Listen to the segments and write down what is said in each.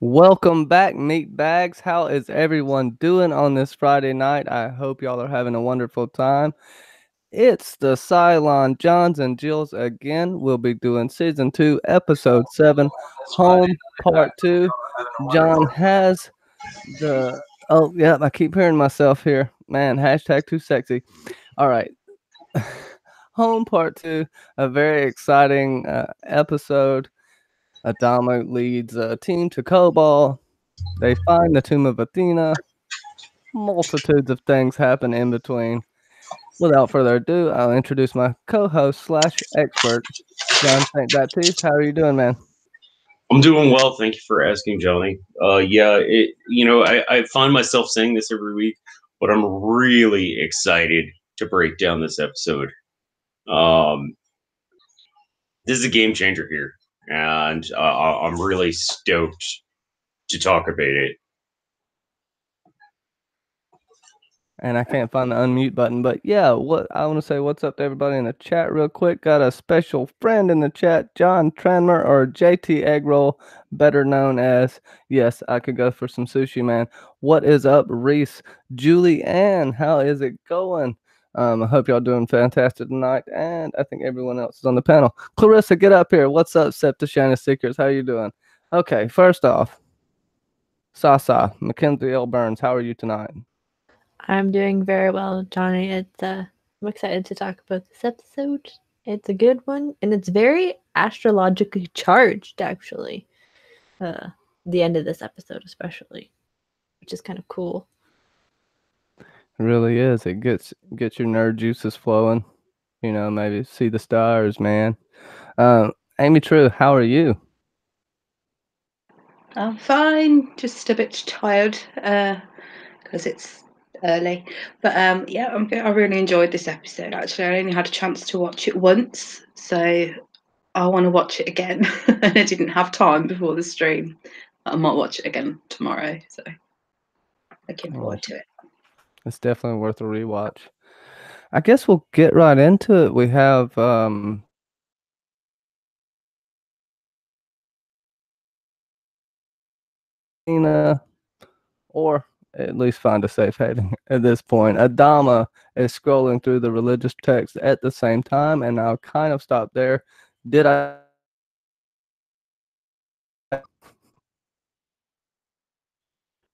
Welcome back, meat bags. How is everyone doing on this Friday night? I hope y'all are having a wonderful time. It's the Cylon Johns and Jills again. We'll be doing season 2, episode 7, home part 2. John has the oh yeah, I keep hearing myself here. Man, hashtag too sexy. All right. Home part 2, a very exciting episode. Adama leads a team to Cobalt. They find the tomb of Athena. Multitudes of things happen in between. Without further ado, I'll introduce my co-host slash expert, John St. Baptiste. How are you doing, man? I'm doing well. Thank you for asking, Johnny. I find myself saying this every week, but I'm really excited to break down this episode. Um, this is a game changer here, and I'm really stoked to talk about it. And I can't find the unmute button, but yeah, what I want to say what's up to everybody in the chat real quick. Got a special friend in the chat, John Tranmer or JT Eggroll, better known as, yes, I could go for some sushi, man. What is up, Reese? Julie Ann, how is it going? I hope y'all doing fantastic tonight, and I think everyone else is on the panel. Clarissa, get up here. What's up, Septishana Secrets? How you doing? Okay, first off, Sasa, Mackenzie L. Burns, how are you tonight? I'm doing very well, Johnny. I'm excited to talk about this episode. It's a good one, and it's very astrologically charged, actually. The end of this episode, especially, which is kind of cool. It really is. It gets your nerd juices flowing. You know, maybe see the stars, man. Amy True, how are you? I'm fine, just a bit tired because it's early. But yeah, I really enjoyed this episode. Actually, I only had a chance to watch it once, so I want to watch it again. And I didn't have time before the stream. I might watch it again tomorrow. So looking forward to it. It's definitely worth a rewatch. I guess we'll get right into it. We have or at least find a safe haven at this point. Adama is scrolling through the religious text at the same time, and I'll kind of stop there. Did I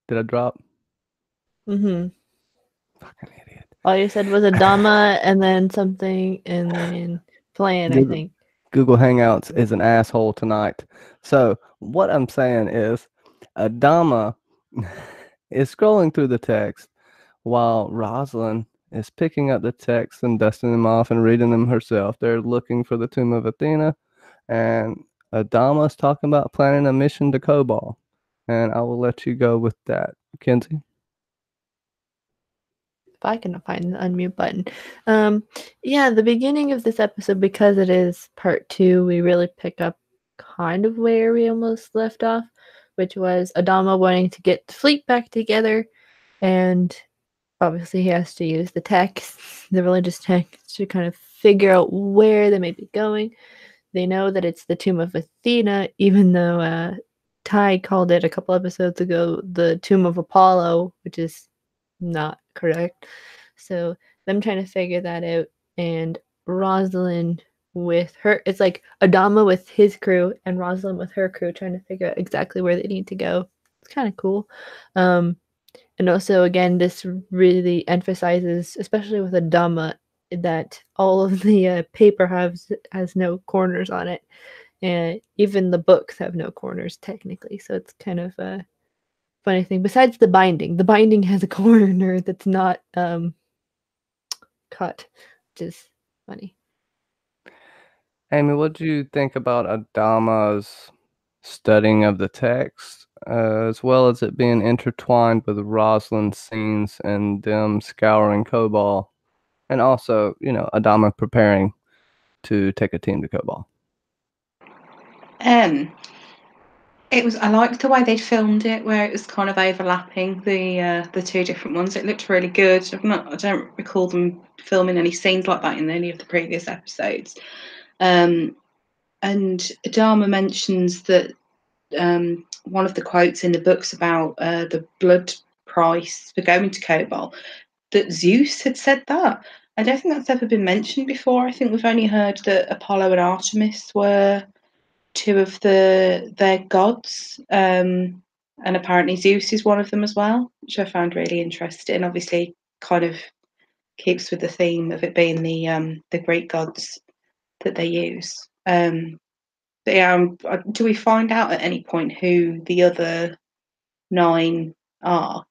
drop? Mm-hmm. Fucking idiot. All you said was Adama and then something and then plan, I think. Google Hangouts is an asshole tonight. So what I'm saying is Adama is scrolling through the text while Rosalind is picking up the text and dusting them off and reading them herself. They're looking for the tomb of Athena, and Adama's talking about planning a mission to Cobalt. And I will let you go with that, Kenzie. If I can find the unmute button. Yeah, the beginning of this episode, because it is part 2, we really pick up kind of where we almost left off, which was Adama wanting to get the fleet back together, and obviously he has to use the texts, the religious texts, to kind of figure out where they may be going. They know that it's the tomb of Athena, even though Ty called it a couple episodes ago the tomb of Apollo, which is not correct. So them trying to figure that out, and Rosalind with her, it's like Adama with his crew and Rosalind with her crew trying to figure out exactly where they need to go. It's kind of cool. And also, again, this really emphasizes, especially with Adama, that all of the paper has no corners on it, and even the books have no corners technically. So it's kind of a funny thing. Besides the binding has a corner that's not cut, which is funny. Amy, what do you think about Adama's studying of the text, as well as it being intertwined with Rosalind's scenes and them scouring Cobalt, and also, you know, Adama preparing to take a team to Cobalt? I liked the way they'd filmed it, where it was kind of overlapping the two different ones. It looked really good. I don't recall them filming any scenes like that in any of the previous episodes. And Adama mentions that one of the quotes in the books about the blood price for going to Cobalt, that Zeus had said that. I don't think that's ever been mentioned before. I think we've only heard that Apollo and Artemis were two of their gods, and apparently Zeus is one of them as well, which I found really interesting. Obviously, kind of keeps with the theme of it being the Greek gods that they use. But yeah, do we find out at any point who the other 9 are?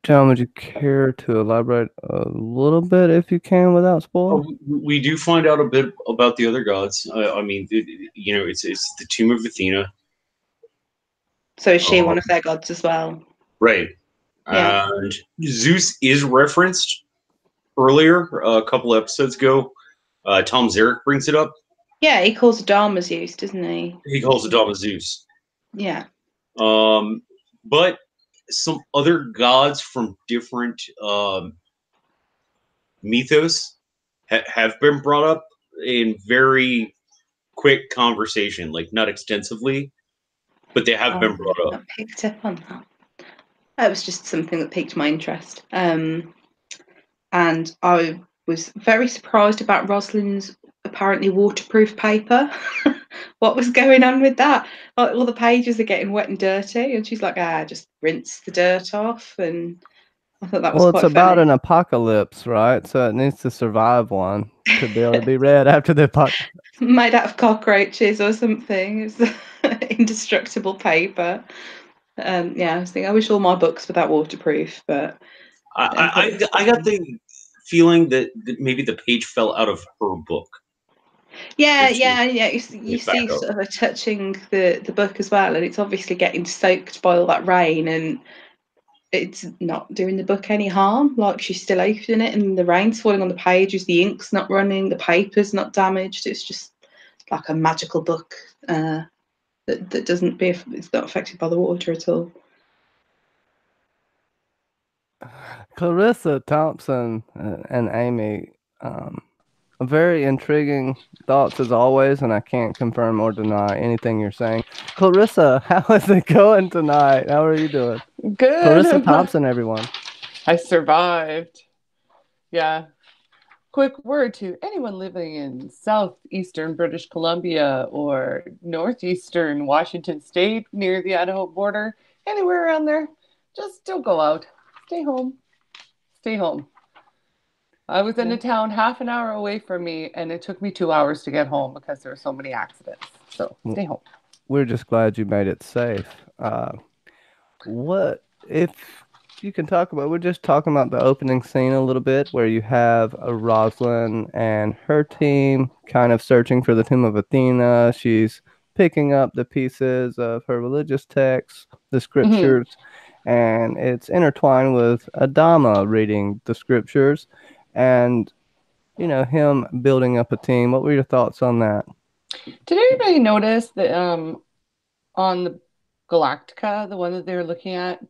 John, would you care to elaborate a little bit if you can without spoiling? We do find out a bit about the other gods. I mean, it's the tomb of Athena. So is she one of their gods as well? Right. Yeah. And Zeus is referenced earlier, a couple episodes ago. Tom Zarek brings it up. Yeah, he calls Adama Zeus, doesn't he? He calls Adama Zeus. Yeah. But some other gods from different mythos have been brought up in very quick conversation, like not extensively, but they have been brought up. I picked up on that. That was just something that piqued my interest. And I was very surprised about Rosalind's apparently waterproof paper. What was going on with that? Like, all the pages are getting wet and dirty, and she's like, just rinse the dirt off. And I thought that was Well, it's quite about funny. an apocalypse, right? So it needs to survive one to be able to be read after the apocalypse. Made out of cockroaches or something. It's indestructible paper. Yeah, I was thinking, I wish all my books were that waterproof, but I got the feeling that maybe the page fell out of her book. Yeah. You see up. sort of her touching the book as well, and it's obviously getting soaked by all that rain, and it's not doing the book any harm. Like, she's still opening it, and the rain's falling on the pages, the ink's not running, the paper's not damaged. It's just like a magical book that doesn't it's not affected by the water at all. Clarissa Thompson and Amy, very intriguing thoughts as always, and I can't confirm or deny anything you're saying. Clarissa, how is it going tonight? How are you doing? Good. Clarissa Thompson, everyone. I survived. Yeah. Quick word to anyone living in southeastern British Columbia or northeastern Washington State near the Idaho border, anywhere around there, just don't go out. Stay home. Stay home. I was in a town half an hour away from me, and it took me 2 hours to get home because there were so many accidents. So stay home. We're just glad you made it safe. What if you can talk about? We're just talking about the opening scene a little bit, where you have a Rosalind and her team kind of searching for the tomb of Athena. She's picking up the pieces of her religious texts, the scriptures, and it's intertwined with Adama reading the scriptures, and him building up a team. What were your thoughts on that? Did anybody notice that on the Galactica, the one that they were looking at,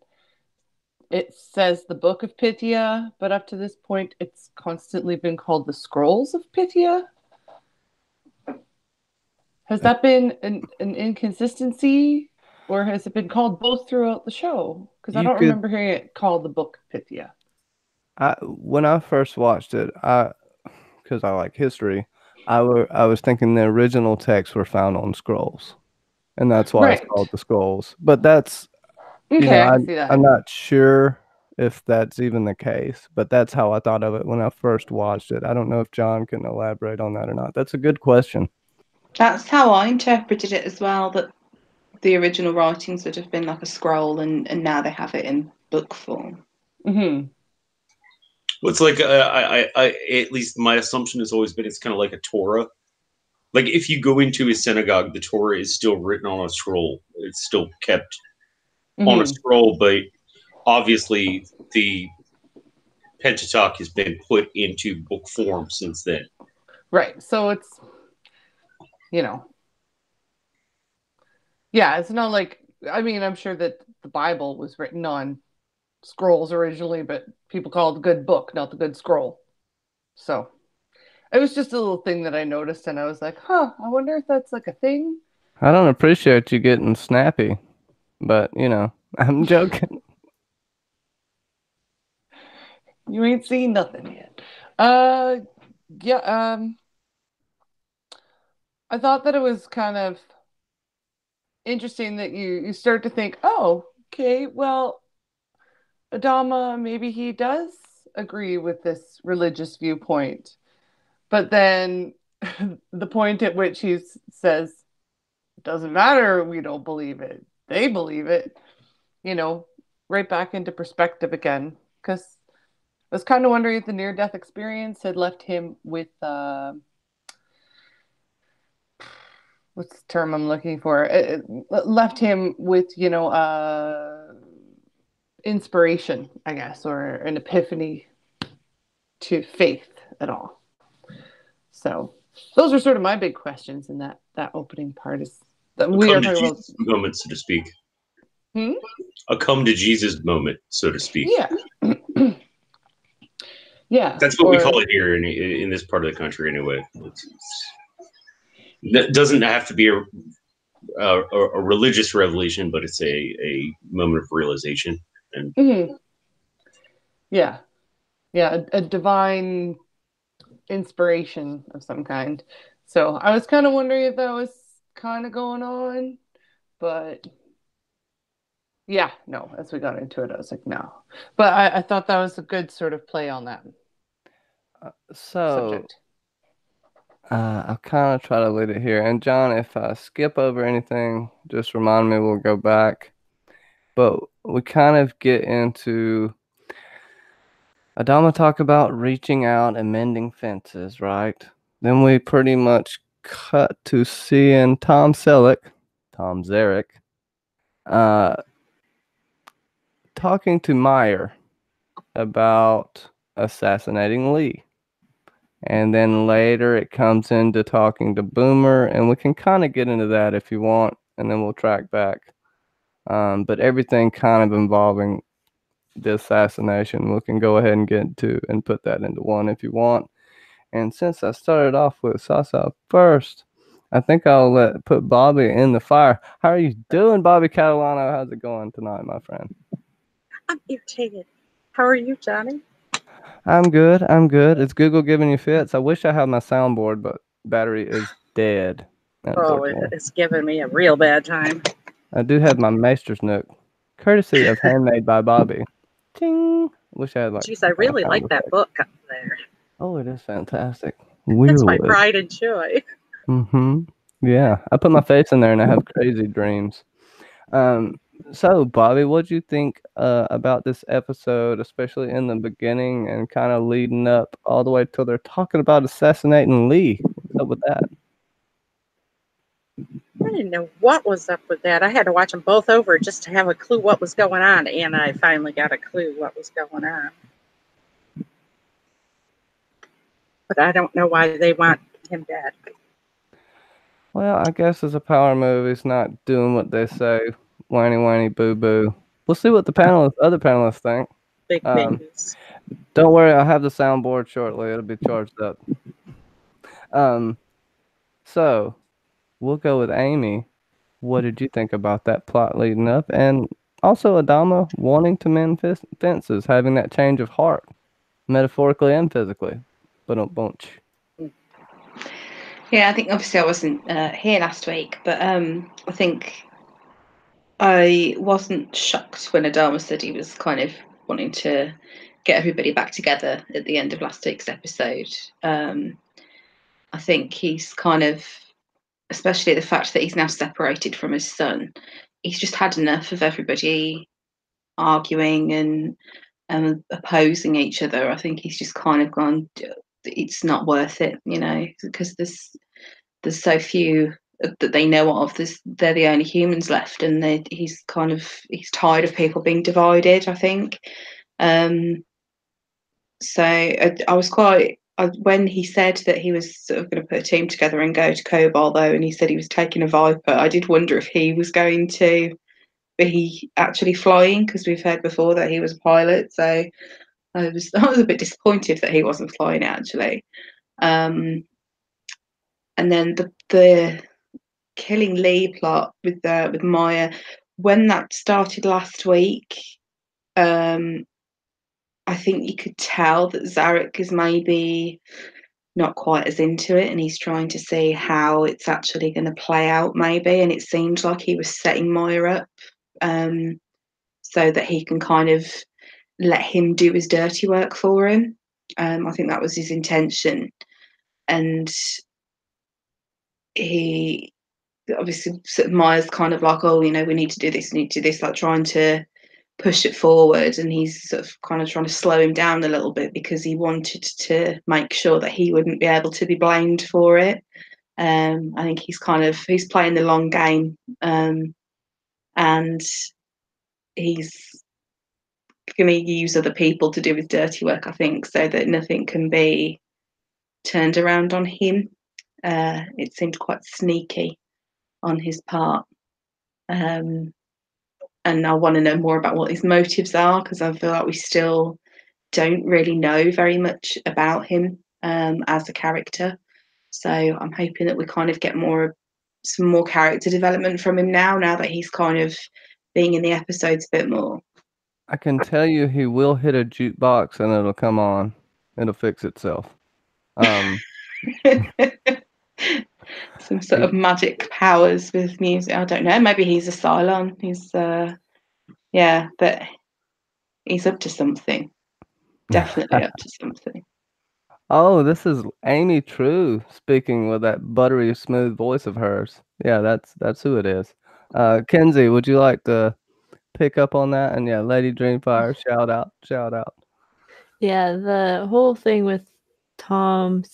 it says the Book of Pythia, but up to this point, it's constantly been called the Scrolls of Pythia? Has that been an inconsistency, or has it been called both throughout the show? Because I don't remember hearing it called the Book of Pythia. When I first watched it, because I like history, I was thinking the original texts were found on scrolls, and that's why it's called the scrolls. But that's okay. I can see that. I'm not sure if that's even the case, but that's how I thought of it when I first watched it. I don't know if John can elaborate on that or not. That's a good question. That's how I interpreted it as well, that the original writings would have been like a scroll, and now they have it in book form. Mm-hmm. Well, it's like I at least my assumption has always been it's kind of like a Torah. Like, if you go into a synagogue, the Torah is still written on a scroll. It's still kept on a scroll, but obviously the Pentateuch has been put into book form since then. Right. So it's, yeah, it's not like, I mean, I'm sure that the Bible was written on scrolls originally, but people call it the good book, not the good scroll. So it was just a little thing that I noticed, and I was like, I wonder if that's like a thing. I don't appreciate you getting snappy, but I'm joking. You ain't seen nothing yet. Yeah, I thought that it was kind of interesting that you start to think, oh, okay, well, Adama, maybe he does agree with this religious viewpoint. But then the point at which he says, it doesn't matter, we don't believe it. They believe it, you know, right back into perspective again. Because I was kind of wondering if the near death experience had left him with what's the term I'm looking for? It left him with, inspiration, I guess, or an epiphany to faith at all. So those are sort of my big questions in that opening part. Is that A we come are to talking about? Jesus moment, so to speak. Hmm? A come to Jesus moment, so to speak. Yeah, yeah, That's what we call it here in this part of the country, anyway. That doesn't have to be a religious revelation, but it's a moment of realization. And mm-hmm. Yeah, yeah, a divine inspiration of some kind. So I was kind of wondering if that was kind of going on, but yeah, no. As we got into it, I was like, no. But I thought that was a good sort of play on that So subject. I'll kind of try to lead it here. And John, if I skip over anything, just remind me. We'll go back. But we kind of get into Adama talk about reaching out and mending fences, right? Then we pretty much cut to seeing Tom Zarek, uh, talking to Meyer about assassinating Lee. And then later it comes into talking to Boomer, and we can kind of get into that if you want, and then we'll track back. But everything kind of involving the assassination, we can go ahead and get into and put that into one if you want. And since I started off with Sasa first, I think I'll put Bobby in the fire. How are you doing, Bobby Catalano? How's it going tonight, my friend? I'm irritated. How are you, Johnny? I'm good. I'm good. Is Google giving you fits? I wish I had my soundboard, but battery is dead, Oh, unfortunately. it's giving me a real bad time. I do have my Master's Nook, courtesy of Handmade by Bobby. Ting! Wish I had like. Jeez, I really like that book up there. Oh, it is fantastic. It's my Weirwood. pride and joy. Mm-hmm. Yeah, I put my face in there and I have crazy dreams. So Bobby, what do you think about this episode, especially in the beginning and kind of leading up all the way till they're talking about assassinating Lee? What's up with that? I didn't know what was up with that. I had to watch them both over just to have a clue what was going on, and I finally got a clue what was going on. But I don't know why they want him dead. Well, I guess it's a power move. He's not doing what they say. Whiny, whiny, boo, boo. We'll see what the other panelists think. Big news. Don't worry, I'll have the soundboard shortly. It'll be charged up. So we'll go with Amy. What did you think about that plot leading up? And also Adama wanting to mend fences, having that change of heart, metaphorically and physically. But a bunch. Yeah, I think obviously I wasn't here last week, but I think I wasn't shocked when Adama said he was kind of wanting to get everybody back together at the end of last week's episode. I think he's kind of, especially the fact that he's now separated from his son, he's just had enough of everybody arguing and opposing each other. I think he's just kind of gone, it's not worth it, because there's so few that they know of. They're the only humans left, and he's tired of people being divided, I think. So I was when he said that he was sort of going to put a team together and go to Cobalt, though, and he said he was taking a Viper, I did wonder if he was going to be actually flying, because we've heard before that he was a pilot. So I was a bit disappointed that he wasn't flying, actually. And then the killing Lee plot with Maya, when that started last week, I think you could tell that Zarek is maybe not quite as into it, and he's trying to see how it's actually going to play out, maybe. And it seemed like he was setting Maya up so that he can kind of let him do his dirty work for him. I think that was his intention. And he obviously sort of Maya's kind of like, oh, we need to do this, like trying to push it forward, and he's sort of kind of trying to slow him down a little bit because he wanted to make sure that he wouldn't be able to be blamed for it. I think he's playing the long game, and he's going to use other people to do his dirty work, I think, so that nothing can be turned around on him. It seemed quite sneaky on his part. And I want to know more about what his motives are, because I feel like we still don't really know very much about him as a character. So I'm hoping that we kind of get some more character development from him now that he's kind of being in the episodes a bit more. I can tell you he will hit a jukebox and it'll come on. It'll fix itself. Some sort of magic powers with music. I don't know. Maybe he's a Cylon. But he's up to something. Definitely up to something. Oh, this is Amy True speaking with that buttery smooth voice of hers. Yeah, that's who it is. Kenzie, would you like to pick up on that? And yeah, Lady Dreamfire, shout out, shout out. Yeah, the whole thing with Tom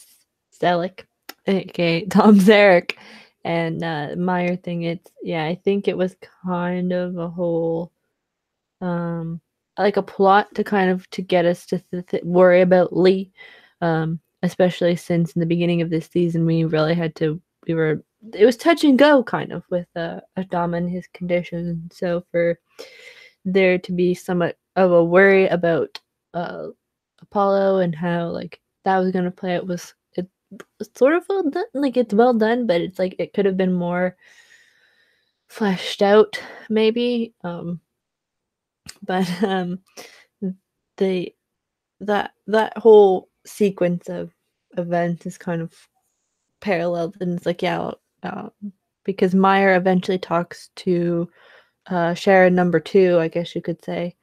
Selleck, aka Tom Zarek, and Meyer thing, I think it was kind of a whole like a plot to get us to worry about Lee, especially since in the beginning of this season it was touch and go kind of with Adam and his condition. So for there to be somewhat of a worry about Apollo and how like that was gonna play out was sort of well done. Like it's well done, but it's like it could have been more fleshed out, maybe. But the that whole sequence of events is kind of paralleled, and it's like because Meyer eventually talks to Sharon number 2, I guess you could say,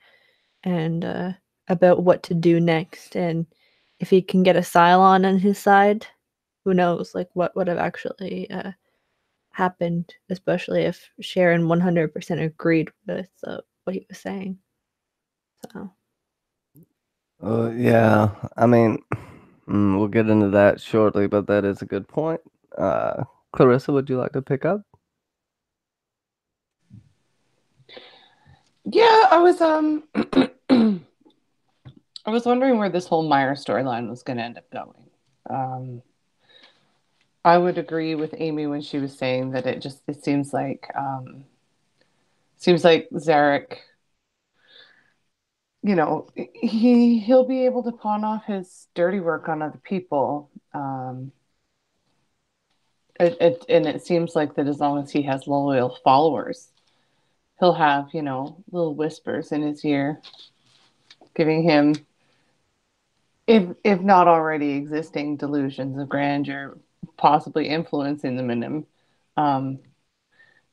and about what to do next, and if he can get a Cylon on his side, who knows, like what would have actually happened, especially if Sharon 100% agreed with what he was saying. So. Yeah, I mean, we'll get into that shortly, but that is a good point. Clarissa, would you like to pick up? Yeah, I was I was wondering where this whole Meyer storyline was going to end up going. I would agree with Amy when she was saying that it seems like Zarek, he'll be able to pawn off his dirty work on other people. And it seems like that as long as he has loyal followers, he'll have, little whispers in his ear, giving him, if not already existing delusions of grandeur, possibly influencing them in him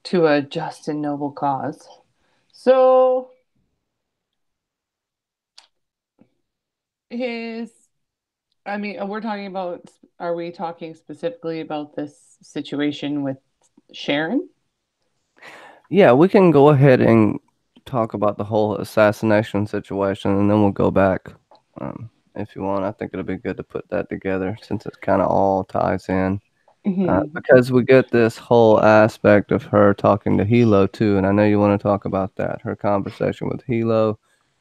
to a just and noble cause. So are we talking specifically about this situation with Sharon? Yeah, we can go ahead and talk about the whole assassination situation, and then we'll go back if you want. I think it'll be good to put that together since it kind of all ties in. Because we get this whole aspect of her talking to Hilo too, and I know you want to talk about that. Her conversation with Hilo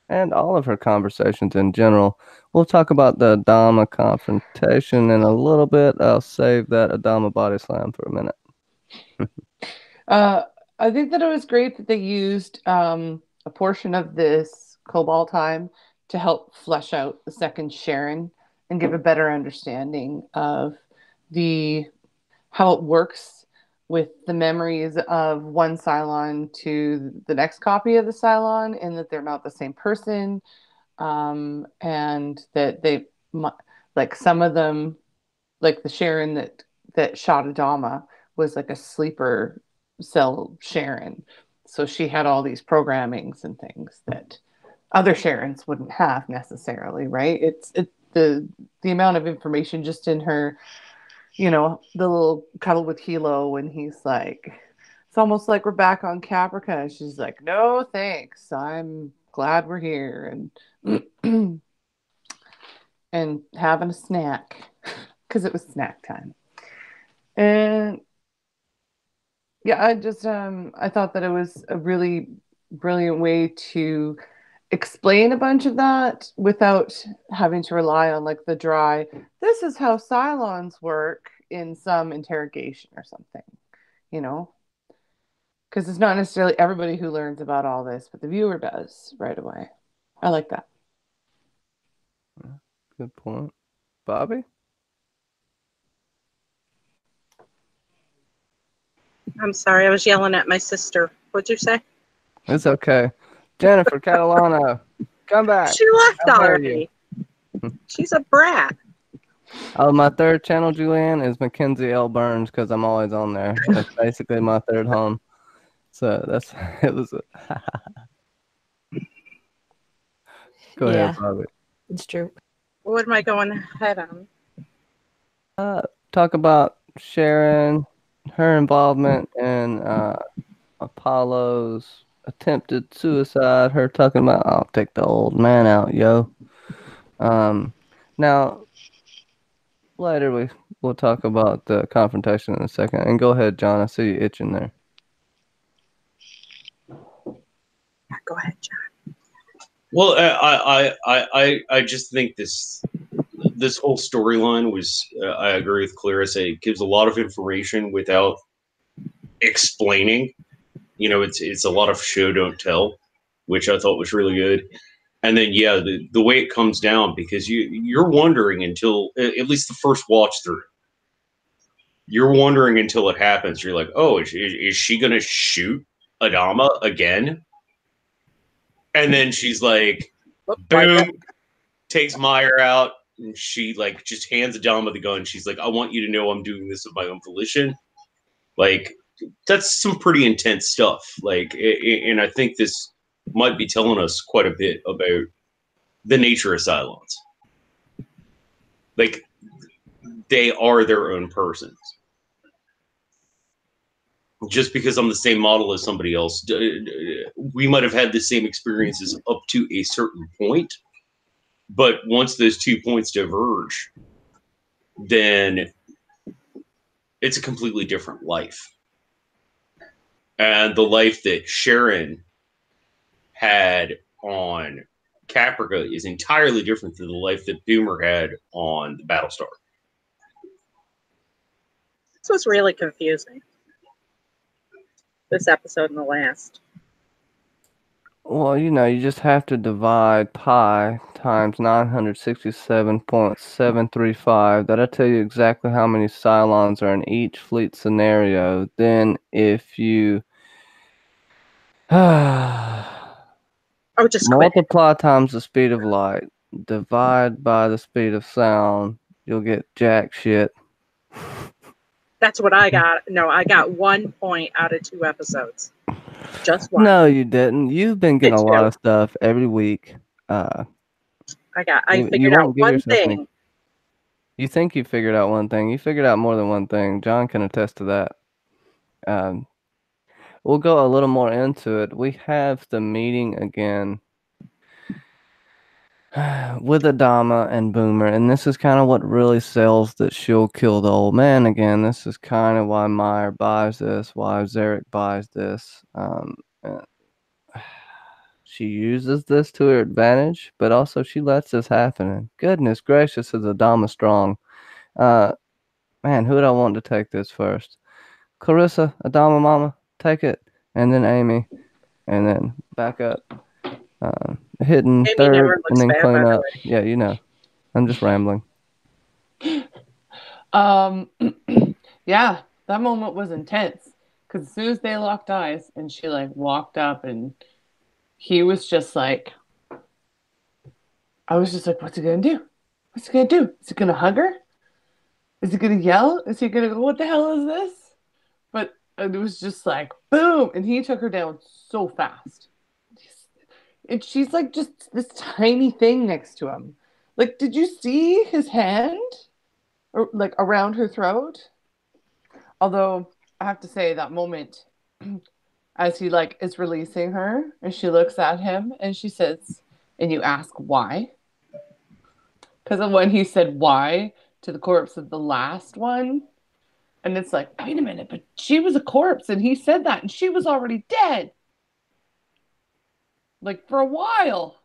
and all of her conversations in general. We'll talk about the Adama confrontation in a little bit. I'll save that Adama body slam for a minute. I think that it was great that they used a portion of this Cobalt time to help flesh out the second Sharon and give a better understanding of how it works with the memories of one Cylon to the next copy of the Cylon, and that they're not the same person, and that like some of them, like the Sharon that shot Adama was like a sleeper cell Sharon, so she had all these programmings and things that other Sharons wouldn't have necessarily, right? It's the amount of information just in her, the little cuddle with Hilo when he's like, it's almost like we're back on Caprica. And she's like, no, thanks. I'm glad we're here. And and having a snack because it was snack time. And yeah, I thought that it was a really brilliant way to explain a bunch of that without having to rely on like the dry, this is how Cylons work in some interrogation or something, you know? Because it's not necessarily everybody who learns about all this, but the viewer does right away. I like that. Good point. Bobby? I'm sorry, I was yelling at my sister. What'd you say? It's okay. Jennifer Catalano, come back. She left How dare already. She's a brat. Oh, my third channel, Julianne, is Mackenzie L. Burns because I'm always on there. That's basically my third home. So it was. Go Yeah. ahead, Bobby. It's true. What am I going ahead on? Talk about Sharon, her involvement in Apollo's attempted suicide. Her talking about, I'll take the old man out, yo. Now later we'll talk about the confrontation in a second. And go ahead, John. I see you itching there. Go ahead, John. Well, I just think this whole storyline was. I agree with Clarissa. It gives a lot of information without explaining. It's a lot of show don't tell, which I thought was really good. And then the way it comes down, because you're wondering until at least the first watch through. You're wondering until it happens. You're like, oh, is she gonna shoot Adama again? And then she's like, boom, takes Meyer out, and she like just hands Adama the gun. She's like, I want you to know I'm doing this of my own volition. Like, that's some pretty intense stuff. Like, and I think this might be telling us quite a bit about the nature of Cylons. Like, they are their own persons. Just because I'm the same model as somebody else, we might have had the same experiences up to a certain point. But once those 2 points diverge, then it's a completely different life. And the life that Sharon had on Caprica is entirely different than the life that Boomer had on the Battlestar. This was really confusing. This episode and the last. Well, you just have to divide pi times 967.735. That'll tell you exactly how many Cylons are in each fleet scenario. Then if you Just multiply times the speed of light, divide by the speed of sound, you'll get jack shit. That's what I got. No, I got 1 point out of 2 episodes. Just one. No, you didn't. You've been getting a lot of stuff every week. I figured out one thing. You think you figured out one thing. You figured out more than one thing. John can attest to that. We'll go a little more into it. We have the meeting again with Adama and Boomer, and this is kind of what really sells that she'll kill the old man again. This is kind of why Meyer buys this, why Zarek buys this. She uses this to her advantage, but also she lets this happen. And goodness gracious, is Adama strong. Man, who would I want to take this first? Clarissa, Adama Mama, take it. And then Amy. And then back up. Hitting Amy third never and looks then bad, clean by the up. way. Yeah, I'm just rambling. Yeah. That moment was intense because as soon as they locked eyes and she like walked up and he was just like, I was just like, what's he gonna do? What's he gonna do? Is he gonna hug her? Is he gonna yell? Is he gonna go, what the hell is this? But it was just like, boom. And he took her down so fast. And she's like just this tiny thing next to him. Like, did you see his hand? Or like around her throat? Although I have to say that moment as he like is releasing her and she looks at him and she says, and you ask why? Because of when he said why to the corpse of the last one. And it's like, wait a minute, but she was a corpse and he said that and she was already dead. Like for a while.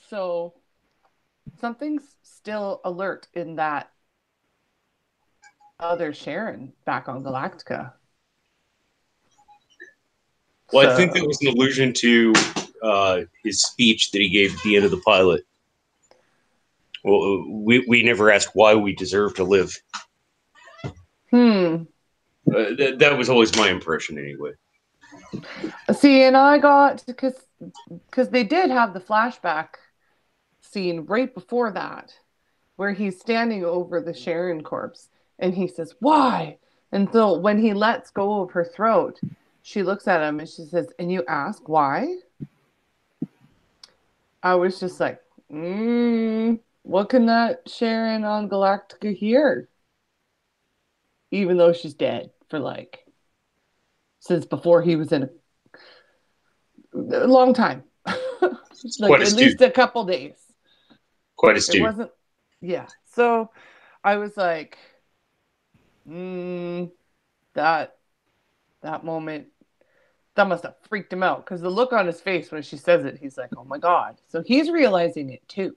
So something's still alert in that other Sharon back on Galactica. Well, I think that was an allusion to his speech that he gave at the end of the pilot. Well, we never asked why we deserve to live. That was always my impression, anyway. See, and I got because they did have the flashback scene right before that, where he's standing over the Sharon corpse, and he says, "Why?" And so when he lets go of her throat, she looks at him and she says, "And you ask why?" I was just like, what can that Sharon on Galactica hear? Even though she's dead for like since before he was in a long time. Like at least a couple days. Quite astute. It wasn't, yeah. So I was like, that moment, that must have freaked him out because the look on his face when she says it, he's like, oh my God. So he's realizing it too.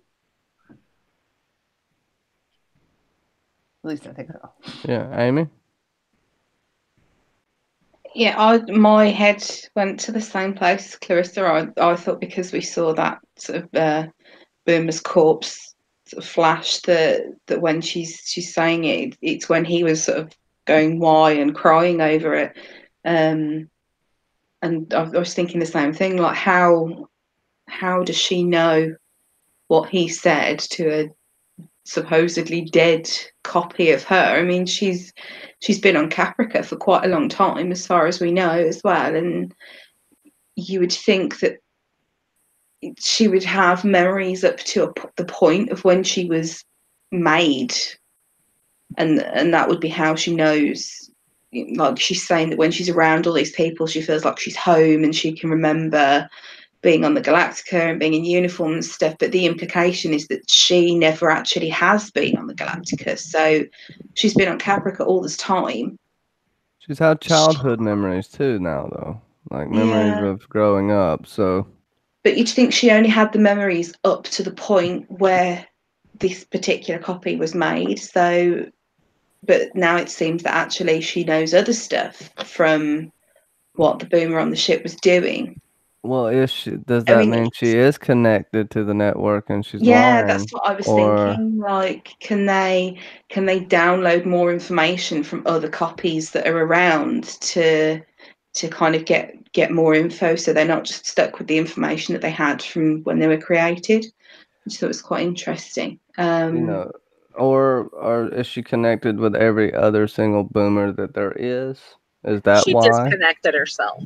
At least I think so. Yeah, Amy? Yeah, my head went to the same place, Clarissa. I thought because we saw that sort of Boomer's corpse sort of flash that when she's saying it, it's when he was sort of going why and crying over it. And I was thinking the same thing, like how does she know what he said to a supposedly dead copy of her? I mean, she's been on Caprica for quite a long time, as far as we know, as well. And you would think that she would have memories up to the point of when she was made, and that would be how she knows. Like she's saying that when she's around all these people, she feels like she's home and she can remember being on the Galactica and being in uniform and stuff, but the implication is that she never actually has been on the Galactica. So she's been on Caprica all this time. She's had childhood memories too now, though. Like memories of growing up, so... But you'd think she only had the memories up to the point where this particular copy was made. So, but now it seems that actually she knows other stuff from what the Boomer on the ship was doing. Well, does that mean she is connected to the network and she's lying? That's what I was thinking. Like, can they download more information from other copies that are around to kind of get more info, so they're not just stuck with the information that they had from when they were created? I just thought it was quite interesting. Or is she connected with every other single Boomer that there is? Is that why? She disconnected herself.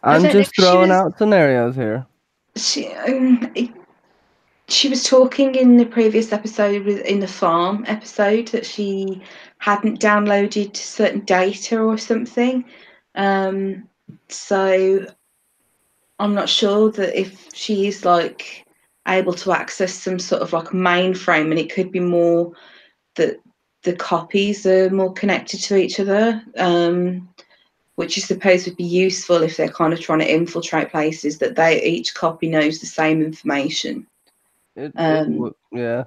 I'm just throwing out scenarios here. She was talking in the previous episode, in the farm episode, that she hadn't downloaded certain data or something. So I'm not sure that if she is like able to access some sort of like mainframe, and it could be more that the copies are more connected to each other. Which I suppose would be useful if they're kind of trying to infiltrate places, that each copy knows the same information. It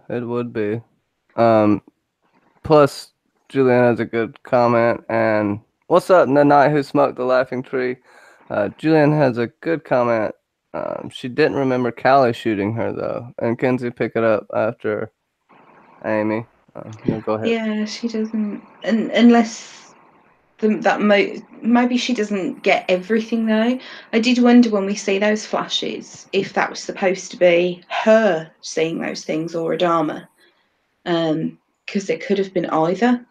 would be. Plus, Julian has a good comment. And what's up, the night who smoked the laughing tree? Julian has a good comment. She didn't remember Callie shooting her though, and Kenzie pick it up after Amy. Go ahead. Yeah, she doesn't, unless maybe she doesn't get everything though. I did wonder when we see those flashes if that was supposed to be her seeing those things or Adama, because it could have been either.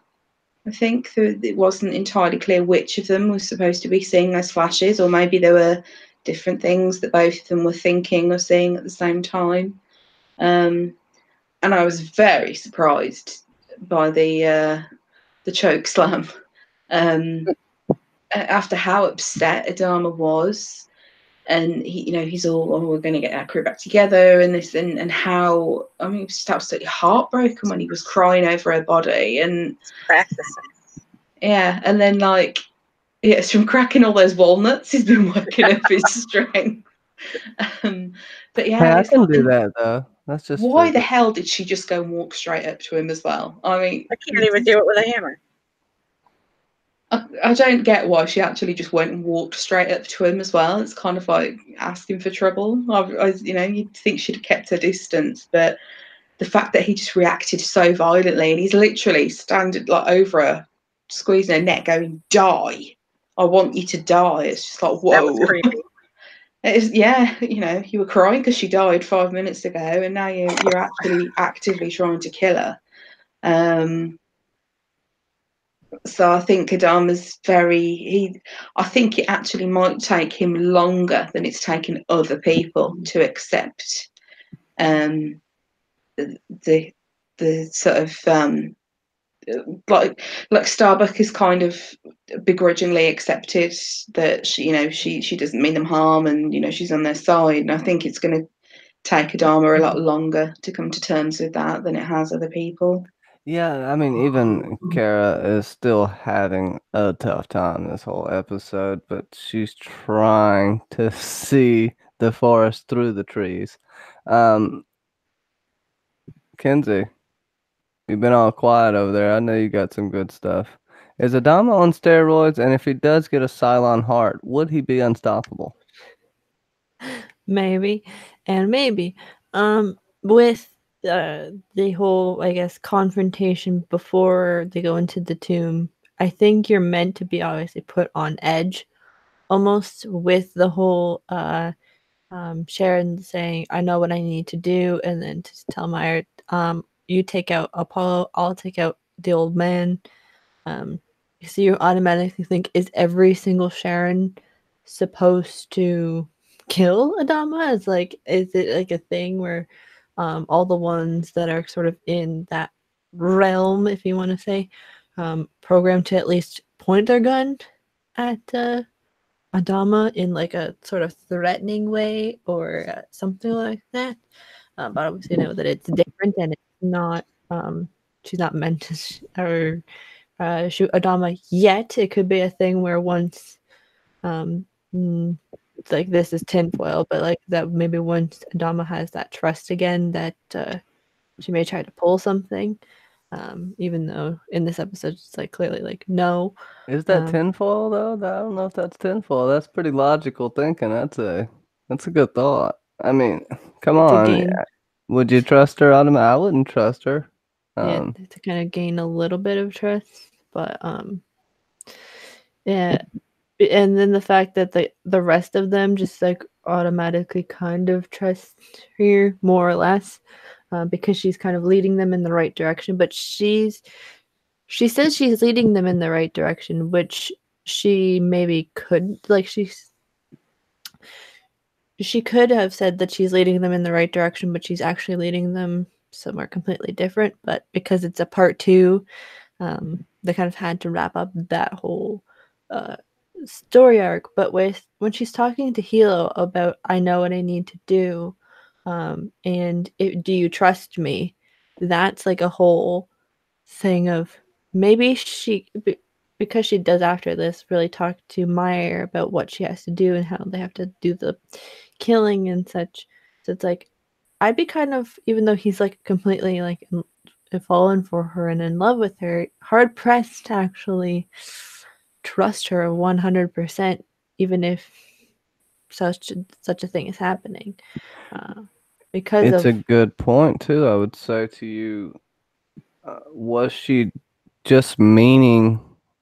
I think it wasn't entirely clear which of them was supposed to be seeing those flashes, or maybe there were different things that both of them were thinking or seeing at the same time. And I was very surprised by the choke slam. After how upset Adama was, and he's all, oh, we're going to get our crew back together, and this, and how, I mean, he was just absolutely heartbroken when he was crying over her body, and Practicing. yeah, and then it's from cracking all those walnuts. He's been working up his strength. But yeah, Hey, I it's can like, do that though. That's just why the physics. hell did she just go and walk straight up to him as well? I mean, I can't even do it with a hammer. I don't get why she actually just went and walked straight up to him as well. It's kind of like asking for trouble. You'd think she'd have kept her distance, but the fact that he just reacted so violently, and he's literally standing like over her, squeezing her neck, going, "Die! I want you to die." It's just like, whoa. That was creepy. You were crying because she died 5 minutes ago, and now you're actually actively trying to kill her. So I think Adama's I think it actually might take him longer than it's taken other people to accept the sort of like Starbuck is kind of begrudgingly accepted that she doesn't mean them harm, and she's on their side. And I think it's going to take Adama a lot longer to come to terms with that than it has other people. Yeah, I mean, even Kara is still having a tough time this whole episode, but she's trying to see the forest through the trees. Kenzie, you've been all quiet over there. I know you got some good stuff. Is Adama on steroids? And if he does get a Cylon heart, would he be unstoppable? Maybe, and maybe. With the whole, I guess, confrontation before they go into the tomb, I think you're meant to be obviously put on edge, almost, with the whole Sharon saying, "I know what I need to do," and then to tell Meyer, "You take out Apollo, I'll take out the old man." So you automatically think, is every single Sharon supposed to kill Adama? Is it like a thing where all the ones that are sort of in that realm, if you want to say, programmed to at least point their gun at Adama in like a sort of threatening way or something like that? But obviously, know that it's different and it's not. She's not meant to shoot Adama yet. It could be a thing where once, like, this is tinfoil, but like that maybe once Adama has that trust again, that she may try to pull something. Even though in this episode it's like clearly like no. Is that tinfoil though? I don't know if that's tinfoil. That's pretty logical thinking. That's a good thought. I mean, come on. Gain, would you trust her, Adama? I wouldn't trust her. to kind of gain a little bit of trust, but yeah. And then the fact that the rest of them just like automatically kind of trust her more or less, because she's kind of leading them in the right direction. But she says she's leading them in the right direction, which she maybe could, like, she could have said that she's leading them in the right direction, but she's actually leading them somewhere completely different. But because it's a part 2, they kind of had to wrap up that whole story arc. But when she's talking to Hilo about, I know what I need to do, and do you trust me? That's like a whole thing of maybe because she does after this really talk to Meyer about what she has to do and how they have to do the killing and such. So it's like, I'd be kind of, even though he's like completely like fallen for her and in love with her, hard pressed to actually trust her 100%, even if such a thing is happening. Because it's a good point too. I would say to you, was she just meaning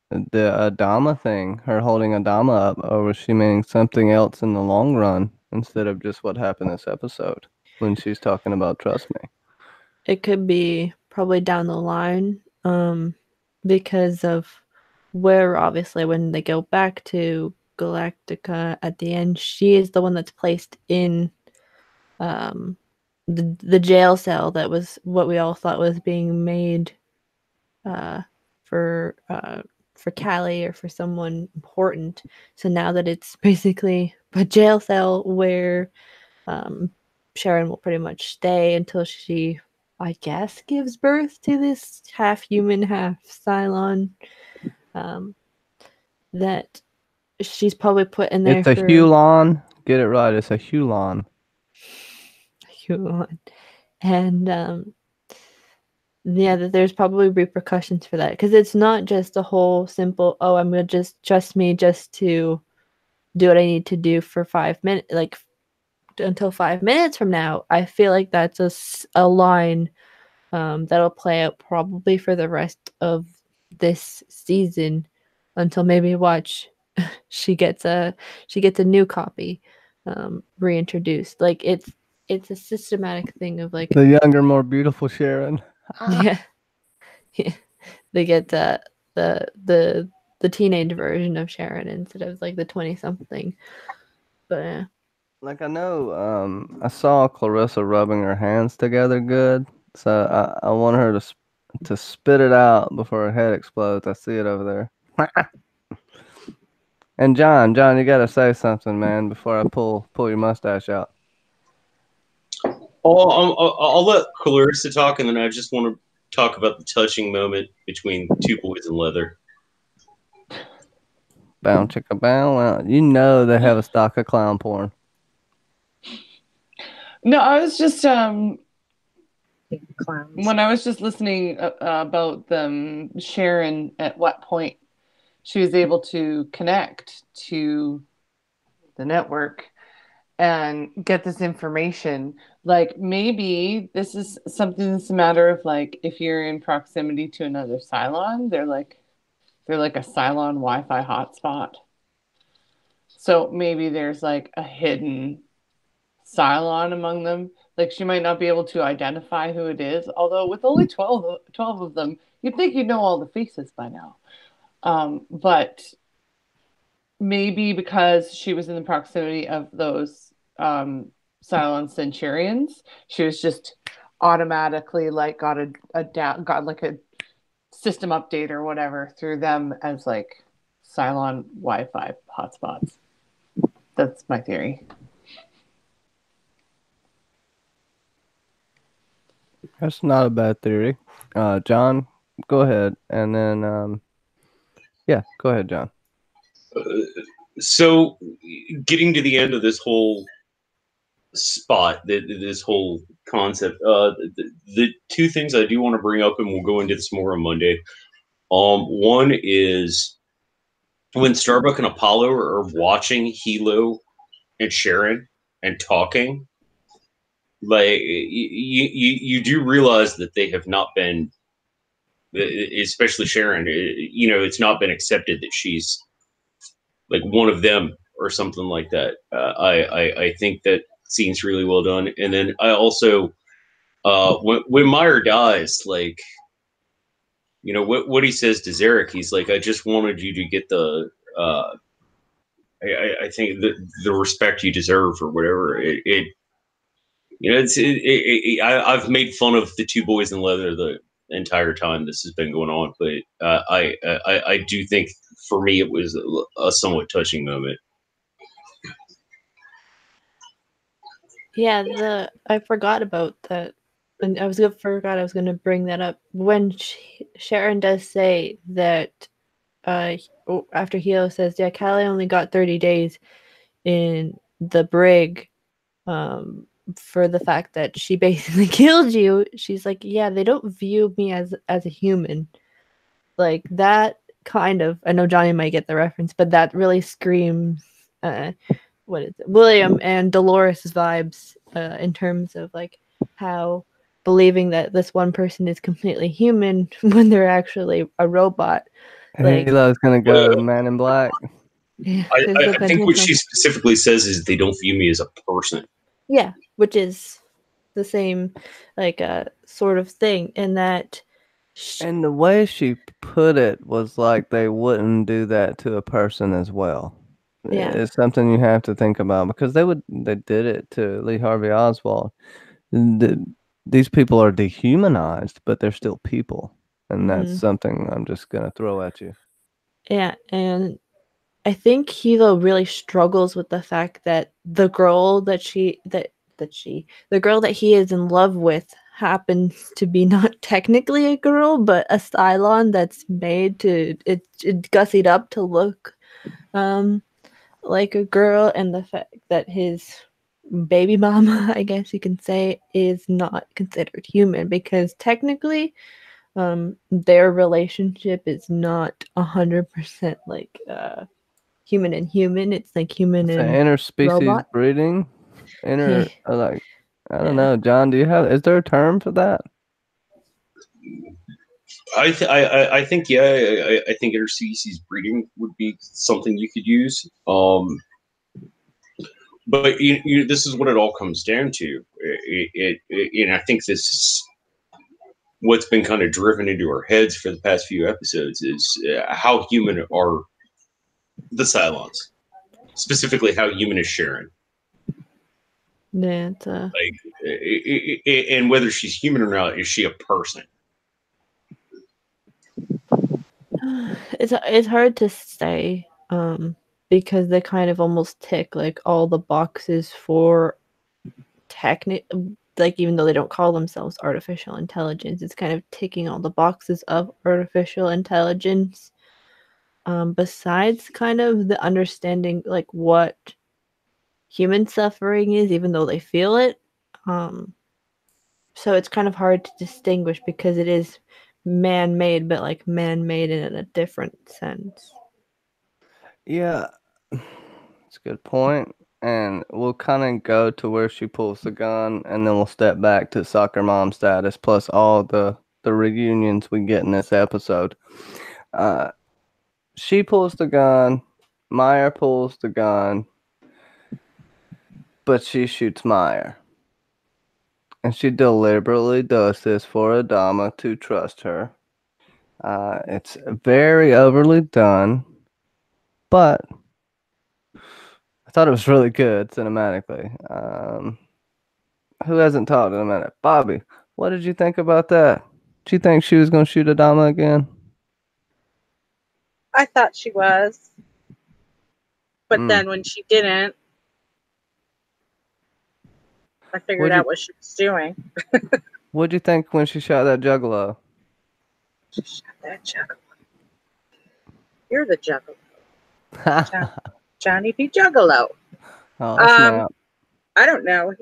the Adama thing, her holding Adama up, or was she meaning something else in the long run instead of just what happened this episode when she's talking about trust me? It could be probably down the line, because of where obviously when they go back to Galactica at the end, she is the one that's placed in the jail cell that was what we all thought was being made for Callie or for someone important. So now that it's basically a jail cell where Sharon will pretty much stay until she, I guess, gives birth to this half human, half Cylon. That she's probably put in there It's a for Hulon. Get it right. It's a Hulon. Hulon. And yeah, that there's probably repercussions for that because it's not just a whole simple, oh, I'm gonna just trust me just to do what I need to do for 5 minutes, like until 5 minutes from now. I feel like that's a line that'll play out probably for the rest of this season until maybe watch she gets a new copy reintroduced. Like it's a systematic thing of like The younger, more beautiful Sharon. yeah. Yeah. They get the teenage version of Sharon instead of like the 20 something. But Like I know, I saw Clarissa rubbing her hands together good, so I want her to spit it out before her head explodes. I see it over there. And John, you gotta say something, man, before I pull your mustache out. Oh, I'll let Clarissa talk, and then I just want to talk about the touching moment between two boys in leather. Bow chicka bow wow. You know they have a stock of clown porn. No, I was just Clowns. when I was just listening about them, Sharon, at what point she was able to connect to the network and get this information. Like maybe this is something that's a matter of like if you're in proximity to another Cylon, they're like a Cylon Wi-Fi hotspot. So maybe there's like a hidden Cylon among them. Like she might not be able to identify who it is, although with only 12 of them, you'd think you'd know all the faces by now. But maybe because she was in the proximity of those Cylon Centurions, she was just automatically like got like a system update or whatever through them as like Cylon Wi-Fi hotspots. That's my theory. That's not a bad theory. John, go ahead, and then yeah, go ahead, John. So, getting to the end of this whole spot, this whole concept, the two things I do want to bring up, and we'll go into this more on Monday. One is when Starbuck and Apollo are watching Hilo and Sharon and talking. Like you do realize that they have not been, especially Sharon. It's not been accepted that she's like one of them or something like that. I think that scene's really well done. And then I also, when Meyer dies, like, what he says to Zarek, he's like, I just wanted you to get the, I think the respect you deserve or whatever. I've made fun of the two boys in leather the entire time this has been going on, but I do think for me it was a somewhat touching moment. yeah, I forgot about that. And I was going to bring that up when Sharon does say that after Hilo says, yeah, Callie only got 30 days in the brig for the fact that she basically killed you. She's like, yeah, they don't view me as a human. Like that kind of, I know Johnny might get the reference, but that really screams what is it? William and Dolores' vibes in terms of like how believing that this one person is completely human when they're actually a robot. Like, Hilo's gonna go Man in Black. yeah, I, there's I the I think what potential. she specifically says is they don't view me as a person. Yeah, which is the same, like, sort of thing, in that. And the way she put it was like they wouldn't do that to a person as well. Yeah. It's something you have to think about because they did it to Lee Harvey Oswald. The, these people are dehumanized, but they're still people. And that's Mhm. something I'm just gonna throw at you. Yeah, and I think Hilo really struggles with the fact that the girl the girl that he is in love with happens to be not technically a girl, but a Cylon that's made to it gussied up to look like a girl, and the fact that his baby mama, I guess you can say, is not considered human because technically their relationship is not 100% like human and human. It's like human It's an and interspecies robot. breeding. Yeah. Like I don't Yeah. know, John. Is there a term for that? I think yeah. I think interspecies breeding would be something you could use. But this is what it all comes down to. And I think this is what's been kind of driven into our heads for the past few episodes is how human are the Cylons, specifically how human is Sharon. Yeah, And whether she's human or not, is she a person? it's hard to say because they kind of almost tick like all the boxes for like even though they don't call themselves artificial intelligence, it's kind of ticking all the boxes of artificial intelligence. Besides kind of the understanding like what human suffering is, even though they feel it. So it's kind of hard to distinguish because it is man-made, but like man-made in a different sense. Yeah, it's a good point. And we'll kind of go to where she pulls the gun, and then we'll step back to soccer mom status, plus all the reunions we get in this episode. Uh, she pulls the gun, Meyer pulls the gun, but she shoots Meyer. And she deliberately does this for Adama to trust her. It's very overly done, but I thought it was really good cinematically. Who hasn't talked in a minute? Bobby, what did you think about that? Did you think she was going to shoot Adama again? I thought she was, but Mm. then when she didn't, I figured What'd you out what she was doing. What'd you think when she shot that juggalo? She shot that juggalo. You're the juggalo, Johnny B. Juggalo. Oh, snap. I don't know.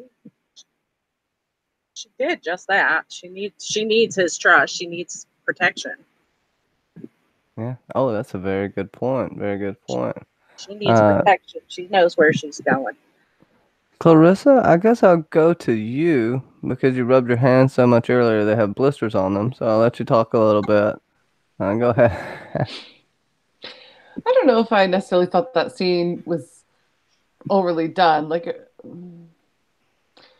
She did just that. She needs his trust. She needs protection. Yeah. Oh, that's a very good point. Very good point. She needs protection. She knows where she's going. Clarissa, I guess I'll go to you because you rubbed your hands so much earlier they have blisters on them. So I'll let you talk a little bit. Go ahead. I don't know if I necessarily thought that scene was overly done. Like,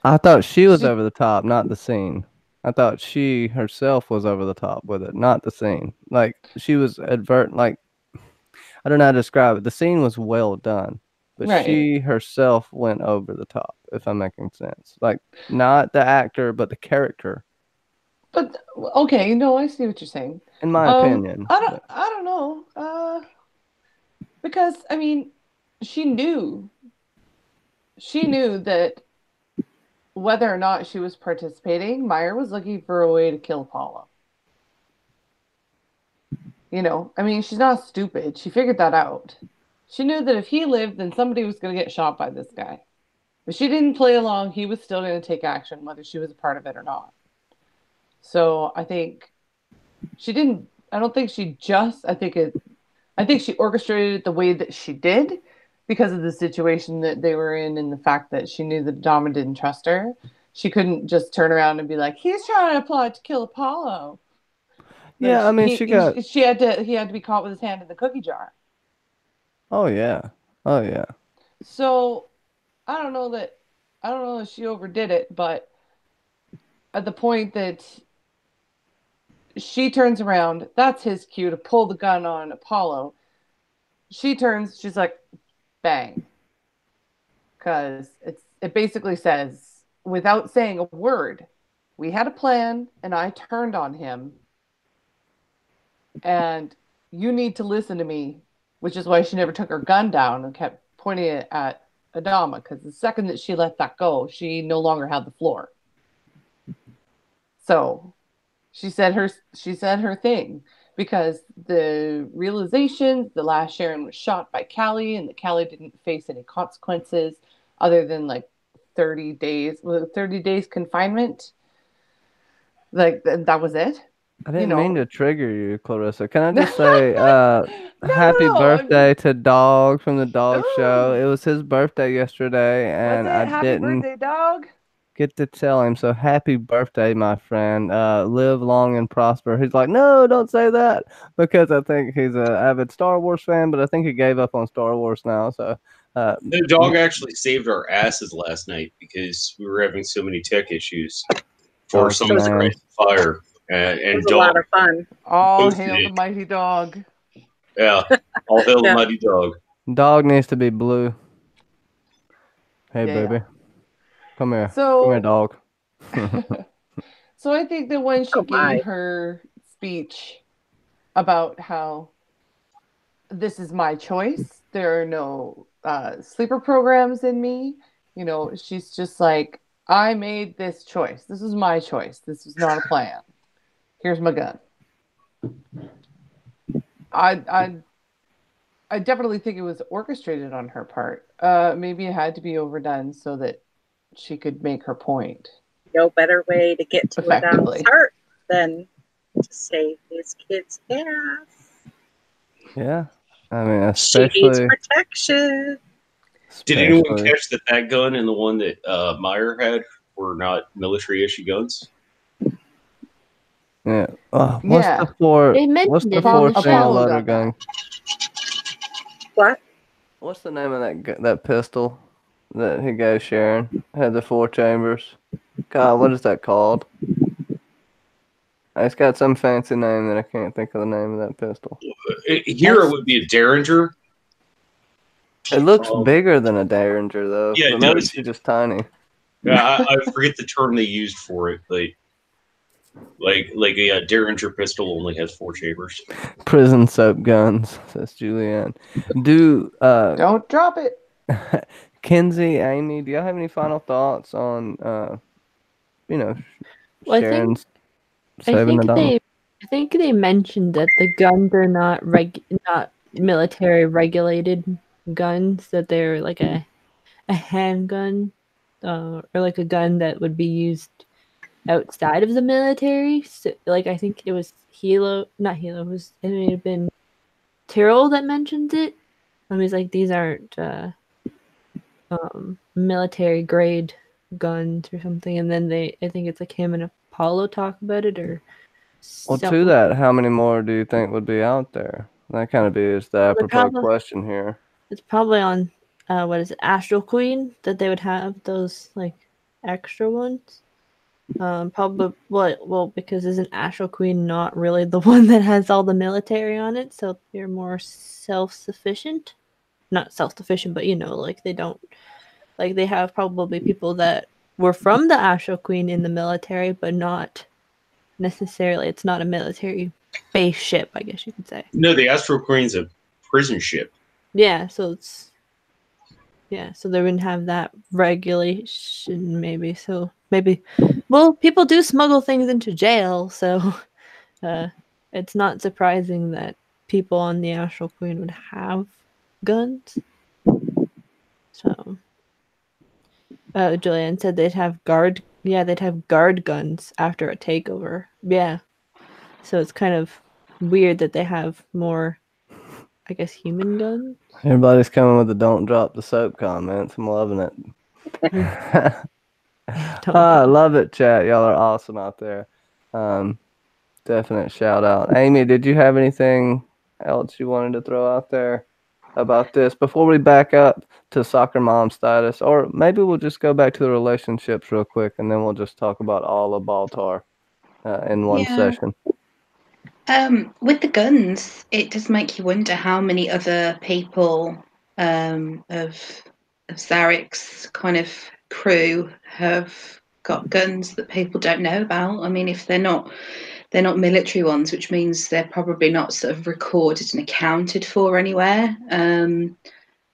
I thought she was over the top, not the scene. I thought she herself was over the top with it, not the scene. Like she was like I don't know how to describe it. The scene was well done, but right. she herself went over the top, if I'm making sense. Like not the actor, but the character. But okay, no, I see what you're saying. In my opinion. I don't know. Because I mean, she knew that whether or not she was participating, Meyer was looking for a way to kill Apollo. You know, I mean, she's not stupid. She figured that out. She knew that if he lived, then somebody was going to get shot by this guy. But she didn't play along. He was still going to take action, whether she was a part of it or not. So I think she didn't. I don't think she just. I think she orchestrated it the way that she did because of the situation that they were in and the fact that she knew that Dama didn't trust her. She couldn't just turn around and be like, "He's trying to plot to kill Apollo." Yeah, I mean, she got. He had to be caught with his hand in the cookie jar. Oh yeah. Oh yeah. So I don't know that she overdid it, but at the point that she turns around, that's his cue to pull the gun on Apollo. She turns, she's like, bang. Because it basically says, without saying a word, we had a plan and I turned on him. And you need to listen to me, which is why she never took her gun down and kept pointing it at Adama. Because the second that she let that go, she no longer had the floor. So she said her thing, because the realization the last Sharon was shot by Callie and that Callie didn't face any consequences other than like 30 days confinement. Like that was it. I didn't mean to trigger you, Clarissa. Can I just No, say, happy birthday to Dog from the Dog Show. Ooh. It was his birthday yesterday, Was and it? I Happy didn't birthday, dog. get to tell him. So happy birthday, my friend. Live long and prosper. He's like, no, don't say that, because I think he's an avid Star Wars fan, but I think he gave up on Star Wars now. So, The dog actually saved our asses last night because we were having so many tech issues for Dog's some man. fire. It And was a lot dog, of fun. All Posted hail it. the mighty dog. yeah, all hail the Yeah. mighty dog. Dog needs to be blue. Hey, Yeah, baby. yeah. Come here. So- Come here, dog. So I think that when she Oh, my. gave her speech about how this is my choice, there are no sleeper programs in me, she's just like, I made this choice. This is my choice. This was not a plan. Here's my gun. I definitely think it was orchestrated on her part. Maybe it had to be overdone so that she could make her point. No better way to get to Effectively. Adam's heart than to save his kid's ass. Yeah. I mean, She needs especially. protection. Did anyone especially- catch that gun and the one that Meyer had were not military issue guns? Yeah. What's Yeah. the four? They What's mentioned the it in fourth the thing on show. Apollo letter got gun? What? What's the name of that pistol that he gave Sharon? Had the 4 chambers. God, what is that called? It's got some fancy name that I can't think of the name of that pistol. Here it would be a Derringer. It looks Um, bigger than a Derringer, though. Yeah, it But maybe does. she's just tiny. Yeah, I forget the term they used for it, but like a Derringer pistol only has 4 chambers. Prison soap guns, says Julianne. Don't drop it. Kenzie, Amy, do y'all have any final thoughts on, Well, I think- Sharon's I saving the dog? think they mentioned that the guns are not military regulated guns, that they're like a handgun, or like a gun that would be used outside of the military. So, like, I think it was not Hilo, it may have been Tyrrell that mentioned it. I mean, like, these aren't military grade guns or something, and then I think it's like him and Apollo talk about it, or Well, to something. that, how many more do you think would be out there? That kind of is the apropos question here. It's probably on what is it, Astral Queen, that they would have those like extra ones. Probably well, because isn't Astral Queen not really the one that has all the military on it, so they're more self-sufficient. Not self-sufficient, but like they don't, like they have probably people that were from the Astral Queen in the military, but not necessarily. It's not a military base ship, I guess you could say. No, the Astro Queen's a prison ship. Yeah, so they wouldn't have that regulation, maybe. So maybe, well, people do smuggle things into jail, so it's not surprising that people on the Astral Queen would have guns. So, Julianne said they'd have guard guns after a takeover. Yeah, so it's kind of weird that they have more, I guess, human guns. Everybody's coming with the don't drop the soap comments. I'm loving it. I love it, chat. Y'all are awesome out there. Definite shout out. Amy, did you have anything else you wanted to throw out there about this before we back up to soccer mom status? Or maybe we'll just go back to the relationships real quick and then we'll just talk about all of Baltar in one Yeah. session. With the guns, it does make you wonder how many other people of Zarek's kind of crew have got guns that people don't know about. I mean, if they're not military ones, which means they're probably not sort of recorded and accounted for anywhere.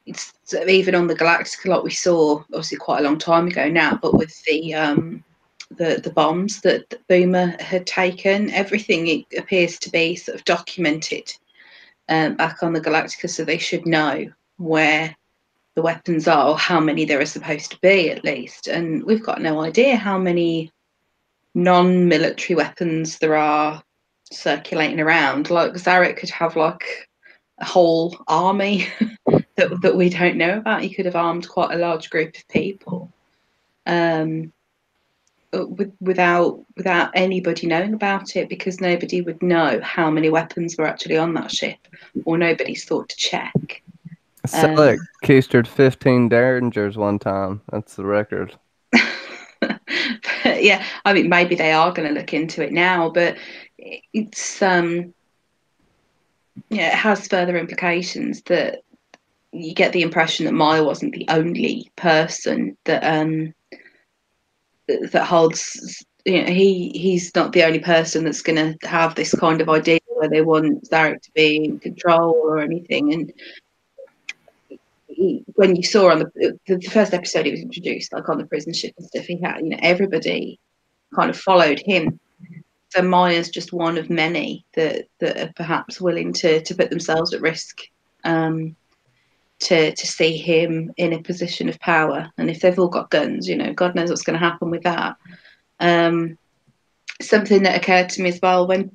It's sort of even on the Galactica, like we saw, obviously quite a long time ago now, but with the bombs that Boomer had taken, everything it appears to be sort of documented back on the Galactica, so they should know where the weapons are or how many there are supposed to be at least. And we've got no idea how many non-military weapons there are circulating around. Like Zarek could have like a whole army that we don't know about. He could have armed quite a large group of people. Without anybody knowing about it, because nobody would know how many weapons were actually on that ship, or nobody's thought to check. Selleck keistered 15 Derringers one time. That's the record. But yeah, I mean, maybe they are going to look into it now, but it's it has further implications that you get the impression that Maya wasn't the only person that that holds. He's not the only person that's going to have this kind of idea where they want Zarek to be in control or anything. And when you saw on the first episode, he was introduced like on the prison ship and stuff. He had, everybody kind of followed him. So Maya's just one of many that are perhaps willing to put themselves at risk to see him in a position of power. And if they've all got guns, God knows what's going to happen with that. Something that occurred to me as well when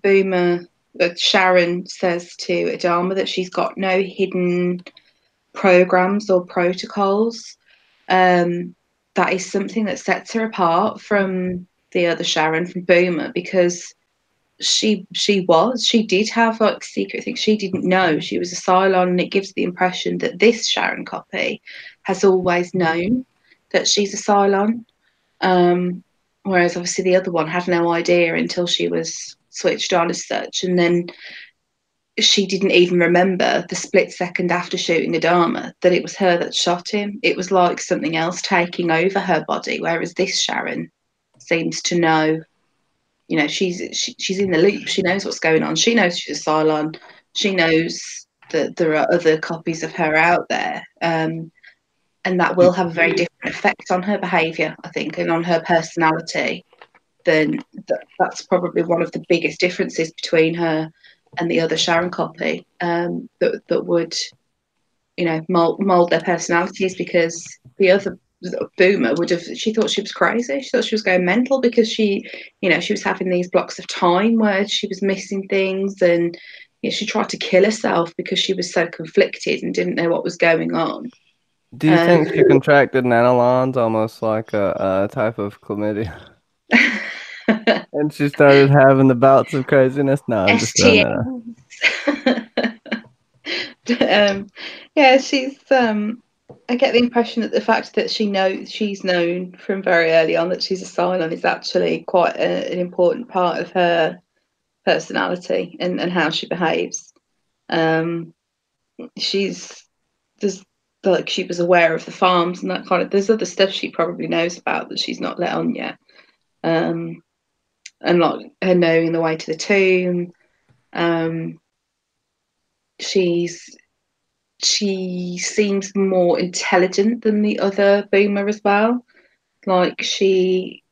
Sharon says to Adama that she's got no hidden programs or protocols. That is something that sets her apart from the other Sharon, from Boomer, because she did have like secret things she didn't know. She was a Cylon, and it gives the impression that this Sharon copy has always known that she's a Cylon. Whereas obviously the other one had no idea until she was switched on as such, and then she didn't even remember the split second after shooting Adama that it was her that shot him. It was like something else taking over her body, whereas this Sharon seems to know. She's in the loop. She knows what's going on. She knows she's a Cylon. She knows that there are other copies of her out there. And that will have a very different effect on her behaviour, I think, and on her personality. Then that's probably one of the biggest differences between her and the other Sharon copy, that would, mould their personalities, because the other Boomer she thought she was crazy. She thought she was going mental because she was having these blocks of time where she was missing things, and she tried to kill herself because she was so conflicted and didn't know what was going on. Do you think she contracted nanolons, almost like a type of chlamydia? And she started having the bouts of craziness? No, I'm just throwing that out. Yeah, she's. I get the impression that the fact that she's known from very early on that she's a Cylon is actually quite an important part of her personality and how she behaves. She was aware of the farms and that kind of. There's other stuff she probably knows about that she's not let on yet. And like her knowing the way to the tomb. She seems more intelligent than the other Boomer as well. Like she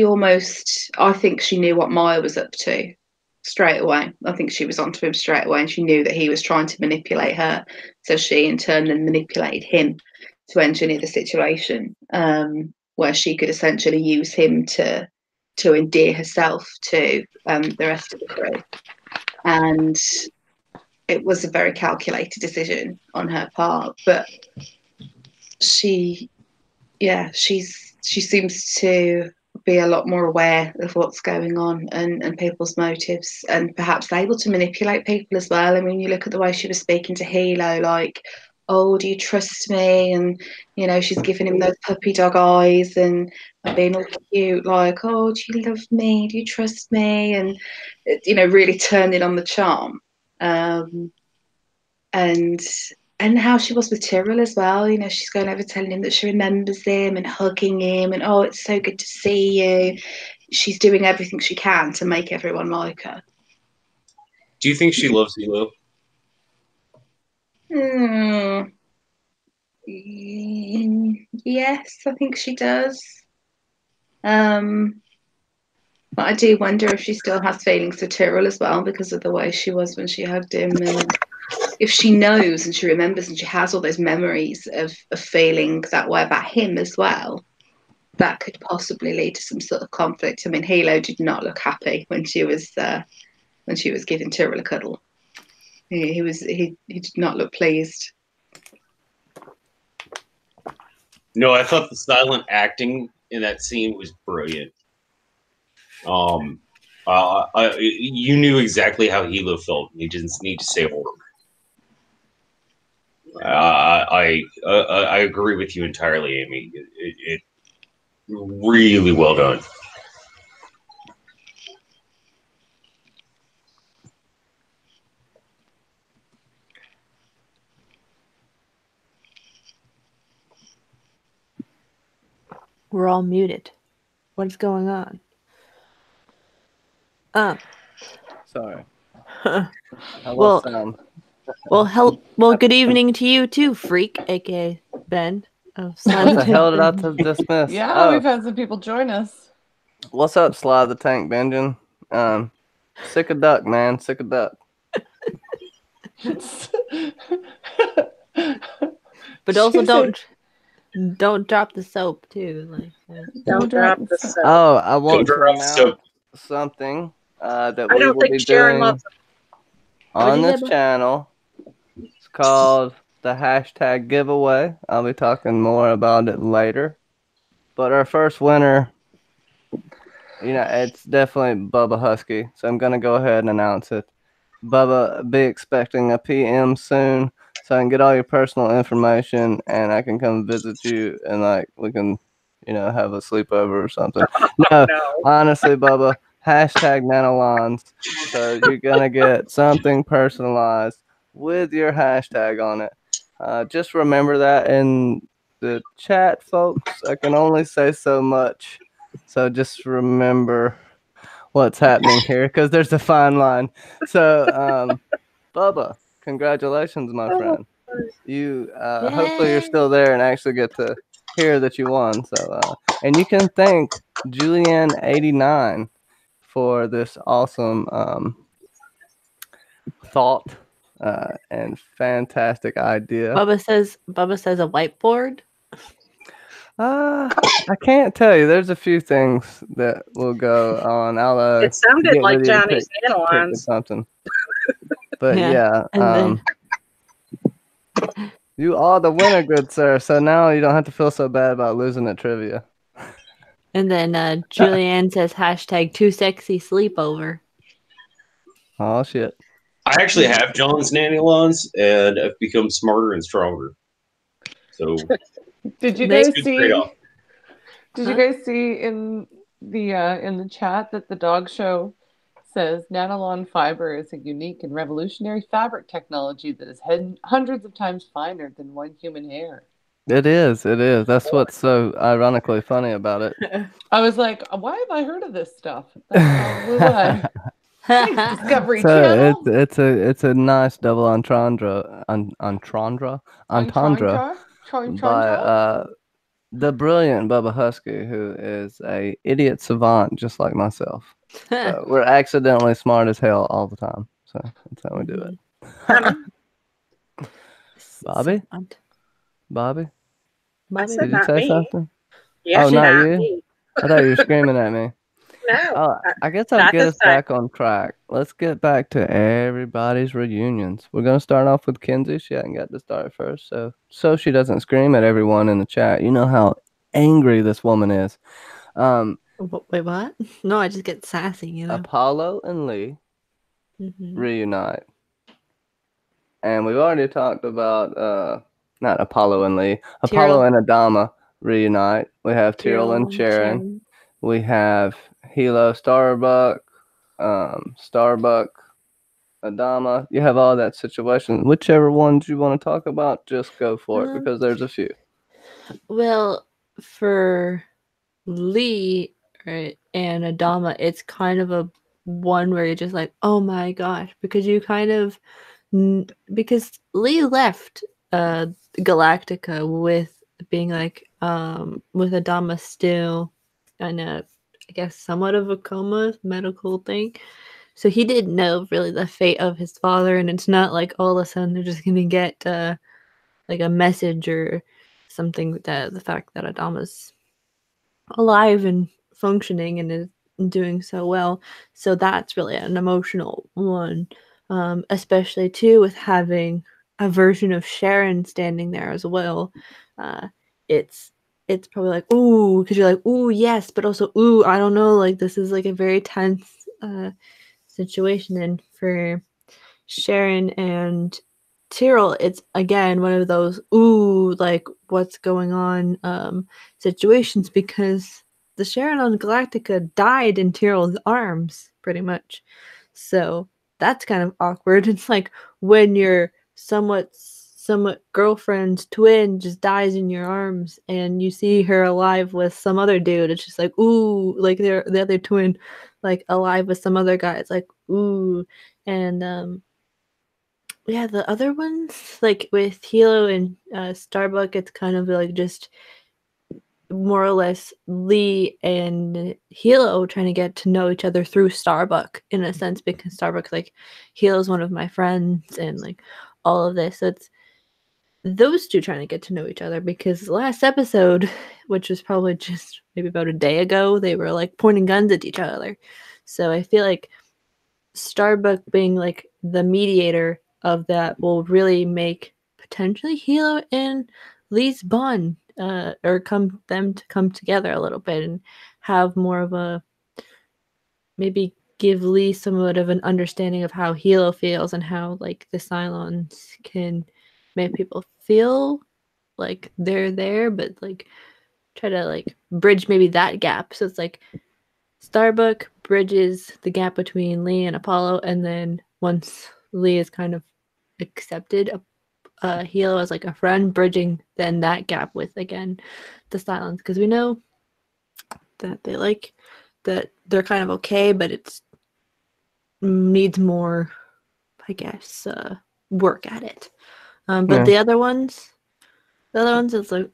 almost, I think she knew what Maya was up to straight away. I think she was onto him straight away, and she knew that he was trying to manipulate her. So she in turn then manipulated him to engineer the situation, where she could essentially use him to endear herself to the rest of the crew. And it was a very calculated decision on her part, but she seems to be a lot more aware of what's going on and people's motives, and perhaps able to manipulate people as well. I mean, you look at the way she was speaking to Hilo, like, oh, do you trust me? And, you know, she's giving him those puppy dog eyes and being all cute, like, oh, do you love me? Do you trust me? And, you know, really turning on the charm. And how she was with Tyrrell as well. You know, she's going over telling him that she remembers him and hugging him and, oh, it's so good to see you. She's doing everything she can to make everyone like her. Do you think she loves Hilo? Yes, I think she does. But I do wonder if she still has feelings for Tyrrell as well, because of the way she was when she hugged him. And if she knows and she remembers and she has all those memories of feeling that way about him as well, that could possibly lead to some sort of conflict. I mean, Hilo did not look happy when she was giving Tyrrell a cuddle. He did not look pleased. No, I thought the silent acting in that scene was brilliant. You knew exactly how Hilo felt. You didn't need to say a word. I agree with you entirely, Amy. It really well done. We're all muted. What's going on? Sorry. Well- Hello, Sam. Well, good evening to you too, freak, aka Ben. What the hell did I dismiss? Yeah, we've had some people join us. What's up, Sly the Tank Benjamin? Sick of duck, man. Sick of duck. But also She don't drop the soap too. Like Don't drop the soap. Oh, I want to drop announce soap. something that I we don't will think be Sharon doing loves it. on What'd you this say, Bo? channel. It's called the hashtag giveaway. I'll be talking more about it later. But our first winner, it's definitely Bubba Husky. So I'm going to go ahead and announce it. Bubba, be expecting a PM soon so I can get all your personal information and I can come visit you and we can, have a sleepover or something. No, No. honestly, Bubba, hashtag Nanolons. So you're going to get something personalized with your hashtag on it. Just remember that in the chat, folks. I can only say so much. So just remember what's happening here because there's a fine line. So, Bubba, congratulations, my friend. You hopefully you're still there and actually get to hear that you won. So, and you can thank Julianne89 for this awesome thought and fantastic idea. Bubba says a whiteboard. I can't tell you. There's a few things that will go on. I'll It sounded get like with you to Johnny's pick Analons. something. But Yeah, and you are the winner, good sir. So now you don't have to feel so bad about losing at trivia. And then Julianne says hashtag too sexy sleepover. Oh shit. I actually have John's Nanny-Lons, and I've become smarter and stronger. So Did you They- guys good see? trade-off. Did you guys see in the chat that the dog show says Nanolon fiber is a unique and revolutionary fabric technology that is hundreds of times finer than one human hair. It is. It is. That's what's so ironically funny about it. I was like, why have I heard of this stuff? That's probably why. Thanks, Discovery So Channel. it's a nice double entendre by the brilliant Bubba Husky, who is a idiot savant just like myself. So we're accidentally smart as hell all the time. So that's how we do it. Bobby? Bobby? I said Did you not say me. something? Yeah, Oh, not not you? me. I thought you were screaming at me. No. I guess I'll not get this us time. back on track. Let's get back to everybody's reunions. We're gonna start off with Kinsey. She hadn't got to start first, so she doesn't scream at everyone in the chat. You know how angry this woman is. Wait, what? No, I just get sassy, you know. Apollo and Lee Mm-hmm. reunite. And we've already talked about not Apollo and Lee. Apollo Tyrell. and Adama reunite. We have Tyrell and Sharon. We have Hilo, Starbuck, Starbuck, Adama. You have all that situation. Whichever ones you want to talk about, just go for it because there's a few. Well, for Lee, right, and Adama, it's kind of a one where you're just like, oh my gosh, because you kind of because Lee left Galactica with being like with Adama still in a, I guess, somewhat of a coma medical thing. So he didn't know really the fate of his father, and it's not like all of a sudden they're just gonna get like a message or something, that the fact that Adama's alive and functioning and is doing so well. So that's really an emotional one, especially too with having a version of Sharon standing there as well. Uh, it's it's probably like, ooh, because you're like, ooh, yes, but also ooh, I don't know, like this is like a very tense situation. And for Sharon and Tyrell, it's again one of those ooh, like what's going on situations, because the Sharon on Galactica died in Tyrell's arms, pretty much. So that's kind of awkward. It's like when your somewhat girlfriend's twin just dies in your arms and you see her alive with some other dude. It's just like ooh, like they're the other twin like alive with some other guy. It's like ooh. And yeah, the other ones, like with Hilo and Starbuck, it's kind of like just more or less Lee and Hilo trying to get to know each other through Starbuck in a sense, because Starbuck's like, Hilo's one of my friends and like all of this. So it's those two trying to get to know each other, because last episode, which was probably just maybe about a day ago, they were like pointing guns at each other. So I feel like Starbuck being like the mediator of that will really make potentially Hilo and Lee's bond or come together a little bit and have more of a, maybe give Lee somewhat of an understanding of how Hilo feels and how like the Cylons can make people feel like they're there, but like try to like bridge maybe that gap. So it's like Starbuck bridges the gap between Lee and Apollo, and then once Lee is kind of accepted Hilo as like a friend, bridging then that gap with again the Cylons, because we know that they like that they're kind of okay, but it's needs more, I guess, work at it. But Yeah. the other ones, it's like,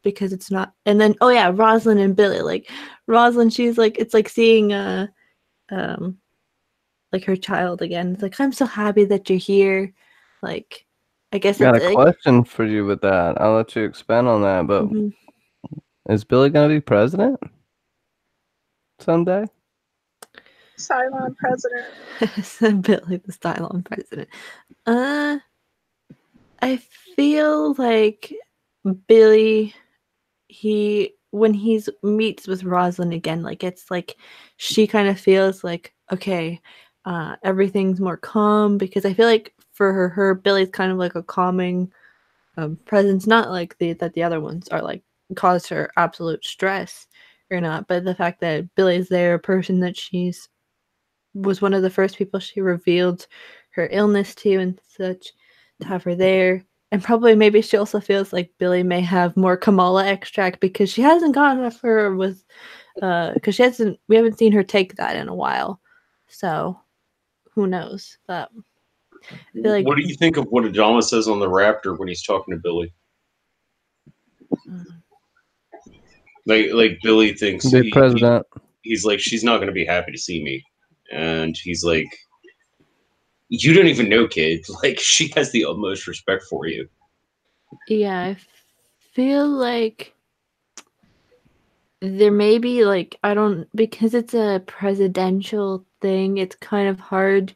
because it's not. And then, oh yeah, Rosalind and Billy. Like Rosalind, she's like, it's like seeing like her child again. It's like, I'm so happy that you're here. Like, I guess Got it's a like, question for you with that. I'll let you expand on that. But is Billy gonna be president someday? Cylon president. Billy the Cylon president. I feel like Billy, when he meets with Rosalind again, like it's like she kind of feels like, okay, everything's more calm, because I feel like for her Billy's kind of like a calming presence, not like that the other ones are like cause her absolute stress or not, but the fact that Billy's there, a person that she's was one of the first people she revealed her illness to and such, to have her there. And probably maybe she also feels like Billy may have more Kamala extract, because she hasn't gotten enough for her with because we haven't seen her take that in a while. So who knows? But I feel like What do you think of what Adama says on the Raptor when he's talking to Billy? Like Billy thinks Be president. he's like, she's not going to be happy to see me, and he's like, you don't even know, kid. Like, she has the utmost respect for you. yeah, I feel like there may be like, I don't, because it's a presidential thing, it's kind of hard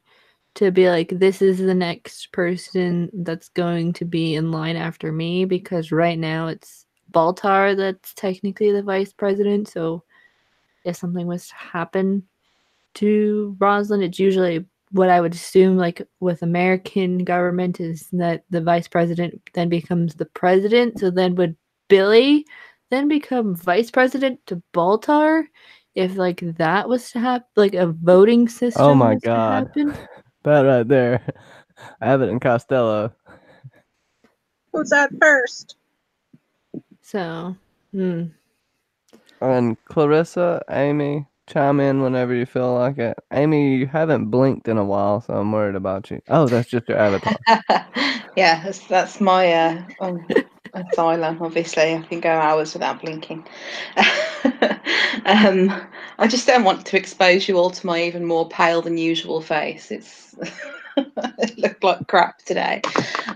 to be like, this is the next person that's going to be in line after me, because right now it's Baltar that's technically the vice president. So if something was to happen to Rosalind, it's usually what I would assume, like with American government, is that the vice president then becomes the president. So then would Billy then become vice president to Baltar if like that was to happen, like a voting system Oh my was to God. happen? That right there. Abbott and Costello. Who's that first? So, And Clarissa, Amy, chime in whenever you feel like it. Amy, you haven't blinked in a while, so I'm worried about you. Oh, that's just your avatar. Yeah, that's my Cylon. Obviously, I can go hours without blinking. I just don't want to expose you all to my even more pale than usual face. It's it looked like crap today.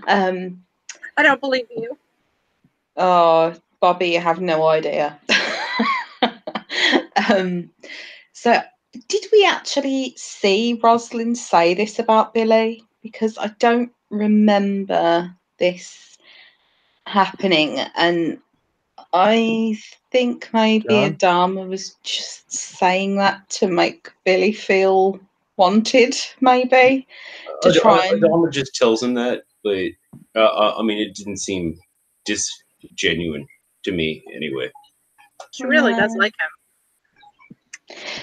I don't believe you. Oh, Bobby, you have no idea. So, did we actually see Rosalind say this about Billy? Because I don't remember this happening, and I think maybe John? Adama was just saying that to make Billy feel wanted, maybe to try and. Adama just tells him that, but I mean, it didn't seem disgenuine to me anyway. She really does No. like him.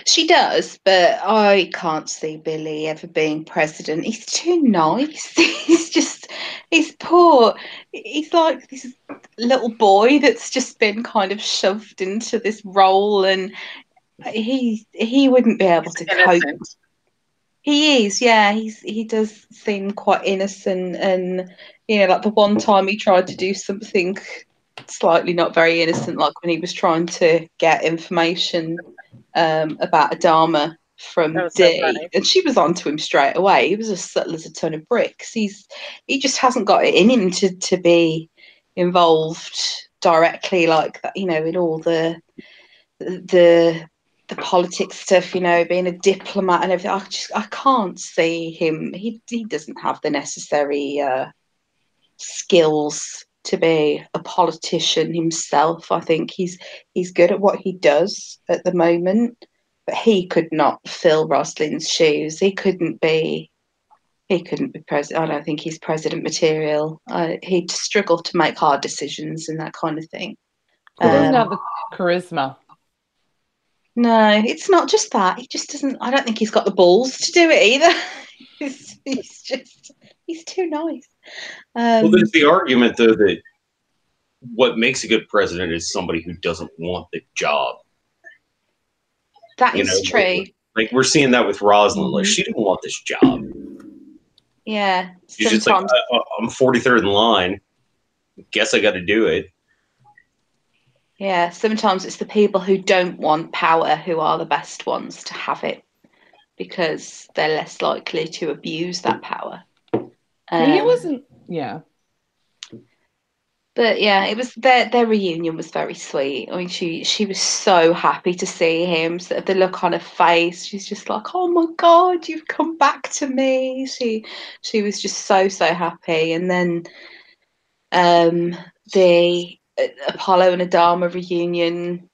She does, but I can't see Billy ever being president. He's too nice. He's poor. He's like this little boy that's just been kind of shoved into this role, and he wouldn't be able to He's cope. innocent. He is, yeah. He does seem quite innocent, and like the one time he tried to do something slightly not very innocent, like when he was trying to get information about Adama from That was so Dee, funny. and she was onto him straight away. He was as subtle as a ton of bricks. He just hasn't got it in him to be involved directly like that, in all the politics stuff, being a diplomat and everything. I can't see him. He doesn't have the necessary skills to be a politician himself. I think he's good at what he does at the moment, but he could not fill Rosalind's shoes. He couldn't be president. I don't think he's president material. He'd struggle to make hard decisions and that kind of thing. He doesn't have the charisma. No, it's not just that. He just doesn't. I don't think he's got the balls to do it either. he's too nice. Well, there's the argument, though, that what makes a good president is somebody who doesn't want the job. That is true. Like we're seeing that with Rosalind. Like she didn't want this job. Yeah. She's just like, I'm 43rd in line. Guess I got to do it. Yeah. Sometimes it's the people who don't want power who are the best ones to have it, because they're less likely to abuse that power. He wasn't. Yeah. But yeah, it was their reunion was very sweet. I mean, she was so happy to see him. So the look on her face, she's just like, "Oh my God, you've come back to me." She was just so happy. And then the Apollo and Adama reunion,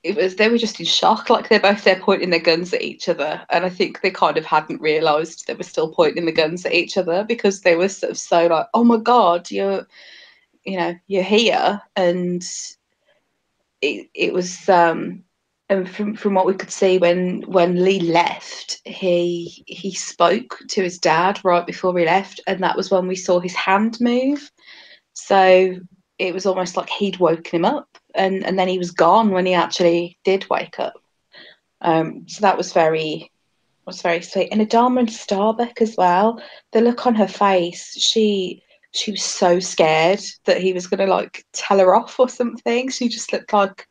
they were just in shock. Like they're both there pointing their guns at each other, and I think they kind of hadn't realised they were still pointing the guns at each other, because they were sort of so like, "Oh my God, you're here." And it was and from what we could see when Lee left, he spoke to his dad right before he left, and that was when we saw his hand move. So it was almost like he'd woken him up, and then he was gone when he actually did wake up. So that was very sweet. And Adama and Starbuck as well, the look on her face, she was so scared that he was going to like tell her off or something. She just looked like,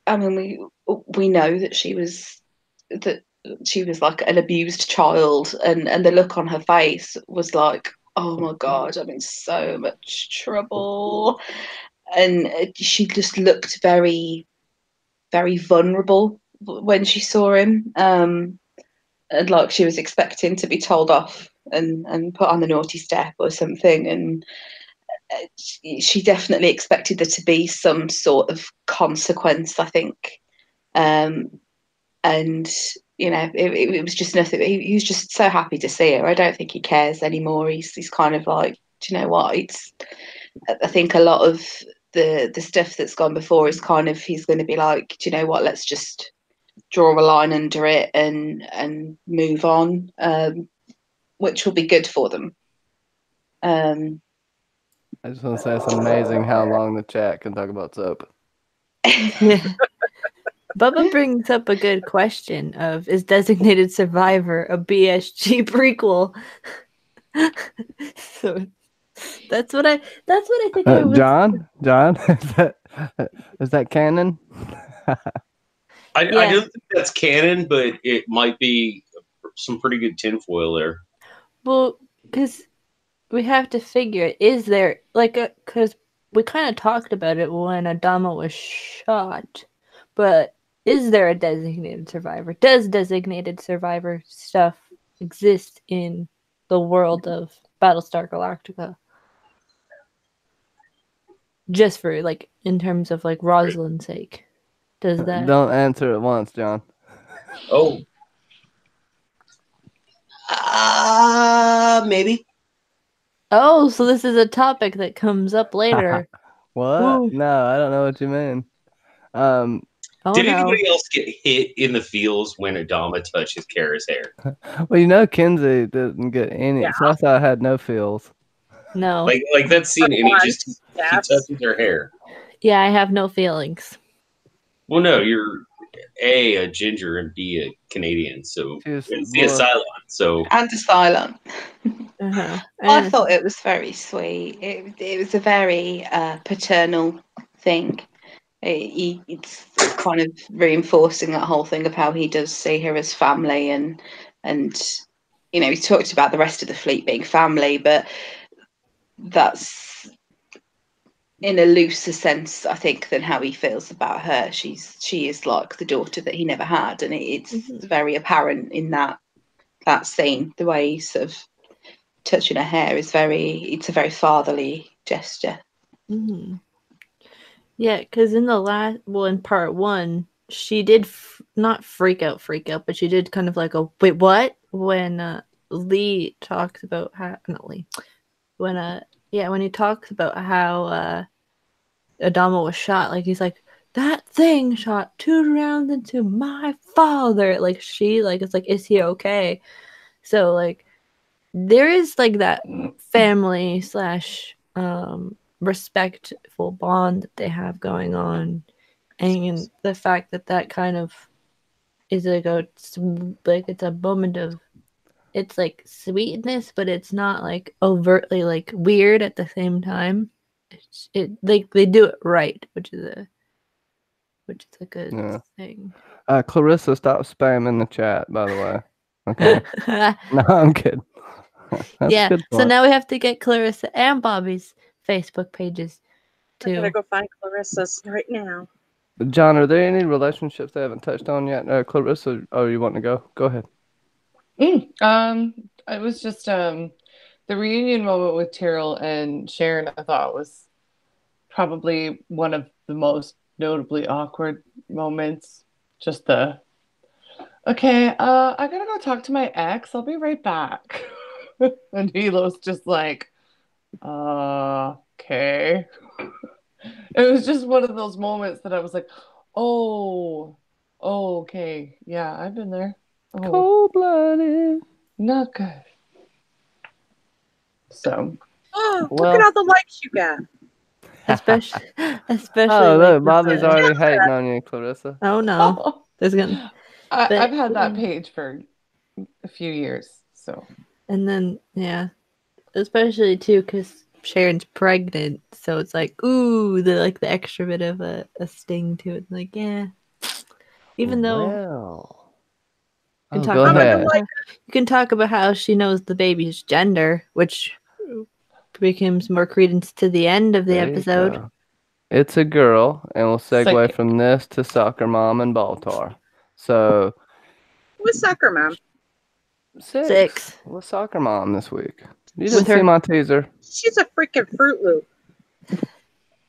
I mean, we know that she was like an abused child, and the look on her face was like, oh my God, I'm in so much trouble. And she just looked very, very vulnerable when she saw him. And like she was expecting to be told off and put on the naughty step or something. And she definitely expected there to be some sort of consequence, I think. and it was just nothing. He was just so happy to see her. I don't think he cares anymore. He's kind of like, do you know what? I think a lot of the stuff that's gone before is kind of, he's going to be like, do you know what? Let's just draw a line under it and move on, which will be good for them. I just want to say it's amazing how long the chat can talk about soap. Yeah. Bubba brings up a good question of, is Designated Survivor a BSG prequel? So that's what I think I was. John, is that canon? I Yeah. don't think that's canon, but it might be some pretty good tinfoil there. Well, because we have to figure, is there, like, because we kind of talked about it when Adama was shot, but is there a Designated Survivor? Does Designated Survivor stuff exist in the world of Battlestar Galactica? Just for, like, in terms of, like, Rosalind's sake. Does that? Don't answer at once, John. Oh. Maybe. Oh, so this is a topic that comes up later. What? Ooh. No, I don't know what you mean. Oh, Did no. anybody else get hit in the feels when Adama touches Kara's hair? Well, Kinsey didn't get any, so I thought I had no feels. No. Like that scene, and he touches her hair. Yeah, I have no feelings. Well, no, you're A, ginger, and B, a Canadian, so She's C, a Cylon, so... And a Cylon. Uh-huh. I thought it was very sweet. It was a very paternal thing. It's kind of reinforcing that whole thing of how he does see her as family, and he talked about the rest of the fleet being family, but that's in a looser sense, I think, than how he feels about her. She is like the daughter that he never had, and it's very apparent in that scene. The way he's sort of touching her hair is it's a very fatherly gesture. Mm-hmm. Yeah, because in in part one, she did not freak out, but she did kind of like a, wait, what? When Lee talks about how, not Lee, when he talks about how Adama was shot, like, he's like, that thing shot 2 rounds into my father. Like, she, like, it's like, is he okay? So, like, there is, like, that family / respectful bond that they have going on, and the fact that kind of is like it's a moment of, it's like sweetness, but it's not like overtly like weird at the same time. They do it right, which is a good thing. Clarissa, stop spamming the chat, by the way. Okay. No, I'm kidding. Yeah. So now we have to get Clarissa and Bobby's Facebook pages too. I'm gonna go find Clarissa's right now. John, are there any relationships they haven't touched on yet? Clarissa, you want to go? Go ahead. It was just the reunion moment with Tyrell and Sharon, I thought, was probably one of the most notably awkward moments. Just I gotta go talk to my ex. I'll be right back. And Hilo's just like, okay. It was just one of those moments that I was like, oh, okay. Yeah, I've been there. Oh, cold-blooded. Not good. So. Look at all the likes you got. Especially. Oh, look, Bobby's already hating on you, Clarissa. Oh no, there's gonna. I've had that page for a few years, so. And then especially too because Sharon's pregnant, so it's like, ooh, the extra bit of a sting to it. Like, yeah, even though. You can talk about how she knows the baby's gender, which becomes more credence to the end of the episode. It's a girl, and we'll segue from this to Soccer Mom and Baltar. So, who's Soccer Mom? 6. What's Soccer Mom this week? You didn't see my teaser. She's a freaking Fruit Loop.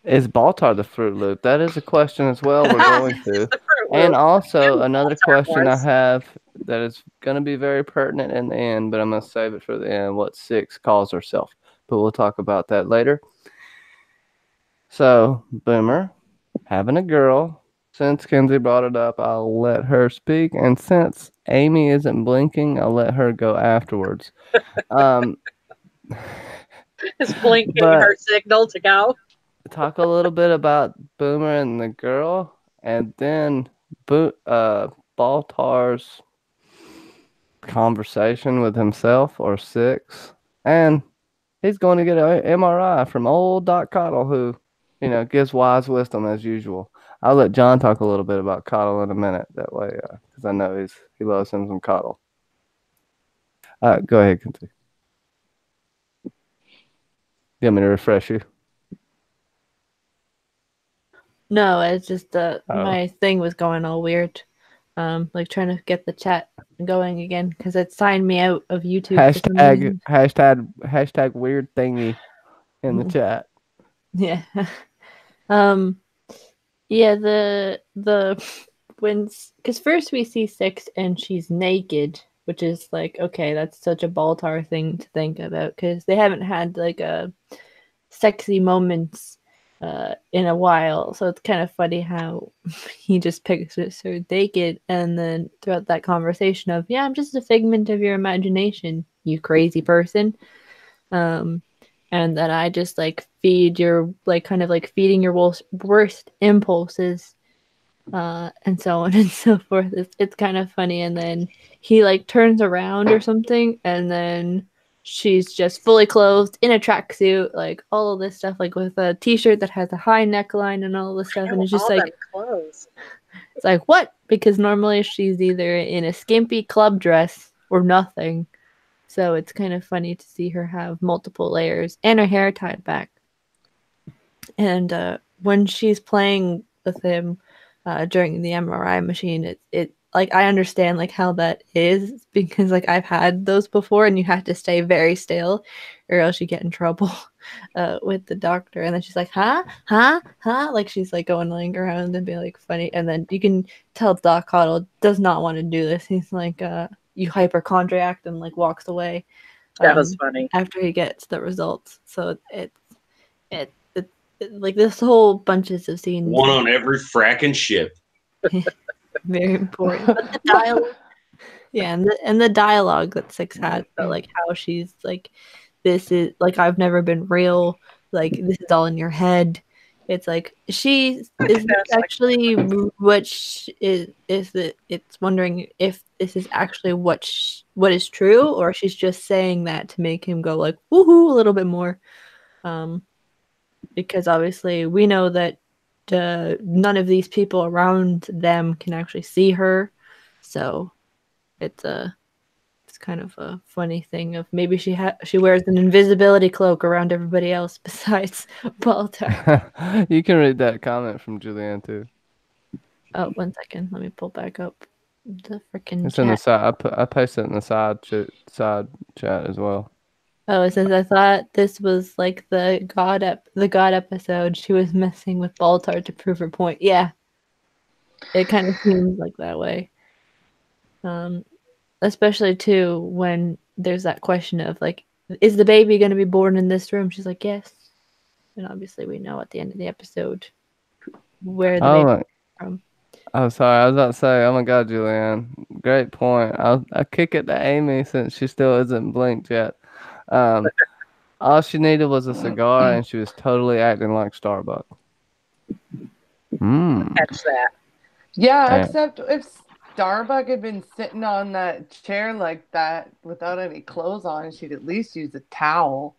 Is Baltar the Fruit Loop? That is a question as well. We're going to. And also, Who another Baltar question I was. have that is going to be very pertinent in the end, but I'm going to save it for the end. What Six calls herself. But we'll talk about that later. So, Boomer, having a girl. Since Kenzie brought it up, I'll let her speak. And since Amy isn't blinking, I'll let her go afterwards. Um, Is blinking but her signal to go. talk a little bit about Boomer and the girl, and then Baltar's conversation with himself or Six, and he's going to get an MRI from old Doc Cottle, who, gives wise wisdom as usual. I'll let John talk a little bit about Cottle in a minute. That way, because I know he loves him some Cottle. Go ahead, continue. You want me to refresh you? No, it's just Oh. my thing was going all weird. Like trying to get the chat going again because it signed me out of YouTube for some reason. Hashtag weird thingy in the chat. Yeah. Yeah, the when because first we see Six and she's naked, which is like, okay, that's such a Baltar thing to think about because they haven't had like a sexy moments in a while, so it's kind of funny how he just picks her naked, and then throughout that conversation of, yeah, I'm just a figment of your imagination, you crazy person. And then I just like feed your like kind of like feeding your worst impulses, and so on and so forth. It's kind of funny, and then he like turns around or something, and then she's just fully clothed in a tracksuit, like all of this stuff, like with a t-shirt that has a high neckline and all this stuff, and it's just all like them clothes. it's like what? Because normally she's either in a skimpy club dress or nothing. So it's kind of funny to see her have multiple layers and her hair tied back. And when she's playing with him during the MRI machine, it like I understand like how that is because like I've had those before, and you have to stay very still, or else you get in trouble with the doctor. And then she's like, huh, like she's like going like around and being like funny, and then you can tell Doc Cottle does not want to do this. He's like, you hypochondriac, and like walks away. That was funny. After he gets the results. So it like this whole bunches of scenes. One on every fracking ship. Very important. But the dialogue, yeah, and the dialogue that Six has, but like how she's like, this is like I've never been real. Like this is all in your head. It's like she is actually what is that it's wondering if this is actually what is true, or she's just saying that to make him go like woohoo a little bit more. Because obviously we know that none of these people around them can actually see her, so it's kind of a funny thing of maybe she wears an invisibility cloak around everybody else besides Baltar. You can read that comment from Julianne too. Oh, 1 second, let me pull back up the freaking It's chat. in the side. I pasted it in the side chat as well. Oh, it says I thought this was like the god episode. She was messing with Baltar to prove her point. Yeah, it kind of seems like that way. Especially too when there's that question of like, is the baby going to be born in this room? She's like, yes, and obviously we know at the end of the episode where the baby is from. Oh, sorry. I was about to say, oh my God, Julianne, great point. I'll kick it to Amy since she still isn't blinked yet. All she needed was a cigar, and she was totally acting like Starbucks. Catch that. Yeah, except if Starbuck had been sitting on that chair like that without any clothes on, she'd at least use a towel.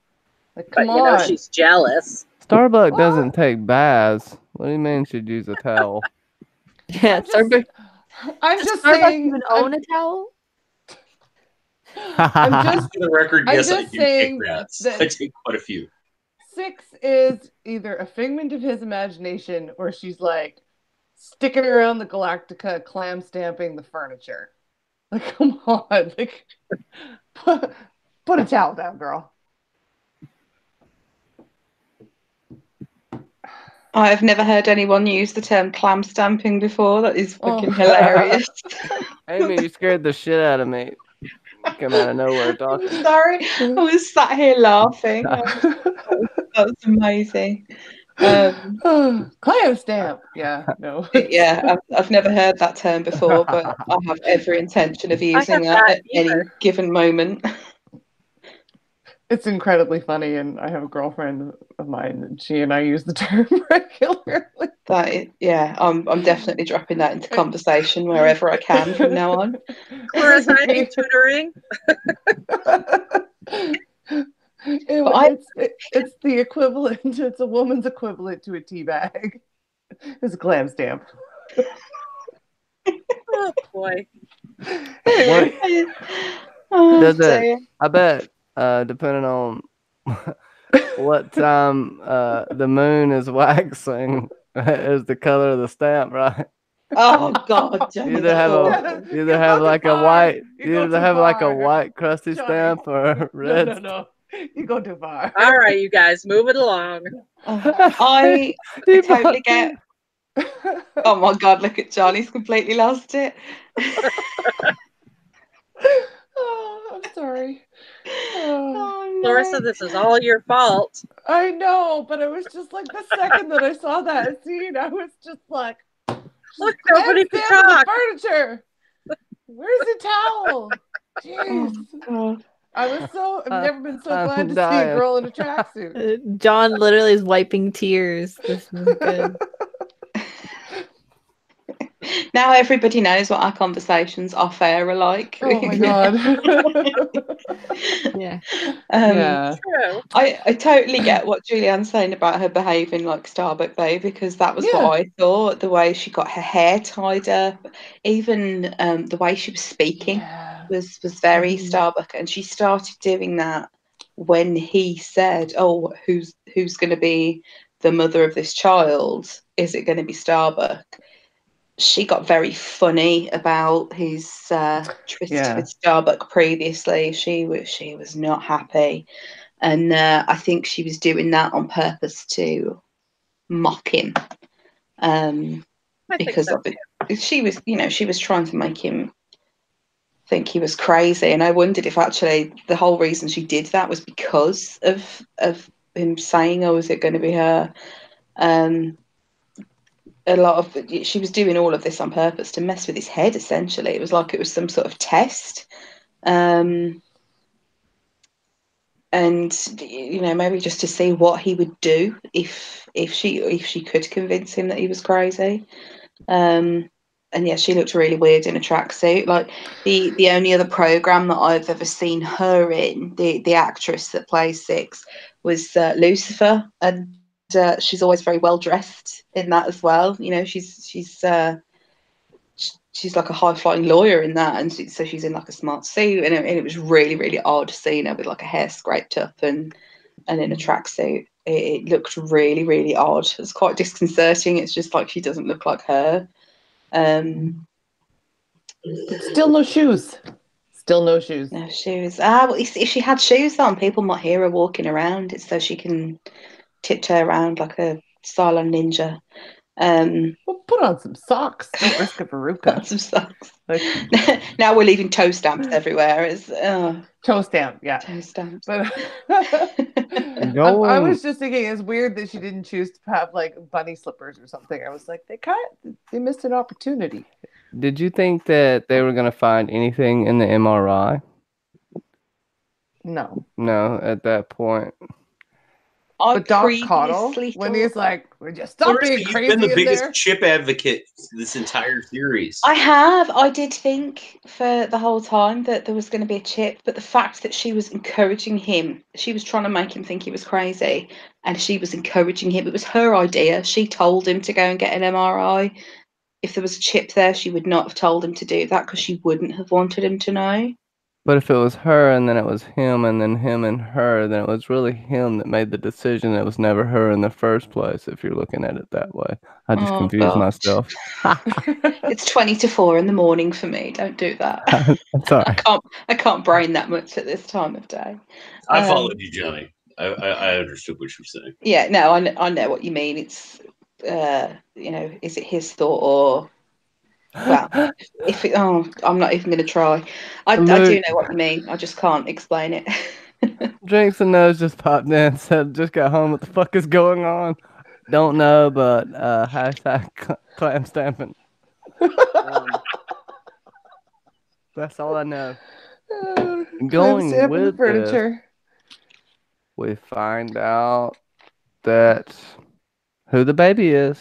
Like, come But you know she's jealous. Starbuck doesn't take baths. What do you mean she'd use a towel? Yeah, Starbucks. I'm Does just Starbucks saying. even own a towel? I'm just. For the record, I'm yes, I just do saying take baths. that- I take quite a few. Six is either a figment of his imagination, or she's like sticking around the Galactica, clam stamping the furniture. Like, come on, like, put a towel down, girl. I've never heard anyone use the term clam stamping before. That is fucking hilarious. Amy, you scared the shit out of me. Come out of nowhere I'm talking. sorry. I was sat here laughing. That was amazing. Clam stamp. Yeah, no. Yeah, I've never heard that term before, but I have every intention of using that not at any either. given moment. It's incredibly funny, and I have a girlfriend of mine, and she and I use the term regularly. I'm definitely dropping that into conversation wherever I can from now on. We're assigning tutoring. It's the equivalent. It's a woman's equivalent to a tea bag. It's a clam stamp. Oh boy. Anyway, Does it? dear. I bet, depending on what time the moon is waxing, is the color of the stamp, right? Oh God, Johnny, You either that's have awful. you either have like a white, you either have like a white crusty Johnny. stamp or a red. No. You go too far. All right, you guys, move it along. I You totally bought- get. Oh my God, look at Johnny's completely lost it. Oh, I'm sorry. Oh, no. Larissa, this is all your fault. I know, but it was just like the second that I saw that scene, I was just like, Look, clam nobody can stamp on talk. the furniture. Where's the towel? Jeez. Oh, God. I've never been so I'm glad to see dying. a girl in a tracksuit. John literally is wiping tears. This is good. Now everybody knows what our conversations off air are like. Oh my God. Yeah. Yeah. True. I totally get what Julianne's saying about her behaving like Starbuck though, because that was what I thought. The way she got her hair tied up, even the way she was speaking was very Starbuck, and she started doing that when he said, "Oh, who's going to be the mother of this child? Is it going to be Starbuck?" She got very funny about his tryst with Starbuck previously. She was not happy, and I think she was doing that on purpose to mock him, because so. of it. She was trying to make him think he was crazy, and I wondered if actually the whole reason she did that was because of him saying, "Oh, is it going to be her?" She was doing all of this on purpose to mess with his head. Essentially, it was like it was some sort of test, and maybe just to see what he would do if she could convince him that he was crazy. And yeah, she looked really weird in a tracksuit. Like the only other program that I've ever seen her in, the actress that plays Six, was Lucifer, and she's always very well dressed in that as well. You know, she's like a high flying lawyer in that, and so she's in like a smart suit, and it was really really odd seeing her with like a hair scraped up and in a tracksuit. It looked really really odd. It's quite disconcerting. It's just like she doesn't look like her. Still no shoes. No shoes. Well, if she had shoes on, people might hear her walking around. It's so she can tiptoe around like a Cylon ninja. Well, put on some socks. Don't risk a veruca. Some socks. Like, now we're leaving toe stamps everywhere. It's toe stamp, yeah. toe stamps. But I was just thinking it's weird that she didn't choose to have like bunny slippers or something. I was like, they missed an opportunity. Did you think that they were going to find anything in the MRI? No. No, at that point. But Doc Cottle, when he's like, "Would you stop being crazy You've been the biggest there?" chip advocate this entire series. I did think for the whole time that there was going to be a chip, but the fact that she was encouraging him, she was trying to make him think he was crazy, and she was encouraging him. It was her idea. She told him to go and get an MRI. If there was a chip there, she would not have told him to do that because she wouldn't have wanted him to know. But if it was her and then it was him and then him and her, then it was really him that made the decision. It was never her in the first place, if you're looking at it that way. I just confused myself. It's 3:40 in the morning for me. Don't do that. Sorry. I can't brain that much at this time of day. I followed you, Johnny. I understood what you were saying. Yeah, no, I know what you mean. It's is it his thought or well? I'm not even going to try. I do Luke know what you mean. I just can't explain it. drinks and nose just popped in. Said just got home. What the fuck is going on? Don't know, but hashtag clam stamping. That's all I know. Clam Going stamping the with this, furniture. we find out that who the baby is.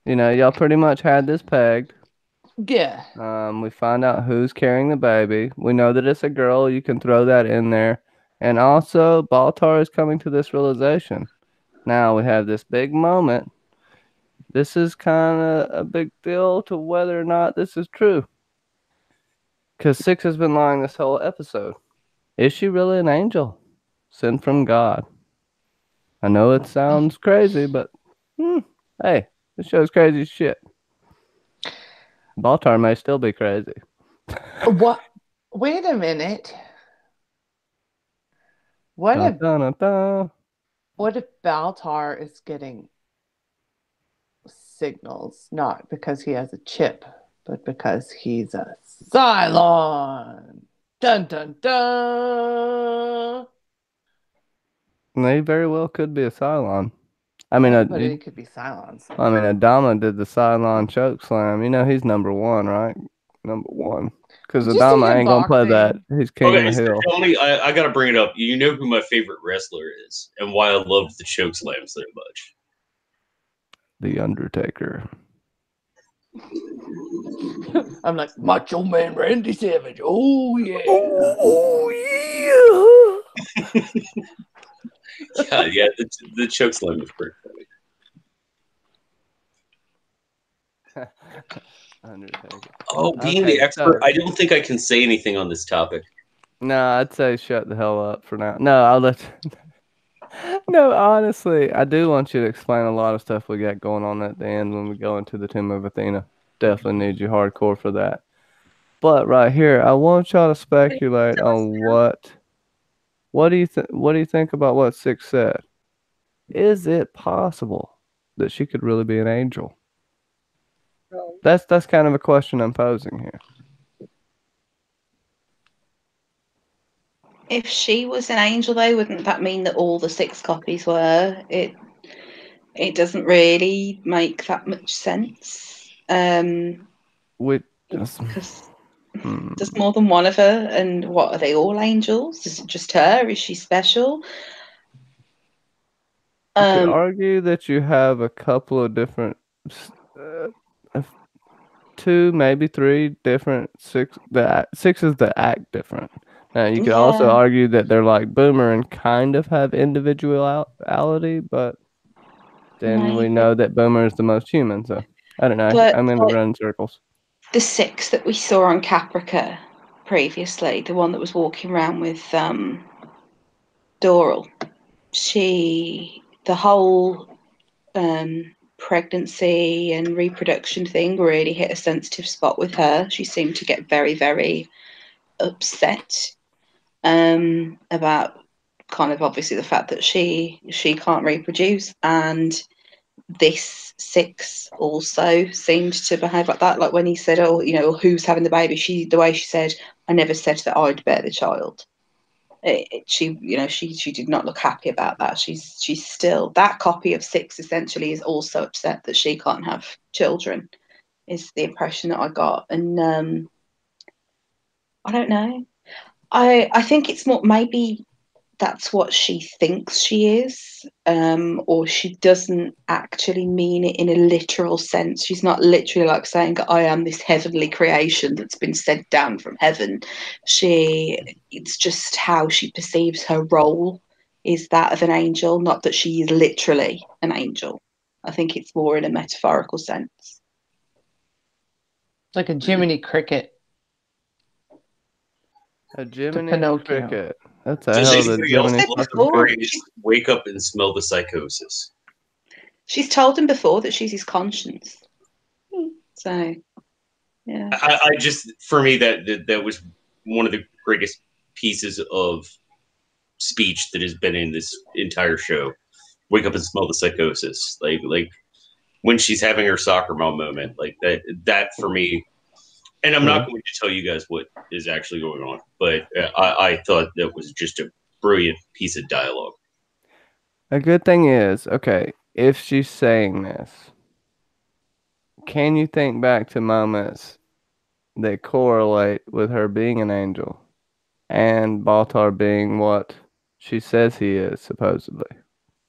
Y'all pretty much had this pegged. Yeah. We find out who's carrying the baby. We know that it's a girl. You can throw that in there. And also, Baltar is coming to this realization. Now we have this big moment. This is kind of a big deal to whether or not this is true. Because Six has been lying this whole episode. Is she really an angel sent from God? I know it sounds crazy, but hey, this show's crazy as shit. Baltar may still be crazy. What? Wait a minute. What Dun, if dun, dun, dun. what if Baltar is getting signals not because he has a chip, but because he's a Cylon? Dun dun dun. They very well could be a Cylon. I mean, Everybody could be Cylons. Adama did the Cylon choke slam. He's number one, right? Number one. Because Did you see Adama him ain't gonna play that. boxing? He's king of Okay, the so hill. Tony, I got to bring it up. You know who my favorite wrestler is and why I love the choke slam so much. The Undertaker. I'm like Macho Man Randy Savage. Oh yeah. Oh Yeah, the choke slam was pretty funny. Undertaker. Oh, being Okay, the expert, so I don't think I can say anything on this topic. no, I'd say shut the hell up for now. No, I'll let you. No, honestly, I do want you to explain a lot of stuff we got going on at the end when we go into the Tomb of Athena. Definitely need you hardcore for that. But right here, I want y'all to speculate on what do you think about what Six said? Is it possible that she could really be an angel? That's kind of a question I'm posing here. If she was an angel, though, wouldn't that mean that all the 6 copies were? It doesn't really make that much sense. Which Because there's more than one of her, and what are they all angels? Is it just her? Is she special? You could argue that you have a couple of different, two, maybe three different Six. Six is the act different. Now you could also Yeah. argue that they're like Boomer and kind of have individuality, but then we Maybe. know that Boomer is the most human. So I don't know. But, I'm gonna like, run in circles. the 6 that we saw on Caprica previously, the one that was walking around with Doral, the whole pregnancy and reproduction thing really hit a sensitive spot with her. She seemed to get very, very upset about kind of obviously the fact that she can't reproduce, and this 6 also seemed to behave like that. Like when he said, "Oh, who's having the baby?" The way she said, "I never said that I'd bear the child." She did not look happy about that. She's still, that copy of 6 essentially is also upset that she can't have children. Is the impression that I got, and I don't know. I think it's more maybe that's what she thinks she is, or she doesn't actually mean it in a literal sense. She's not literally like saying, "I am this heavenly creation that's been sent down from heaven." It's just how she perceives her role is that of an angel, not that she is literally an angel. I think it's more in a metaphorical sense. Like a Jiminy Cricket A to Jiminy Pinocchio. Cricket. That's a Does hell of a anybody else Jiminy love fucking the before, Cricket. phrase "wake up and smell the psychosis"? She's told him before that she's his conscience. So, yeah. I just, for me, that was one of the greatest pieces of speech that has been in this entire show. Wake up and smell the psychosis. Like when she's having her soccer mom moment, like that for me. And I'm not going to tell you guys what is actually going on, but I thought that was just a brilliant piece of dialogue. A good thing is, okay, if she's saying this, can you think back to moments that correlate with her being an angel and Baltar being what she says he is, supposedly?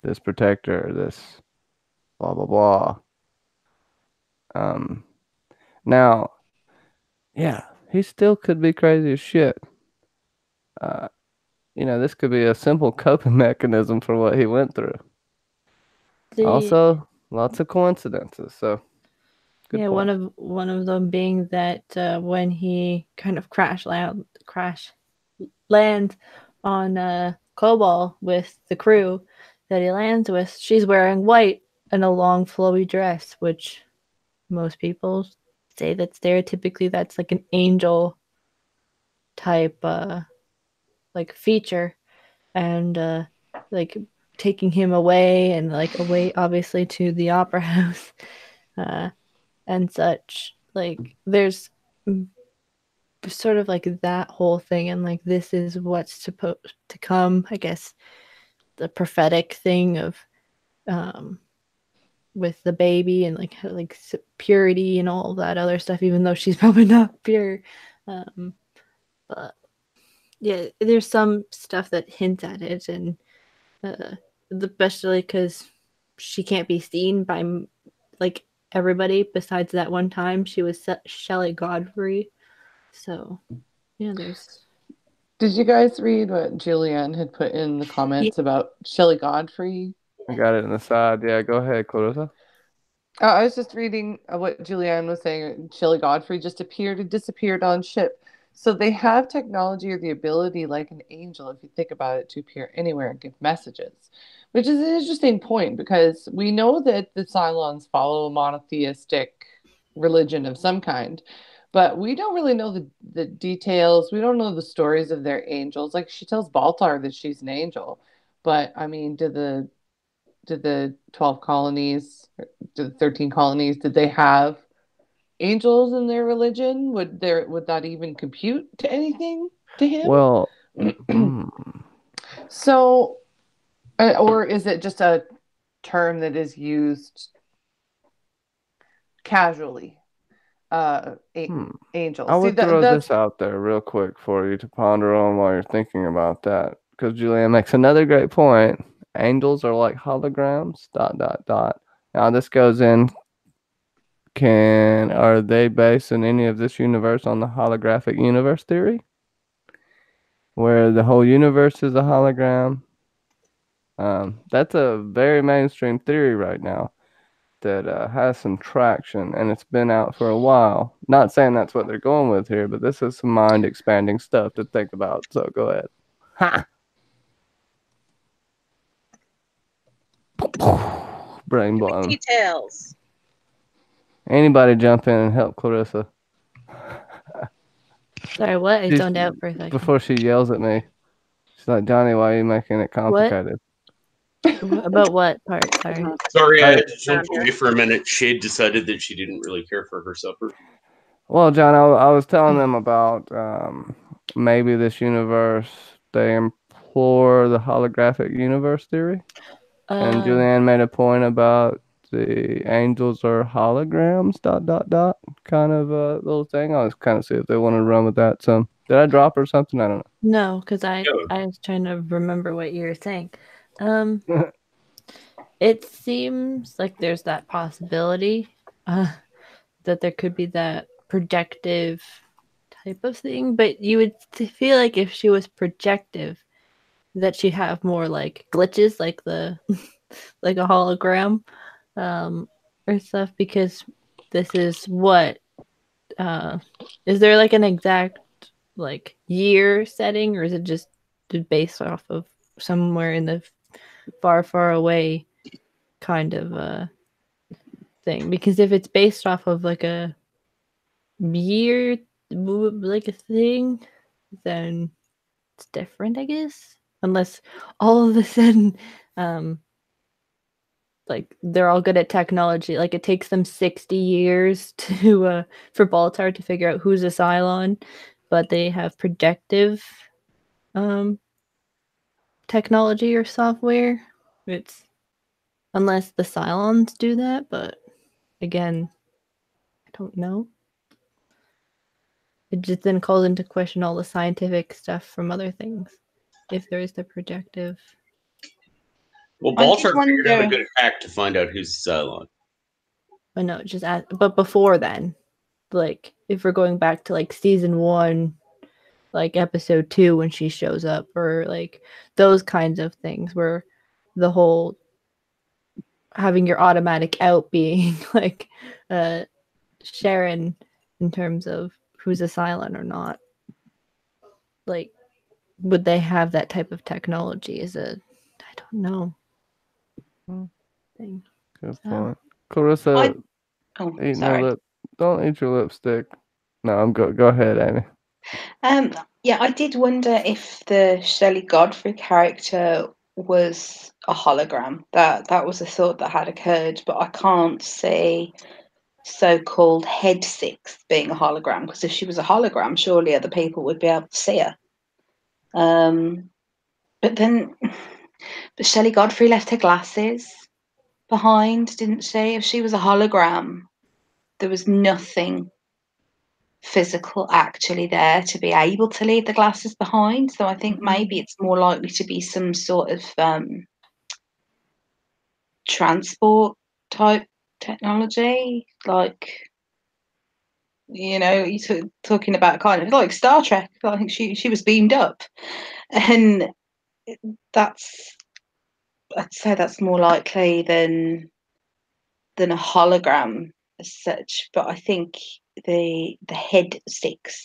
This protector, this blah, blah, blah. Now, yeah, he still could be crazy as shit. This could be a simple coping mechanism for what he went through. Also, lots of coincidences. So, good yeah, point. one of them being that when he kind of crash lands on Cobalt with the crew that he lands with, she's wearing white and a long flowy dress, which most people say that stereotypically that's like an angel type like feature, and like taking him away and like away obviously to the opera house and such. Like there's sort of like that whole thing, and like this is what's supposed to come, I guess, the prophetic thing of with the baby and like purity and all that other stuff, even though she's probably not pure. But yeah, there's some stuff that hints at it, and especially because she can't be seen by like everybody besides that one time she was Shelley Godfrey. So yeah, there's. Did you guys read what Julianne had put in the comments about Shelley Godfrey? I got it in the side. Yeah, go ahead, Clarissa. I was just reading what Julianne was saying. Shelley Godfrey just appeared and disappeared on ship. So they have technology or the ability, like an angel, if you think about it, to appear anywhere and give messages, which is an interesting point because we know that the Cylons follow a monotheistic religion of some kind, but we don't really know the details. We don't know the stories of their angels. Like she tells Baltar that she's an angel, but I mean, did the 12 colonies, the 13 colonies, did they have angels in their religion? Would that even compute to anything to him? Well, So, or is it just a term that is used casually? Angels. I would throw this out there real quick for you to ponder on while you're thinking about that, because Julianne makes another great point. Angels are like holograms. ... Now this goes in. Are they based in any of this universe on the holographic universe theory, where the whole universe is a hologram? That's a very mainstream theory right now that has some traction, and it's been out for a while. Not saying that's what they're going with here, but this is some mind-expanding stuff to think about. So go ahead. Ha! Brain blown. Details. Anybody jump in and help Clarissa? Sorry, what? I zoned out for a second. Before she yells at me. She's like, Johnny, why are you making it complicated? About what part? Sorry. Sorry, I had to jump away for a minute. She had decided that she didn't really care for her supper. Well, John, I was telling them about maybe this universe, they implore the holographic universe theory. And Julianne made a point about the angels are holograms, ... kind of a little thing. I was kind of see if they want to run with that. So, did I drop or something? I don't know. No, because I was trying to remember what you were saying. It seems like there's that possibility that there could be that projective type of thing, but you would feel like if she was projective, that she'd have more like glitches, like the like a hologram, or stuff. Because this is what is there like an exact like year setting, or is it just based off of somewhere in the far away kind of thing? Because if it's based off of like a year like a thing, then it's different, I guess. Unless all of a sudden like they're all good at technology. Like it takes them 60 years to for Baltar to figure out who's a Cylon, but they have projective technology or software. It's unless the Cylons do that, but again, I don't know. It just then calls into question all the scientific stuff from other things. If there is the projective. Well, I did Baltar figured out a wonder. good hack to find out who's Cylon. I know, just but before then, like if we're going back to like season 1, like episode 2 when she shows up, or like those kinds of things where the whole having your automatic out being like Sharon in terms of who's a Cylon or not. Like, would they have that type of technology? I don't know. Thing. Good So. point. Clarissa, eating her Sorry. lip. Don't eat your lipstick. No, I'm go. Go ahead, Amy. Yeah, I did wonder if the Shelley Godfrey character was a hologram. That was a thought that had occurred, but I can't see so-called Head Six being a hologram, because if she was a hologram, surely other people would be able to see her. But Shelley Godfrey left her glasses behind, didn't she? If she was a hologram, there was nothing physical actually there to be able to leave the glasses behind. So I think maybe it's more likely to be some sort of transport type technology, like, you know, you're talking about kind of like Star Trek. I think she was beamed up, and I'd say that's more likely than a hologram as such. But I think the Head Six,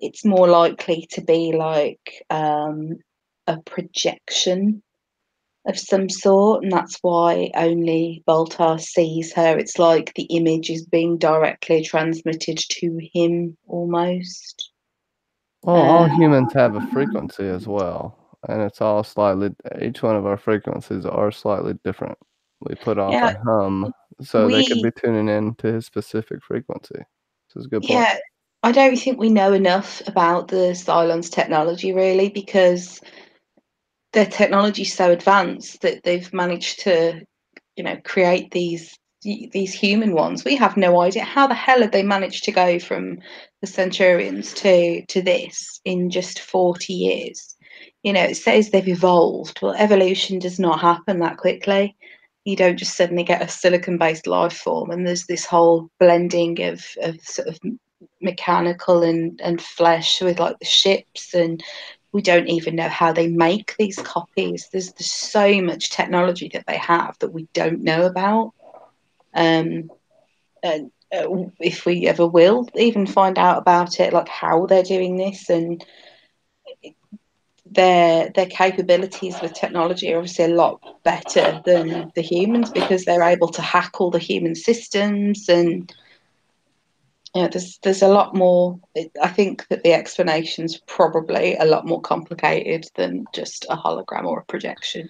it's more likely to be like a projection of some sort, and that's why only Baltar sees her. It's like the image is being directly transmitted to him almost. Well, all humans have a frequency as well, and it's all slightly. Each one of our frequencies are slightly different. We put off Yeah, a hum, so they could we be tuning in to his specific frequency. This is a good point. yeah, I don't think we know enough about the Cylon's technology really, because their technology is so advanced that they've managed to, you know, create these human ones. We have no idea how the hell have they managed to go from the Centurions to this in just 40 years. You know, it says they've evolved. Well, evolution does not happen that quickly. You don't just suddenly get a silicon-based life form, and there's this whole blending of sort of mechanical and flesh with like the ships, and we don't even know how they make these copies. There's so much technology that they have that we don't know about. And if we ever will even find out about it, like how they're doing this, and their capabilities with technology are obviously a lot better than the humans, because they're able to hack all the human systems, and you know, there's a lot more. I think that the explanation's probably a lot more complicated than just a hologram or a projection.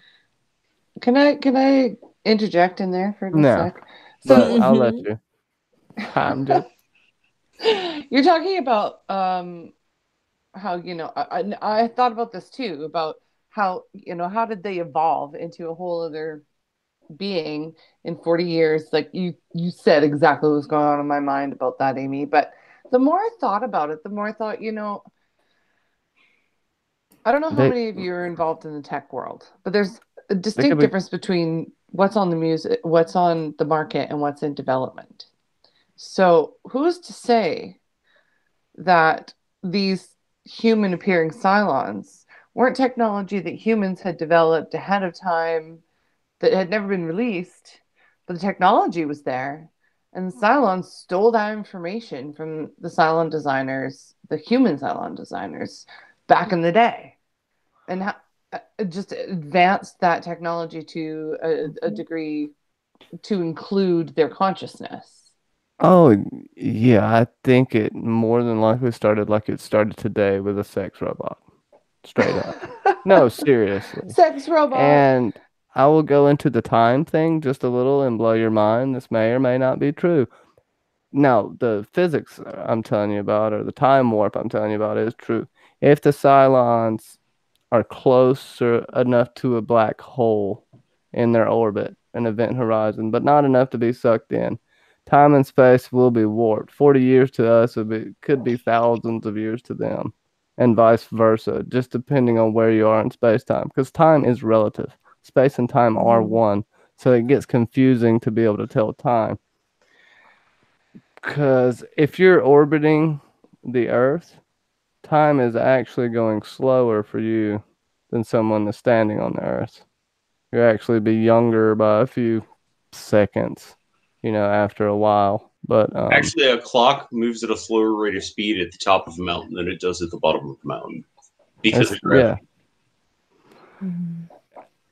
Can I interject in there for a No, sec? but So I'll let you. I'm just. you're talking about how, you know, I thought about this too, about how, you know, how did they evolve into a whole other being in 40 years? Like you said exactly what was going on in my mind about that, Amy. But the more I thought about it, the more I thought, you know, I don't know how They many of you are involved in the tech world, but there's a they distinct could be. difference between what's on the music, what's on the market, and what's in development. So who's to say that these human appearing Cylons weren't technology that humans had developed ahead of time that had never been released, but the technology was there. And the Cylons stole that information from the Cylon designers, the human Cylon designers, back in the day, and just advanced that technology to a degree to include their consciousness. Oh, yeah, I think it more than likely started like it started today with a sex robot. Straight up. No, seriously. Sex robot. And I will go into the time thing just a little and blow your mind. This may or may not be true. Now, the physics I'm telling you about, or the time warp I'm telling you about, is true. If the Cylons are closer enough to a black hole in their orbit, an event horizon, but not enough to be sucked in, time and space will be warped. 40 years to us could be thousands of years to them, and vice versa, just depending on where you are in space time, because time is relative. Space and time are one, so it gets confusing to be able to tell time. Because if you're orbiting the Earth, time is actually going slower for you than someone that's standing on the Earth. You actually be younger by a few seconds, after a while. But Actually, a clock moves at a slower rate of speed at the top of a mountain than it does at the bottom of a mountain because of yeah, gravity.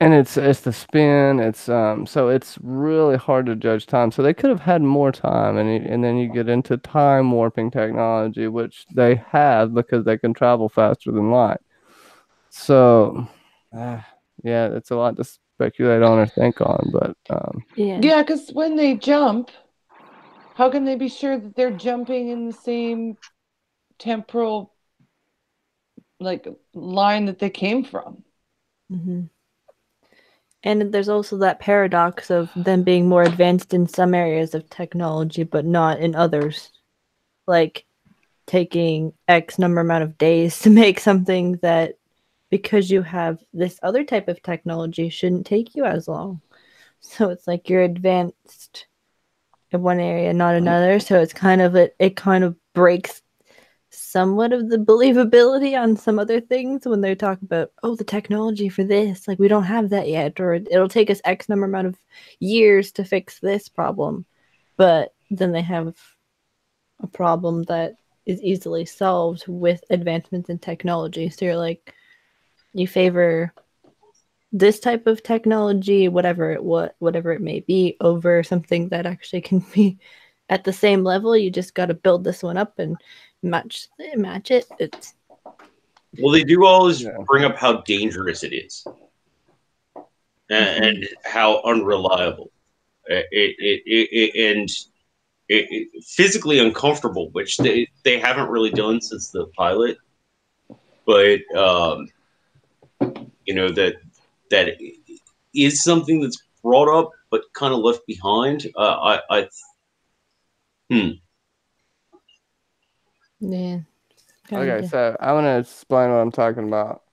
and it's the spin. It's so it's really hard to judge time. So they could have had more time, and then you get into time warping technology, which they have because they can travel faster than light. So, yeah, it's a lot to speculate on or think on, but Yeah, because when they jump, how can they be sure that they're jumping in the same temporal line that they came from? And there's also that paradox of them being more advanced in some areas of technology, but not in others. Like taking X number amount of days to make something that, because you have this other type of technology, shouldn't take you as long. So it's like you're advanced in one area, not another. So it's kind of it kind of breaks somewhat of the believability on some other things when they talk about, oh, the technology for this, like we don't have that yet, or it'll take us X number amount of years to fix this problem. But then they have a problem that is easily solved with advancements in technology. So you're like, you favor this type of technology, whatever it may be, over something that actually can be at the same level. You just got to build this one up and match it. It's Well, they do always bring up how dangerous it is and how unreliable and physically uncomfortable, which they haven't really done since the pilot. But that is something that's brought up but kind of left behind. Yeah. Okay, so I'm gonna explain what I'm talking about.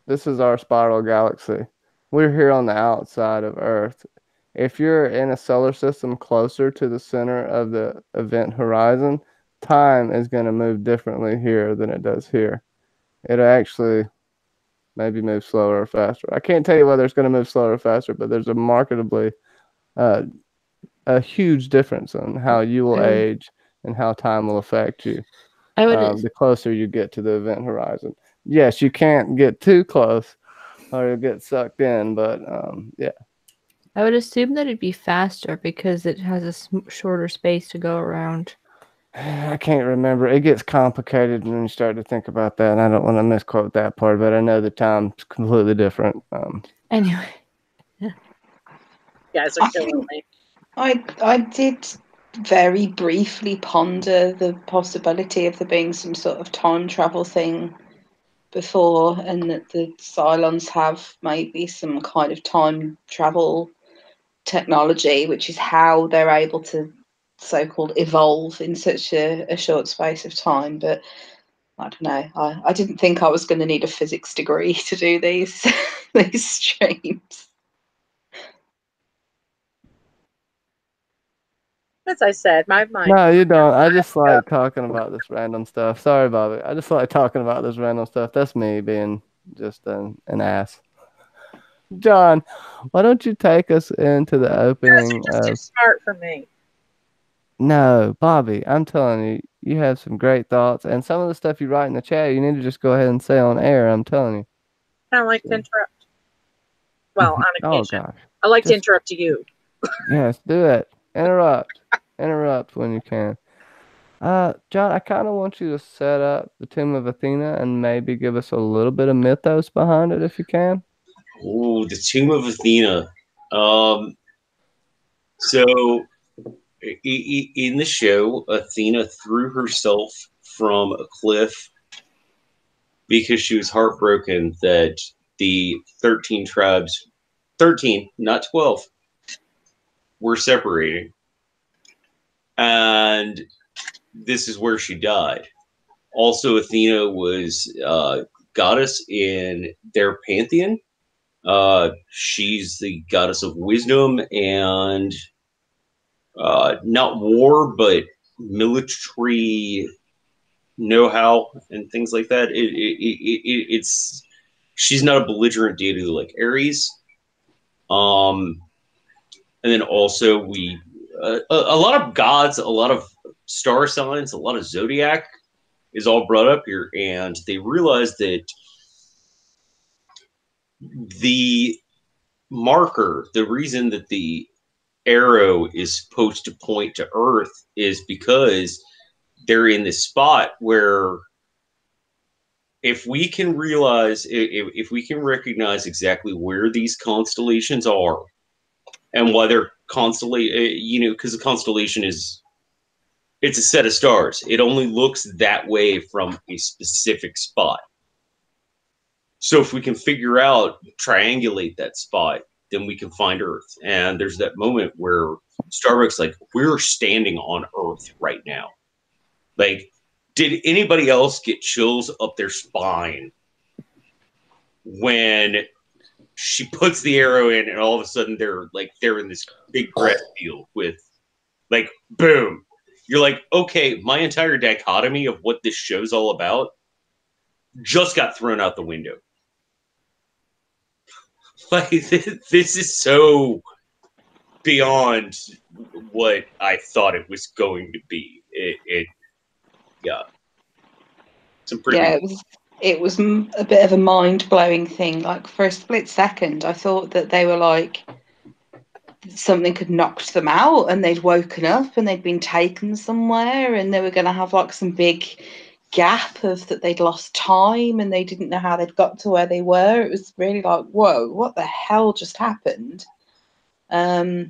This is our spiral galaxy. We're here on the outside of Earth. If you're in a solar system closer to the center of the event horizon, time is going to move differently here than it does here. It'll actually maybe move slower or faster. I can't tell you whether it's going to move slower or faster, but there's a marketably a huge difference on how you will age and how time will affect you. The closer you get to the event horizon. Yes, you can't get too close or you'll get sucked in, but yeah. I would assume that it'd be faster because it has a shorter space to go around. I can't remember. It gets complicated when you start to think about that, and I don't want to misquote that part, but I know the time's completely different. Anyway. You guys are killing me. I did very briefly ponder the possibility of there being some sort of time travel thing before, and that the Cylons have maybe some kind of time travel technology, which is how they're able to so-called evolve in such a short space of time. But I don't know. I didn't think I was going to need a physics degree to do these these streams. As I said, my mind. No, you don't. I just like talking about this random stuff. Sorry, Bobby. I just like talking about this random stuff. That's me being just an ass. John, why don't you take us into the opening? You guys are just too smart for me. No, Bobby, I'm telling you, you have some great thoughts, and some of the stuff you write in the chat, you need to just go ahead and say on air. I'm telling you. I don't like to interrupt. Well, on occasion. Oh gosh. I like to interrupt you. Yes, do it. Interrupt when you can. John, I kind of want you to set up the Tomb of Athena and maybe give us a little bit of mythos behind it if you can. Ooh, the Tomb of Athena. So in the show, Athena threw herself from a cliff because she was heartbroken that the 13 tribes, 13, not 12, were separating. And this is where she died. Also, Athena was goddess in their pantheon. She's the goddess of wisdom and not war, but military know-how and things like that. It's she's not a belligerent deity like Ares. And then also a lot of gods, a lot of star signs, a lot of zodiac is all brought up here, and they realize that the marker, the reason that the arrow is supposed to point to Earth is because they're in this spot where if we can realize, if we can recognize exactly where these constellations are and why they're because the constellation is it's a set of stars. It only looks that way from a specific spot. So if we can figure out, triangulate that spot, then we can find Earth. And there's that moment where Starbucks like, we're standing on Earth right now. Like, did anybody else get chills up their spine when she puts the arrow in and all of a sudden they're in this big grass field with like boom. You're like, okay, my entire dichotomy of what this show's all about just got thrown out the window. Like this is so beyond what I thought it was going to be. Yeah. Some pretty. Yeah, it was a bit of a mind-blowing thing. Like for a split second, I thought that they were like something had knocked them out and they'd woken up and they'd been taken somewhere and they were going to have like some big gap of that they'd lost time and they didn't know how they'd got to where they were. It was really like, whoa, what the hell just happened? But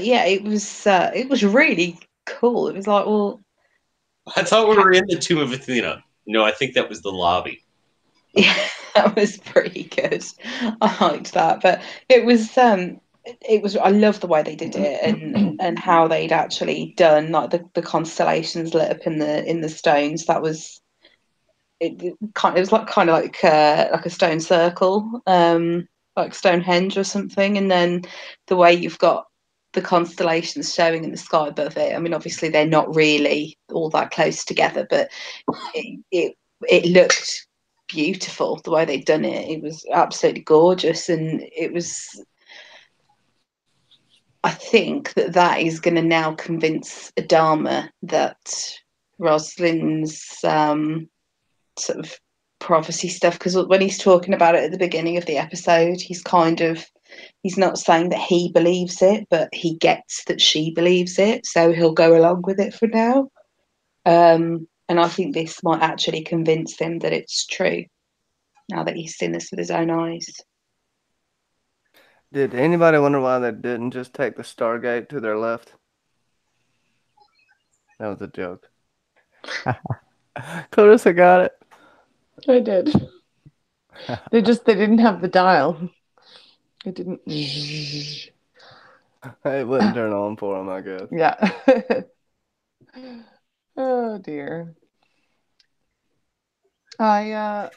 yeah, it was really cool. It was like, well, I thought we were in the Tomb of Athena. No, I think that was the lobby. yeah, that was pretty good. I liked that, but it was I love the way they did it and how they'd actually done like the constellations lit up in the stones. That was it was like kind of like a stone circle, like Stonehenge or something, and then the way you've got the constellations showing in the sky above it. I mean, obviously they're not really all that close together, but it looked beautiful the way they'd done it. It was absolutely gorgeous, and it was. I think that is going to now convince Adama that Rosalind's sort of prophecy stuff, because when he's talking about it at the beginning of the episode, he's not saying that he believes it, but he gets that she believes it, so he'll go along with it for now. And I think this might actually convince him that it's true now that he's seen this with his own eyes. Did anybody wonder why they didn't just take the Stargate to their left? That was a joke. Clarissa got it. I did. They didn't have the dial. It didn't. It wouldn't turn on for them, I guess. Yeah. Oh dear. The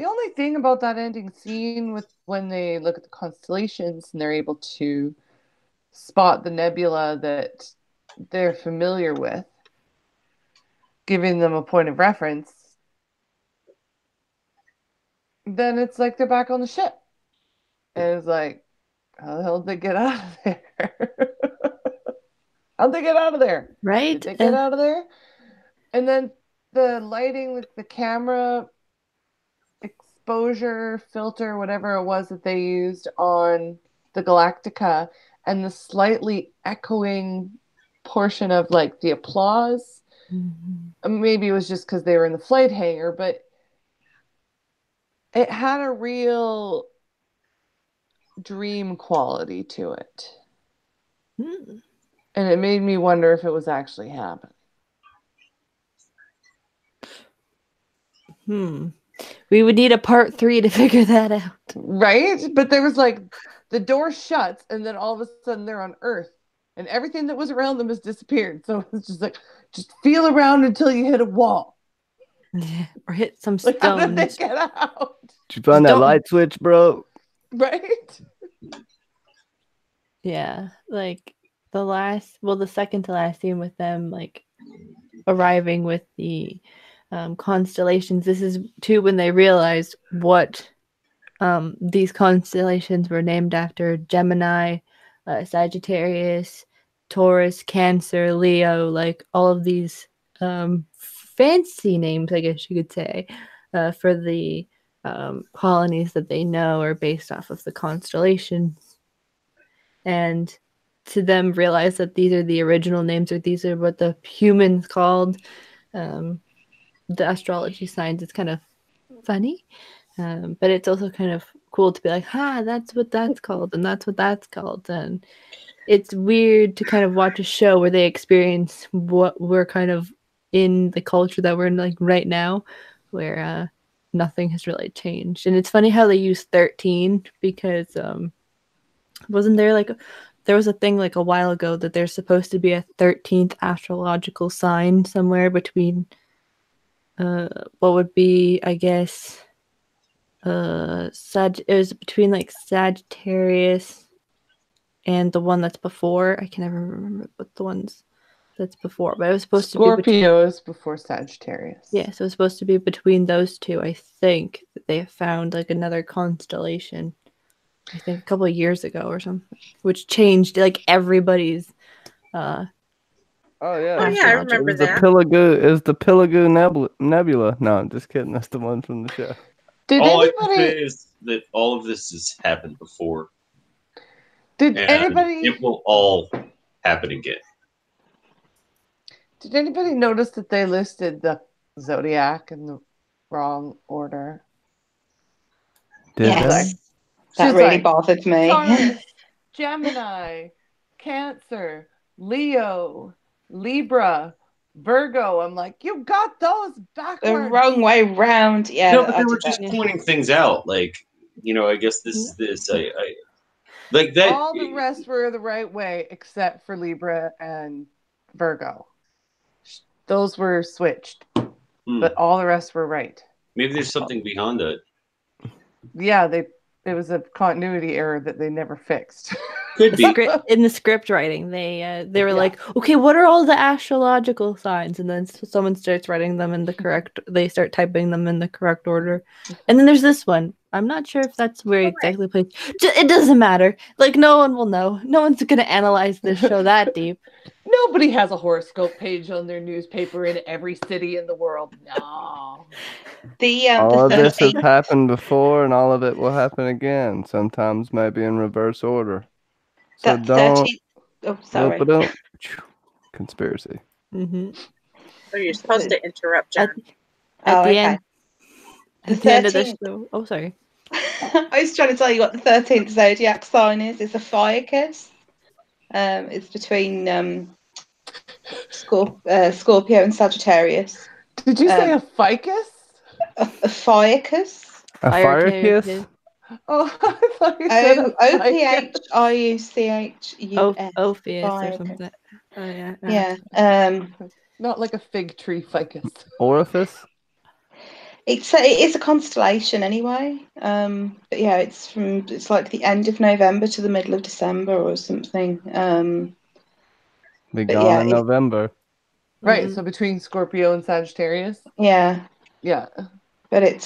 only thing about that ending scene with when they look at the constellations and they're able to spot the nebula that they're familiar with, giving them a point of reference, then it's like they're back on the ship. And it's like, how the hell did they get out of there? How'd they get out of there? Right? Did they get out of there? And then the lighting with the camera exposure filter, whatever it was that they used on the Galactica, and the slightly echoing portion of like the applause. Mm-hmm. Maybe it was just because they were in the flight hangar, but it had a real dream quality to it. Hmm. And it made me wonder if it was actually happening. We would need a part 3 to figure that out. Right? But there was like the door shuts and then all of a sudden they're on Earth and everything that was around them has disappeared. So it's just like, just feel around until you hit a wall. Yeah, or hit some Like, how did they stones. get out? Did you find that Don't- light switch, bro? Right? Yeah, like the second to last scene with them, like arriving with the constellations. This is too when they realized what these constellations were named after: Gemini, Sagittarius, Taurus, Cancer, Leo, like all of these fancy names, I guess you could say, for the colonies that they know are based off of the constellations. And to them realize that these are the original names, or these are what the humans called the astrology signs. It's kind of funny, but it's also kind of cool to be like, that's what that's called, and that's what that's called. And it's weird to kind of watch a show where they experience what we're kind of in the culture that we're in, like right now, where nothing has really changed. And it's funny how they use 13 because wasn't there was a thing like a while ago that there's supposed to be a 13th astrological sign somewhere between what would be, I guess, it was between like Sagittarius and the one that's before. I can never remember what the ones that's before, but it was supposed to be Scorpio is before Sagittarius. yeah, so it was supposed to be between those two. I think that they found like another constellation. I think a couple of years ago or something, which changed like everybody's Oh yeah. Oh, yeah, I remember It was the that. Nebula. No, I'm just kidding. That's the one from the show. Did All I can say anybody is that all of this has happened before, did and anybody it will all happen again. did anybody notice that they listed the zodiac in the wrong order? Did Yes. they? Like, That she's really like, bothered me. Taurus, Gemini, Cancer, Leo, Libra, Virgo. I'm like, you got those The backwards. wrong way round. Yeah, No, but I they were did that. just pointing things out. Like, I guess this is this. I like that. All the rest were the right way except for Libra and Virgo. Those were switched, but all the rest were right. Maybe there's something behind it. Yeah, it was a continuity error that they never fixed. Could be. in the script writing. They were like, okay, what are all the astrological signs? And then someone starts writing them in the correct. They start typing them in the correct order, and then there's this one. I'm not sure if that's where exactly placed. It doesn't matter. Like no one will know. No one's gonna analyze this show that deep. Nobody has a horoscope page on their newspaper in every city in the world. No. All of this has happened before, and all of it will happen again. Sometimes maybe in reverse order. So That don't. 13th. Oh, sorry. Don't. Conspiracy. Mm-hmm. So you're supposed to interrupt, John. At the okay. end. The At the end of the 13th. show. Oh, sorry. I was trying to tell you what the 13th zodiac sign is. It's a fire kiss. It's between Scorpio and Sagittarius. Did you say a ficus? A fire kiss? A fire kiss? Oh, I thought you said Ophiuchus. Ophius or something. Oh yeah. Yeah. Not like a fig tree ficus. Orifice? It is a constellation anyway. But yeah, it's like the end of November to the middle of December or something. Be gone in November. Right, so between Scorpio and Sagittarius? Yeah. Yeah. But it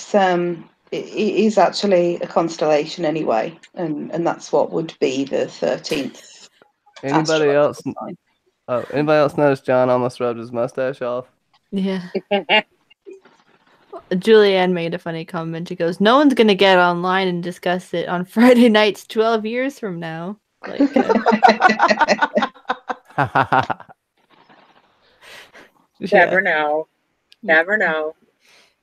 is actually a constellation anyway, and that's what would be the 13th. Anybody else notice John almost rubbed his mustache off? Yeah. Julianne made a funny comment. She goes, "No one's gonna get online and discuss it on Friday nights 12 years from now." Like, Never know. Never know.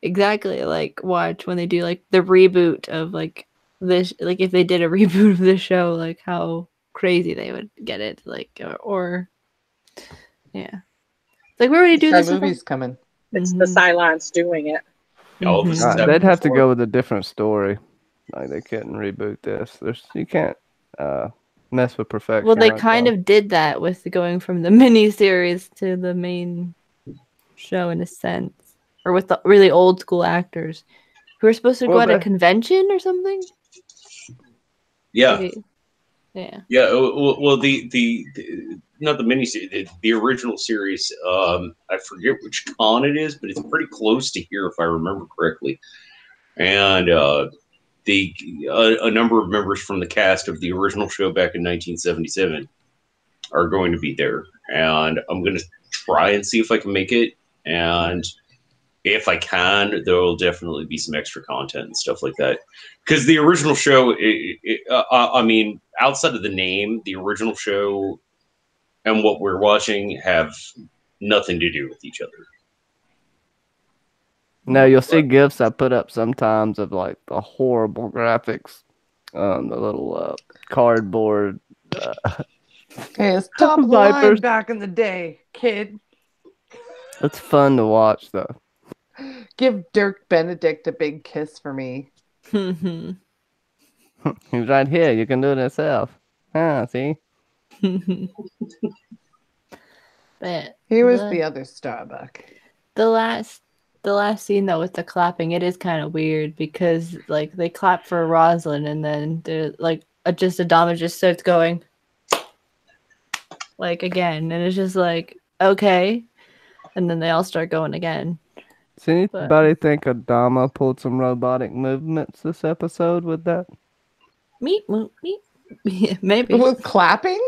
exactly. Like watch when they do like the reboot of like this, like if they did a reboot of the show, like how crazy they would get it, like or yeah. Like where would he do That this? movie's coming. It's the Cylons doing it. Oh, this is Mhm. They'd have to before. go with a different story. Like they couldn't reboot this. You can't mess with perfection. Well, they like kind that. of did that with going from the miniseries to the main show in a sense, or with the really old school actors who were supposed to go at a convention or something. Yeah. Like, yeah. Yeah. Well, the not the miniseries, the original series. I forget which con it is, but it's pretty close to here if I remember correctly. And a number of members from the cast of the original show back in 1977 are going to be there, and I'm going to try and see if I can make it. And if I can, there will definitely be some extra content and stuff like that. Because the original show, I mean, outside of the name, the original show and what we're watching have nothing to do with each other. No, you'll see gifs I put up sometimes of like the horrible graphics, the little cardboard. Hey, it's top of the line Vipers. back in the day, kid. It's fun to watch though. Give Dirk Benedict a big kiss for me. He's right here. You can do it yourself. Ah, see? But He was the other Starbuck. the last scene though with the clapping, it is kind of weird because like they clap for Rosalind and then they're like Adama just starts going like again, and it's just like okay, and then they all start going again. Does anybody think Adama pulled some robotic movements this episode with that? Meep. Maybe. With clapping?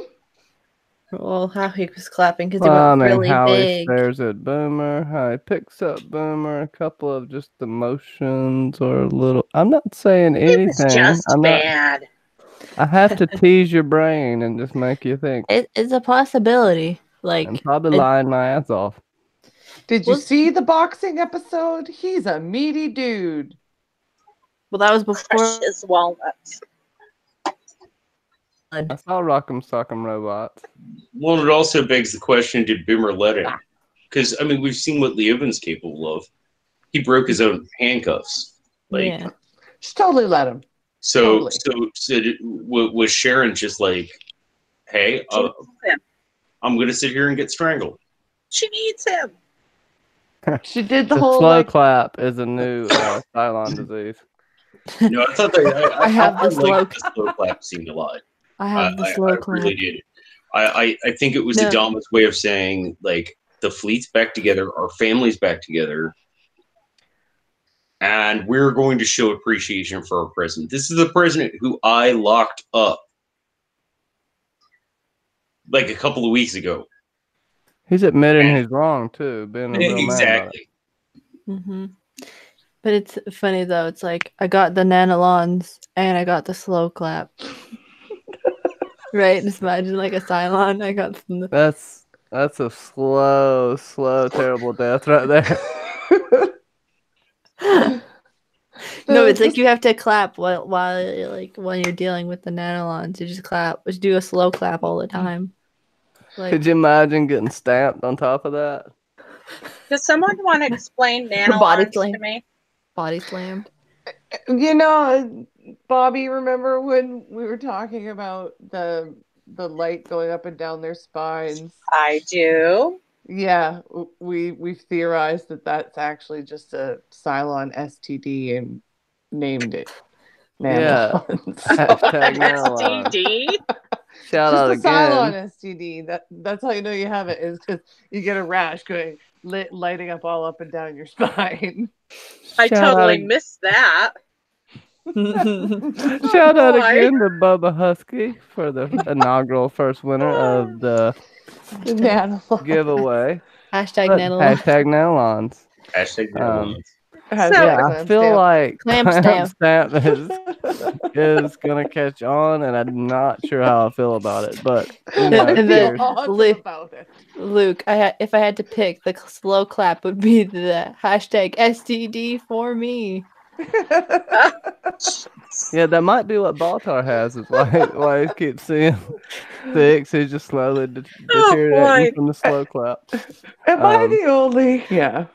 Well, how he was clapping because Well, I he mean, went really how he big. stares at Boomer, how he picks up Boomer, a couple of just emotions or a little. I'm not saying anything. It was just bad. I have to tease your brain and just make you think. It's a possibility. Like I'm probably lying my ass off. Did you see the boxing episode? He's a meaty dude. Well, that was before. Precious walnuts. I saw Rock'em Sock'em Robots. Well, it also begs the question: did Boomer let him? Because I mean, we've seen what Leovin's capable of. He broke his own handcuffs. Like, yeah. Just totally let him. So, Totally. was Sharon just like, "Hey, I'm going to sit here and get strangled"? She needs him. She did the The whole slow like, clap is a new Cylon disease. No, I thought that I have the slow liked the slow clap scene a lot. I have the slow clap. I really did. I think it was Adama's way of saying like the fleet's back together, our family's back together, and we're going to show appreciation for our president. This is the president who I locked up like a couple of weeks ago. He's admitting he's wrong too, being a real man. Exactly. Mm-hmm. But it's funny though. It's like I got the nanolons and I got the slow clap. Right? Just imagine like a Cylon. I got some. That's a slow, terrible death right there. No, it's like you have to clap while when you're dealing with the nanolons. You just clap. Just do a slow clap all the time. Like, could you imagine getting stamped on top of that? Does someone want to explain nanolons to me? Body slammed. You know, Bobby, remember when we were talking about the light going up and down their spines? I do. Yeah, we've theorized that that's actually just a Cylon STD and named it. Yeah. An STD. Shout out just a again. Cylon STD. That's how you know you have it, is because you get a rash going lighting up all up and down your spine. I totally missed that. Shout out again to Bubba Husky for the inaugural first winner of the giveaway. Hashtag nanolons. Hashtag nanolons. Hashtag nanolons. has So- Yeah, the I clam feel stamp. like Clam clam stamp. stamp is gonna catch on, and I'm not sure how I feel about it. But you know, And I feel then awesome Luke, about it. Luke, if I had to pick, the slow clap would be the hashtag STD for me. yeah, that might be what Baltar has. Is why he keeps seeing six. He's just slowly Oh deteriorating boy. from the slow clap. Am I Um, the only? Yeah.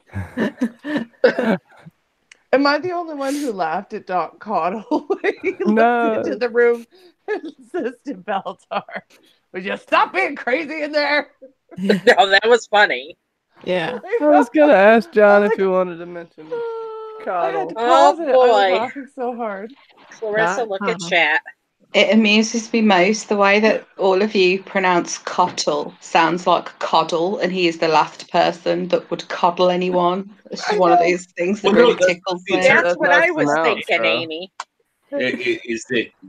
Am I the only one who laughed at Doc Coddle when he looks No. into the room and says to Baltar, "Would you stop being crazy in there?" No, that was funny. Yeah. I was gonna ask John I was if you wanted to mention I had Coddle. to pause Oh, it. I was boy. laughing so hard. Clarissa, Not look at Connell. chat. It amuses me most the way that all of you pronounce cottle sounds like coddle, and he is the last person that would coddle anyone. It's just I one of know. these things that Well, no, really that's tickles the me. term. That's what how I it's was pronounced, thinking, bro. Amy. Is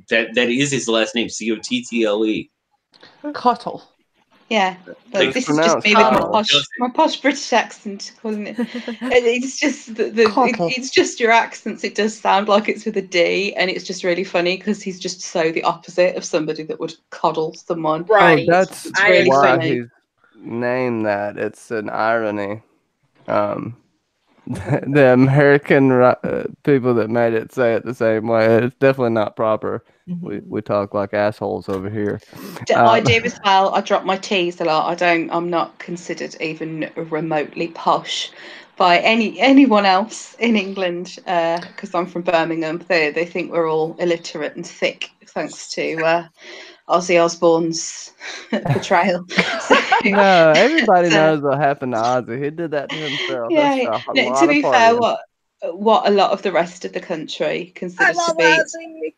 that is his last name? Cottle. Cottle. Yeah, but Like, this is just pronounced me with coddle. my posh British accent calling it. It's just Cottle. it's just your accents. It does sound like it's with a D, and it's just really funny because he's just so the opposite of somebody that would coddle someone. Right. Oh, that's It's I really why funny. he's named that. It's an irony. Um, the American people that made it say it the same way. It's definitely not proper. We talk like assholes over here. I do as well. I drop my T's a lot. I'm not considered even remotely posh by anyone else in England because I'm from Birmingham. They think we're all illiterate and thick thanks to Ozzy Osbourne's portrayal. So, No, everybody so, knows what happened to Ozzy. He did that to himself. yeah. That's a No, to lot of be fair, partying. what a lot of the rest of the country I considers to love be Ozzy.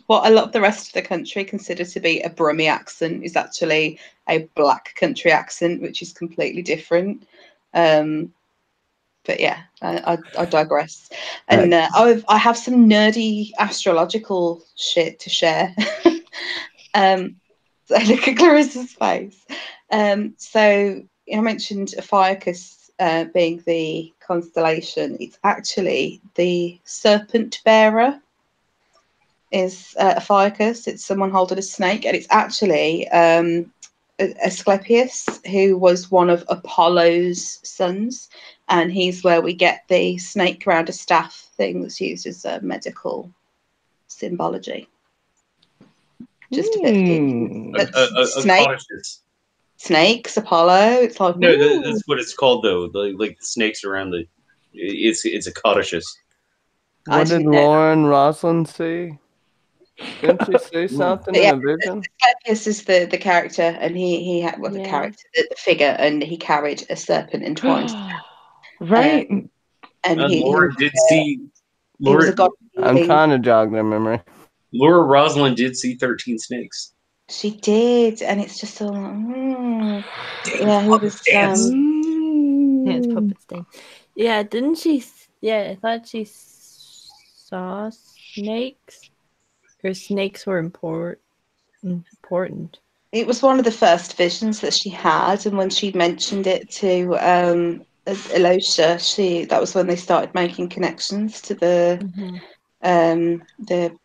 what a lot of the rest of the country consider to be a Brummie accent is actually a black country accent, which is completely different. But yeah, I digress. And I have some nerdy astrological shit to share. So look at Clarissa's face. So I mentioned Ophiuchus being the constellation. It's actually the serpent bearer is Ophiuchus. It's someone holding a snake, and it's actually Asclepius, who was one of Apollo's sons, and he's where we get the snake around a staff thing that's used as medical symbology. Just a bit of Cautious. snakes, Apollo. It's like No, ooh. that's what it's called though. Like the snakes around the. It's a cautious. I What did didn't know. Lauren Roslin see? Didn't she see something But in yeah, a vision? Asclepius is the character, and he had the Yeah. character, the figure, and he carried a serpent entwined. Right. And he Laura was did a, see. he was Laura a god of I'm healing. trying to jog their memory. Laura Roslin did see 13 snakes. She did, and it's just all yeah, he was Dance. Yeah, it's puppets thing. Yeah, didn't she? Yeah, I thought she saw snakes. Or snakes were important. it was one of the first visions that she had, and when she mentioned it to Elisha, that was when they started making connections to the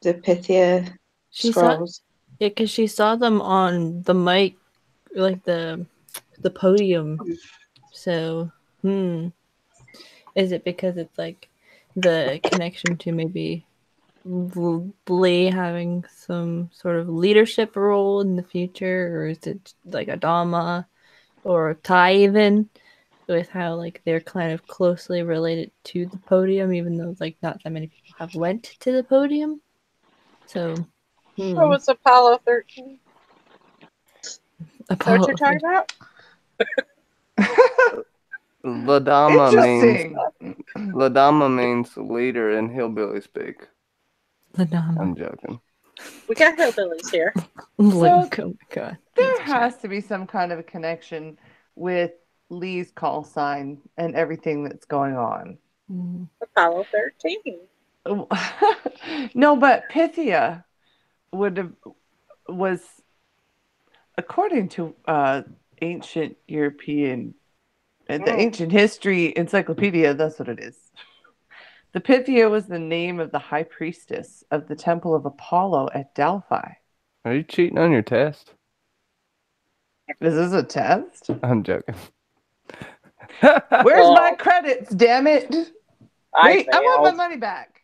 Pythia She saw, scrolls. yeah, because she saw them on the mic, like the podium. So, is it because it's like the connection to maybe Blee having some sort of leadership role in the future, or is it like Adama or Ty even, with how like they're kind of closely related to the podium, even though like not that many people have went to the podium. So, What was Apollo 13? Is that what Apollo. you're talking about? Ladama means leader in hillbilly speak. Ladama. I'm joking. We got hillbillies here. Luke, oh my god. There has to be some kind of a connection with Lee's call sign and everything that's going on. Apollo 13. No, but Pythia was according to ancient European the ancient history encyclopedia, that's what it is. The Pythia was the name of the high priestess of the Temple of Apollo at Delphi. Are you cheating on your test? Is this a test? I'm joking. Where's my Oh. credits, damn it? Wait, I want my money back.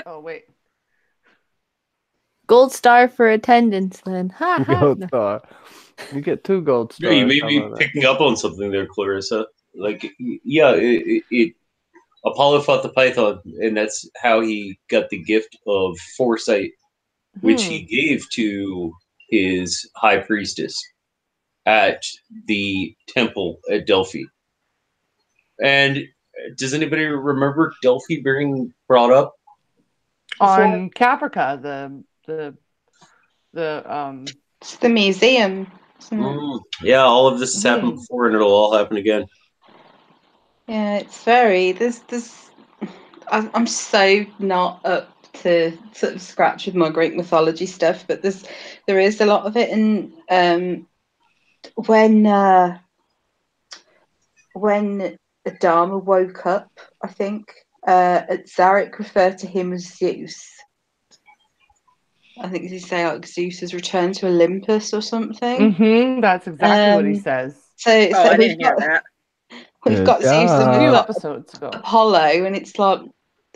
Oh, wait. Gold star for attendance then. Ha ha. Gold No. star. You get 2 gold Yeah, stars. you may How be about that? picking up on something there, Clarissa. Like, yeah, Apollo fought the Python, and that's how he got the gift of foresight, which he gave to his high priestess at the temple at Delphi. And does anybody remember Delphi being brought up before? On Caprica, It's the museum. Isn't it? Yeah, all of this has happened before, and it'll all happen again. Yeah, it's very. I'm so not up to sort of scratch with my Greek mythology stuff, but there is a lot of it. And when Adama woke up, I think Zarek referred to him as Zeus. I think he say like Zeus has returned to Olympus or something. That's exactly what he says. So I didn't hear that. We've Good got Zeus and A we've few job. got episodes ago. Apollo, and it's like,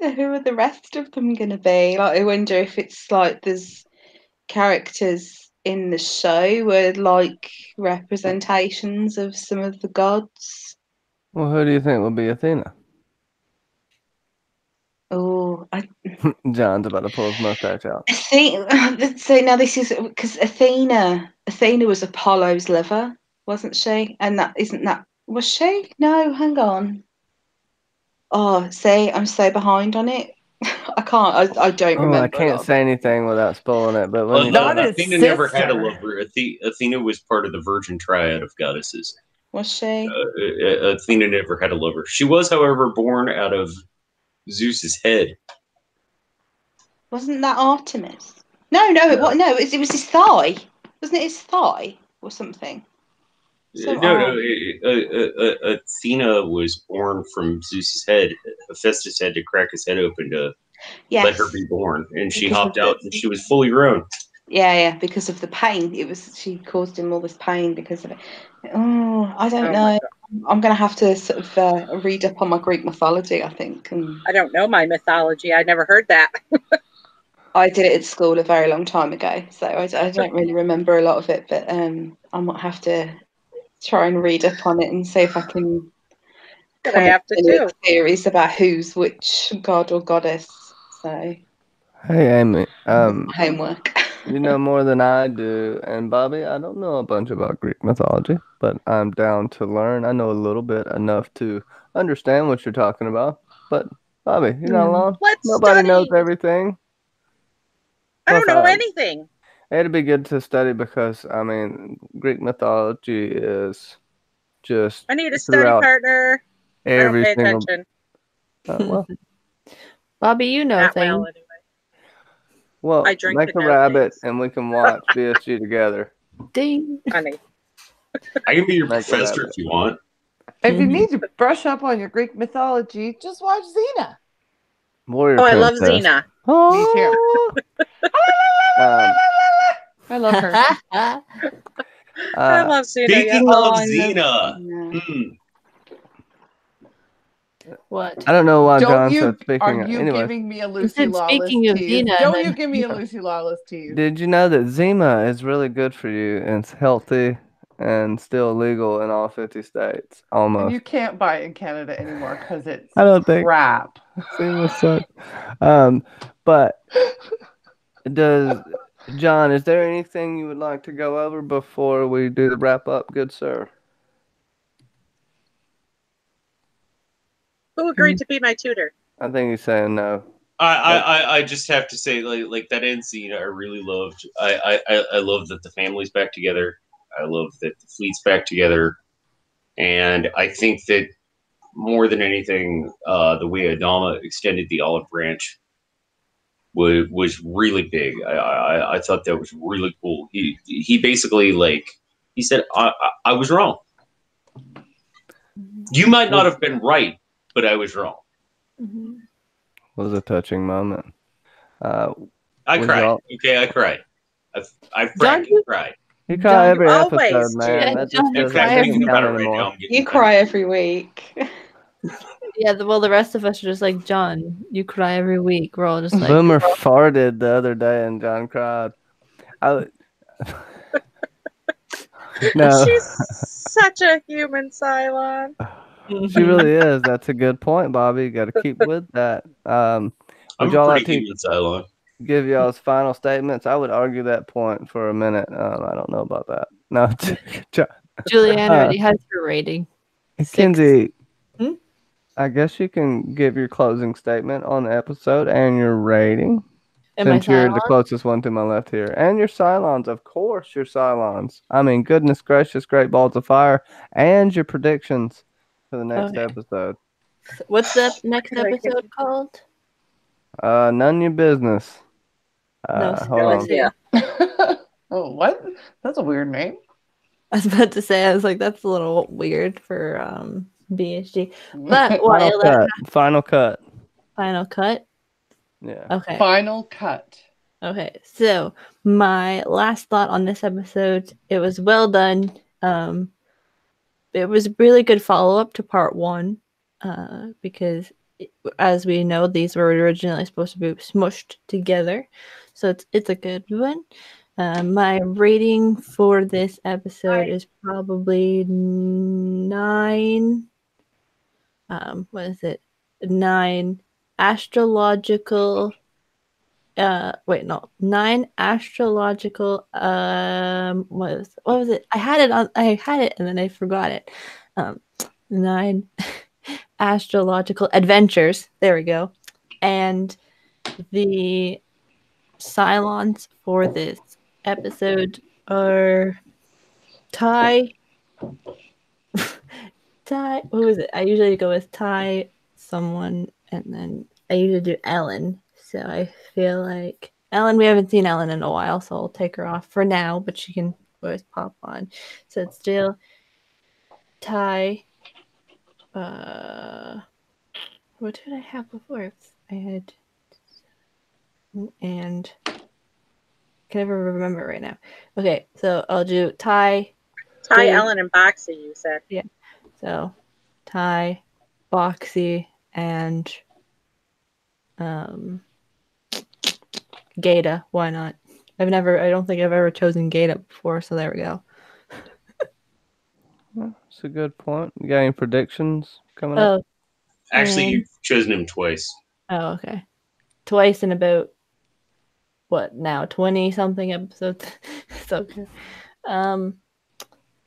who are the rest of them going to be? Like, I wonder if it's like there's characters in the show where like representations of some of the gods. Well, who do you think will be Athena? Oh, I John's about to pull his mustache out. think so. Now this is because Athena was Apollo's lover, wasn't she? And was she? No, hang on. Oh, see, I'm so behind on it. I can't. I don't Oh, remember I a can't lot of say it. anything without spoiling it. But when Not his Athena never had a sister. lover. Athena was part of the virgin triad of goddesses. Was she? Athena never had a lover. She was, however, born out of Zeus's head. Wasn't that Artemis? No, what? No, it was his thigh. Wasn't it his thigh or something? No. Athena was born from Zeus's head. Hephaestus had to crack his head open to let her be born, and she Because hopped of out, and she was fully grown. Yeah, because of the pain. She caused him all this pain because of it. Oh, I don't Oh, know. my God. I'm going to have to sort of read up on my Greek mythology, I think. And I don't know my mythology. I never heard that. I did it at school a very long time ago, so I don't really remember a lot of it. But I might have to try and read up on it and see if I can But come I up have to with too. theories about who's which god or goddess. So hey, Amy, homework. you know more than I do, and Bobby, I don't know a bunch about Greek mythology, but I'm down to learn. I know a little bit, enough to understand what you're talking about. But Bobby, you're not alone. Let's Nobody knows study. everything. I don't Plus, know anything. it'd be good to study because I mean, Greek mythology is just I need a study throughout partner. I don't every pay single. attention. Well, Bobby, you know Not things. well, anyway. well, I drink make to a know rabbit, things. and we can watch BSG together. Ding. Funny. I can be your Make a professor rabbit. if you want. If you need to brush up on your Greek mythology, just watch Xena. Warrior Oh, I love princess. Xena. Me too. Um, I love her. I uh, love Xena. Speaking Yeah. of I love Xena, What? I don't know why Don't John you? said Are speaking. you Anyways, giving me a You Lucy said Lawless speaking of tease? Xena, Don't and you then give me a Lucy Lawless tease? did you know that Zima is really good for you and it's healthy and still legal in all 50 states? And Almost. you can't buy it in Canada anymore because it's I don't think crap. Zima sucks. But does John, is there anything you would like to go over before we do the wrap up, good sir? Who agreed to be my tutor? I think he's saying no. I just have to say, like that end scene, I really loved. I love that the family's back together. I love that the fleet's back together, and I think that more than anything, the way Adama extended the olive branch was really big. I thought that was really cool. He basically he said I was wrong. You might not have been right, but I was wrong. Mhm. was a touching moment. I Was cried. y'all? Okay, I cried. I've John, practically cried. You cry John, every episode, always man. yeah, do. That just John, you In doesn't cry fact, every doesn't thinking week. count about it right now, anymore. I'm getting You cry emotional. every week. Yeah, well, the rest of us are just like, John, you cry every week. We're all just like, Boomer farted the other day, and John cried. I no, She's such a human, Cylon. she mhm. really is. That's a good point, Bobby. You got to keep with that. Would I'm a y'all pretty like to human Cylon. give y'all's final statements? I would argue that point for a minute. I don't know about that. No, John. Julianne Uh, already has her rating. 6. Kinsey, Hmm? I guess you can give your closing statement on the episode and your rating, Am I since you're the silent? closest one to my left here. And your Cylons, of course, your Cylons. I mean, goodness gracious, great balls of fire. And your predictions for the next Okay. episode. What's the next episode called? None your business. No, Hold let's on. see. Oh, what? That's a weird name. I was about to say, I was like, that's a little weird for BHG. But Final while cut. Final cut. final cut. Yeah. Okay. Final cut. Okay. So my last thought on this episode, it was well done. It was a really good follow-up to part 1. Because as we know, these were originally supposed to be smushed together. So it's a good one. My rating for this episode is probably 9. What is it? 9 astrological. Wait, no, 9 astrological. What was it? I had it and then I forgot it. 9 astrological adventures. There we go. And the Cylons for this episode are Ty. Ty, who is it? I usually go with Ty, someone, and then I usually do Ellen. So I feel like Ellen, we haven't seen Ellen in a while, so I'll take her off for now, but she can always pop on. So it's still Ty. What did I have before? I had, and can never remember right now. Okay, so I'll do Ty. Ty, Jade. Ellen, and Boxy, you said. Yeah. So Ty, Boxy, and Gata. Why not? I don't think I've ever chosen Gata before, so there we go. That's a good point. You got any predictions coming up? Oh, Actually, and, you've chosen him twice. oh, okay. Twice in about what now? 20 something episodes. It's okay.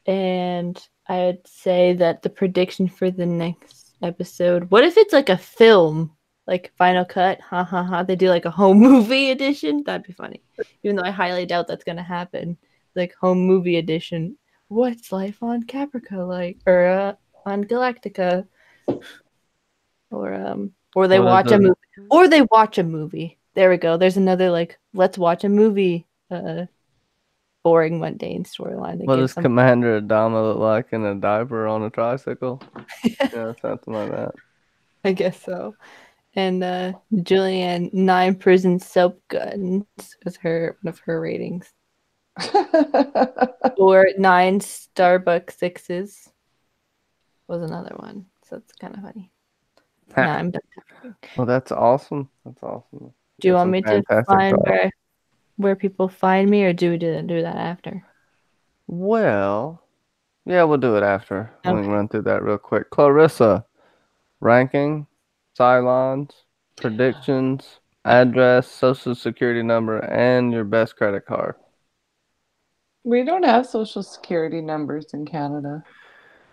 And I'd say that the prediction for the next episode. What if it's like a film? Like Final Cut, ha ha ha. They do like a home movie edition. That'd be funny. Even though I highly doubt that's gonna happen. Like home movie edition. What's life on Caprica like, or on Galactica, or they watch a movie, or they watch a movie. There we go. There's another like let's watch a movie. Boring mundane storyline. What does Commander Adama look like in a diaper on a tricycle? Yeah, something like that. I guess so. And Julianne, 9 prison soap guns was one of her ratings. Or 9 Starbucks 6s was another one. So it's kind of funny. No, I'm done. Well, that's awesome. That's awesome. Do you want me to find where people find me, or do we do that after? Well, yeah, we'll do it after. Okay. We can run through that real quick. Clarissa, ranking, Cylons, predictions, address, social security number, and your best credit card. We don't have social security numbers in Canada.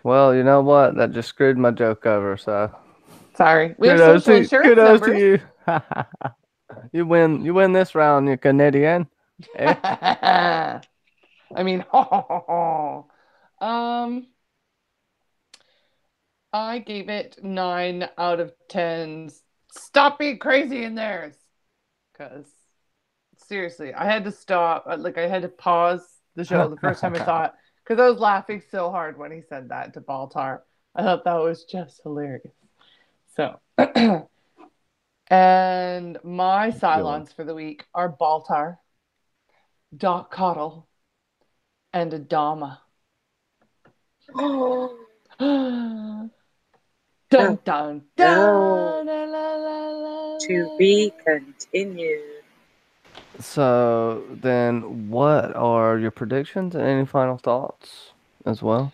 Well, you know what? That just screwed my joke over, so. Sorry. We have social insurance kudos numbers. to you. You win this round, you Canadian. Eh? I mean, I gave it 9 out of 10. Stop being crazy in there, because seriously, I had to stop. Like I had to pause the show the first time I saw it because I was laughing so hard when he said that to Baltar. I thought that was just hilarious. So, And my a good one. Cylons for the week are Baltar, Doc Coddle, and Adama. Oh, Dun no, dun dun! no. La, la, la, To la, be la. continued. So then, what are your predictions and any final thoughts as well?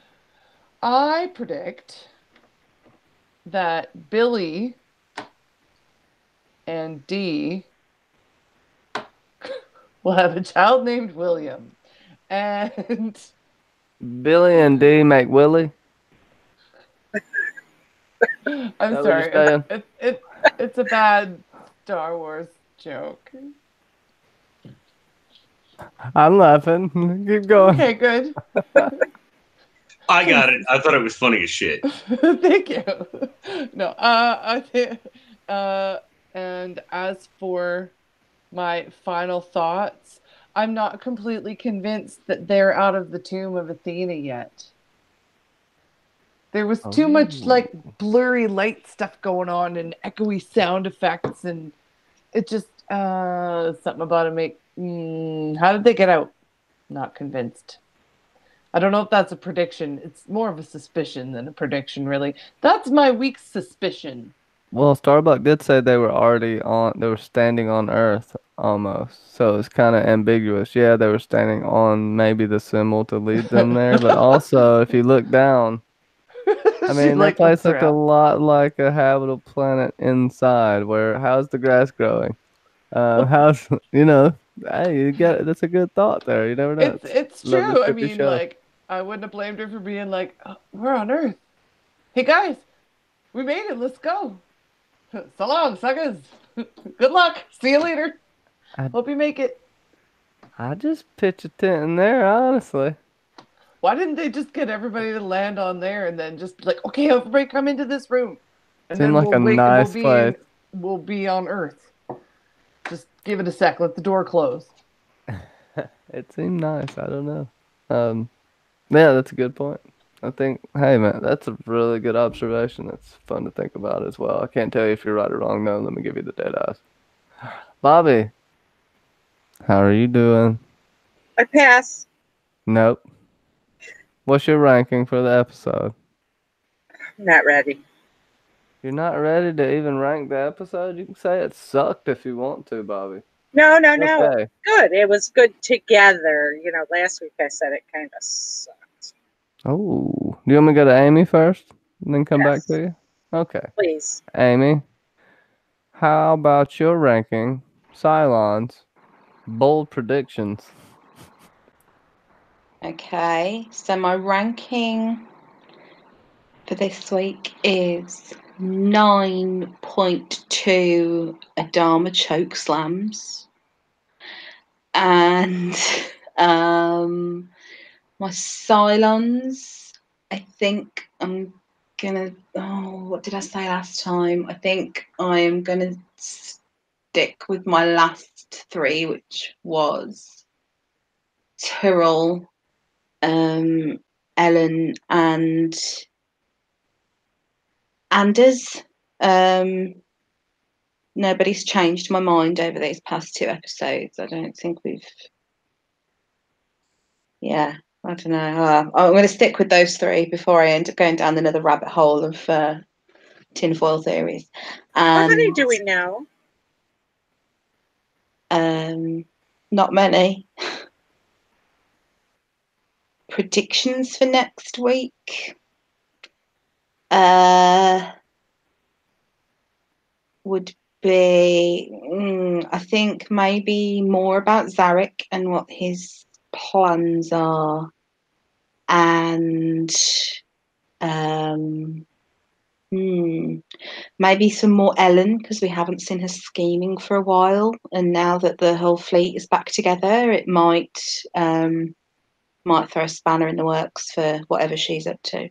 I predict that Billy and Dee will have a child named William. And Billy and D make Willie. I'm That what you're sorry, saying? it's a bad Star Wars joke. I'm laughing. Keep going. Okay, good. I got it. I thought it was funny as shit. Thank you. No, I think, and as for my final thoughts, I'm not completely convinced that they're out of the tomb of Athena yet. There was too much like blurry light stuff going on and echoey sound effects, and it just something about it make. How did they get out? Not convinced. I don't know if that's a prediction. It's more of a suspicion than a prediction, really. That's my week's suspicion. Well, Starbuck did say they were already on. They were standing on Earth almost, so it's kind of ambiguous. Yeah, they were standing on maybe the symbol to lead them there, but also if you look down, I She mean, that like place looks looked a around. lot like a habitable planet inside. Where how's the grass growing? How's Hey, you get it. That's a good thought there. You never know. It's Love this true. I type of mean, show. like I wouldn't have blamed her for being like, "Oh, we're on Earth. Hey guys, we made it. Let's go. So long, suckers. Good luck. See you later. I Hope you make it." I just pitch a tent in there, honestly. Why didn't they just get everybody to land on there and then just be like, okay, everybody come into this room, and Seemed then like we'll a wait. nice place. We'll be on Earth. Just give it a sec. Let the door close. It seemed nice. I don't know. Um, yeah, that's a good point. I think, hey man, that's a really good observation. That's fun to think about as well. I can't tell you if you're right or wrong though. Let me give you the dead eyes. Bobby, how are you doing? I pass. Nope. What's your ranking for the episode? Not ready. You're not ready to even rank the episode? You can say it sucked if you want to, Bobby. No, no, no. Okay. Good. It was good together. You know, last week I said it kind of sucked. Oh, do you want me to go to Amy first and then come back Yes, to you? Okay. please. Amy, how about your ranking? Cylons, bold predictions. Okay, so my ranking for this week is 9.2 Adama choke slams. And my Cylons, I think I'm gonna. Oh, what did I say last time? I think I'm gonna stick with my last three, which was Tyrrell, Ellen, and Anders. Nobody's changed my mind over these past two episodes. I don't think we've. Yeah, I don't know. I'm going to stick with those three before I end up going down another rabbit hole of tinfoil theories. How many And do we know? not many. Predictions for next week would be, I think, maybe more about Zarek and what his plans are, and maybe some more Ellen, because we haven't seen her scheming for a while, and now that the whole fleet is back together, it might throw a spanner in the works for whatever she's up to.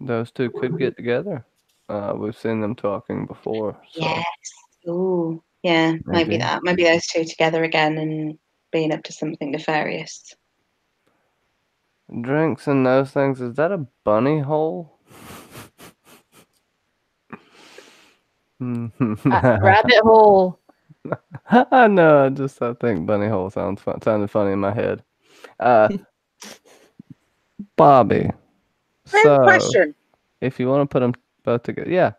Those two could get together. We've seen them talking before, so Yes. Oh, yeah. Maybe maybe that. Maybe those two together again and being up to something nefarious. drinks and those things. Is that a bunny hole? Rabbit hole. I know. I think bunny hole sounded funny in my head. Bobby. I have a So, question. if you want to put them both together, yeah.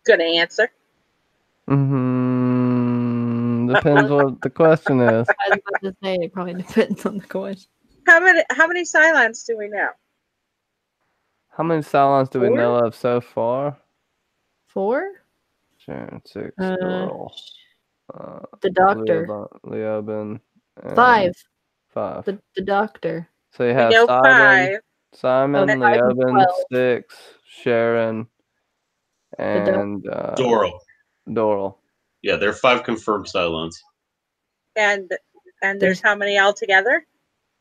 Good answer. Depends what the question is. I was about to say it probably depends on the question. How many Cylons do we know? How many Cylons do we 4? know of so far? 4? Sharon, 6, Uh, Doral, the doctor. Leoben, and 5. 5. The doctor. So you We have know Simon, 5. Oh, 5 and Leoben, 12. 6, Sharon, and Doral. Yeah, there are 5 confirmed Cylons. And there's how many altogether?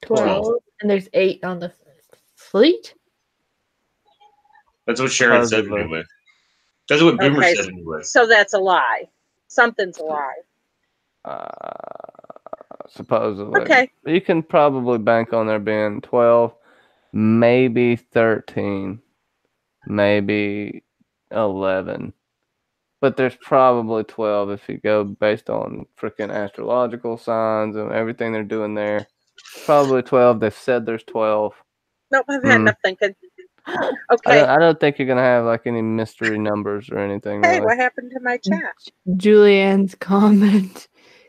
12. And there's 8 on the fleet? That's what Sharon said Supposedly. anyway. That's what Boomer Okay, said anyway. so that's a lie. Something's a lie. Supposedly. Okay. You can probably bank on there being 12, maybe 13, maybe 11. But there's probably 12 if you go based on freaking astrological signs and everything they're doing there. Probably 12. They've said there's 12. Nope, I've had enough thinking. Okay. I don't think you're going to have like any mystery numbers or anything. Hey, really. what happened to my chat? Julianne's comment.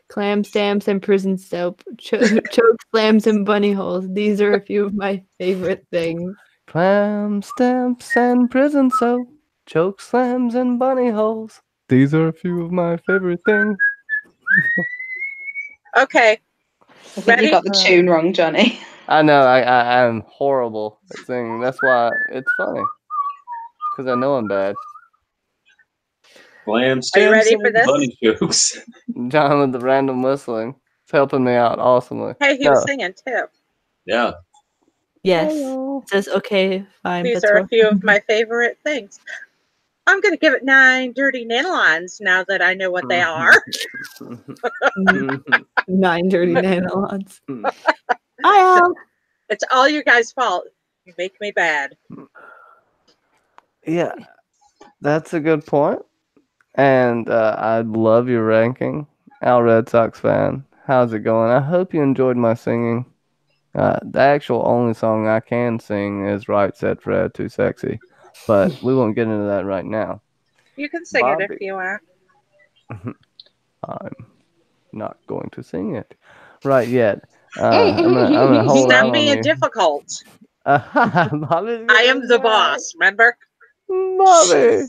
Clam stamps and prison soap. Choke slams and bunny holes. These are a few of my favorite things. Clam stamps and prison soap. Choke slams and bunny holes. These are a few of my favorite things. Okay. I think you got the tune wrong, Johnny. I know. I'm horrible at singing. That's why it's funny. Because I know I'm bad. Glam Are you ready stamps for and this? bunny jokes. John with the random whistling. It's helping me out awesomely. Hey, he was singing too. Yeah. Yes. Hello. It says, okay, fine. These but are a throw- few of my favorite things. I'm going to give it 9 dirty nanolons now that I know what they are. 9 dirty nanolons. I am. It's all you guys' fault. You make me bad. Yeah, that's a good point. And I love your ranking. Al Red Sox fan, how's it going? I hope you enjoyed my singing. The actual only song I can sing is Right Said Fred, Too Sexy. But we won't get into that right now. You can sing it if you want. I'm not going to sing it right yet. I'm gonna hold Stop out on being you. difficult. Bobby's I am the boss, remember? Bobby.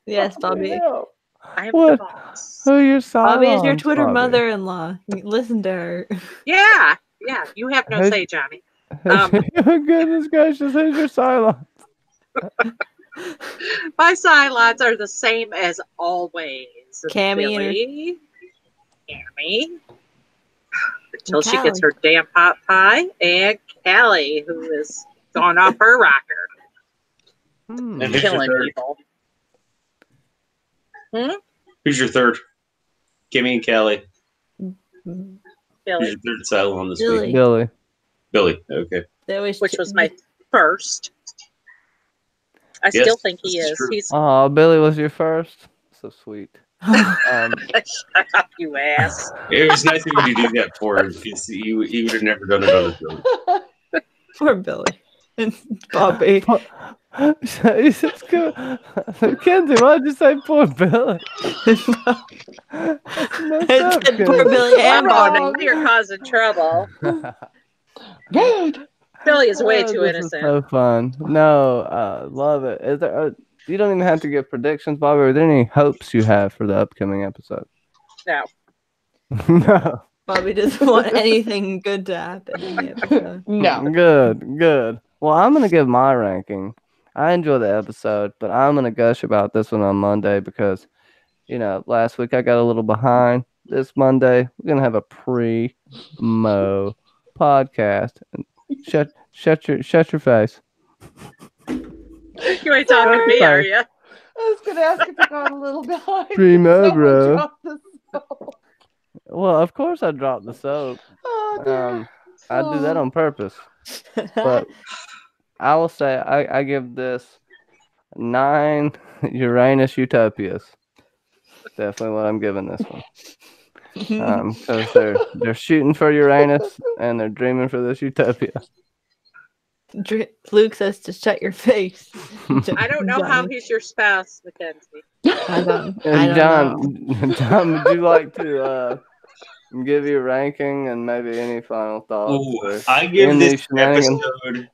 Yes, Bobby. Help. I am the boss. Who are your Bobby is your Cylons, Twitter Bobby? mother-in-law. Listen to her. Yeah, you have no say, Johnny. Goodness gracious, who's your Cylon? My Cylons are the same as always. Cammy Billy, Cammy, until she Callie. gets her damn pot pie, and Callie, who is gone off her rocker, And who's your killing third? people. Who's your third? Kimmy and Callie. Billy, Who's your third Cylon this Billy. week? Billy. Billy. Okay. They always which was my first. I Yes, still think he this is is. true. He's Oh, Billy was your first. So sweet. shut up, you ass. It was nice of you to do that for him because he would have never done it on his own. Poor Billy. And Bobby. It's good. Kenzie, why'd you say poor Billy? That's messed It up, said poor Kenzie. Billy and Bobby, Bobby. you're causing trouble. Good. Billy is way too This is innocent. so fun. No, love it. Is there? You don't even have to give predictions, Bobby. Are there any hopes you have for the upcoming episode? No. No. Bobby doesn't want anything good to happen in the episode. No. Good. Well, I'm gonna give my ranking. I enjoy the episode, but I'm gonna gush about this one on Monday because, last week I got a little behind. This Monday we're gonna have a pre-mo podcast. And shut your face. You ain't talking to me, are you? I was going to ask if you got a little behind. Primo, Someone bro. dropped the soap. Well, of course I dropped the soap. Oh, dear. I do that on purpose. But I will say I give this 9 Uranus utopias. Definitely what I'm giving this one. Because they're shooting for Uranus and they're dreaming for this utopia. Luke says to shut your face. I don't know how Johnny. he's your spouse, Mackenzie. I don't And know. John, would you like to give your ranking and maybe any final thoughts? Oh, I give in this these shenanigans? episode.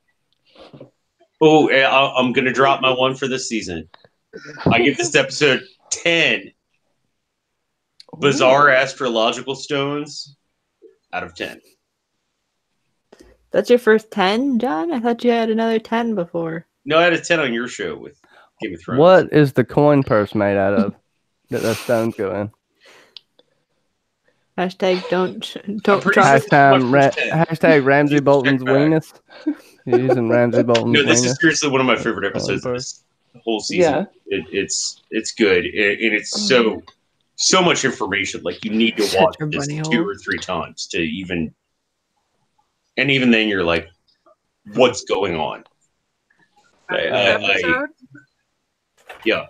Oh, I'm gonna drop my one for this season. I give this episode 10 bizarre astrological stones out of 10. That's your first 10, John? I thought you had another 10 before. No, I had a 10 on your show with Game of Thrones. What is the coin purse made out of that the stones go in? Hashtag don't pretty drop. sure- Hashtag Ramsey Bolton's back. weenus. You're using Ramsey Bolton's No, this weenus. is seriously one of my favorite episodes of this whole season. Yeah. It's good, and it's so much information. Like, you need to watch your this bunny 2 hole. or 3 times to even, and even then you're like, what's going on? Episode? Yeah.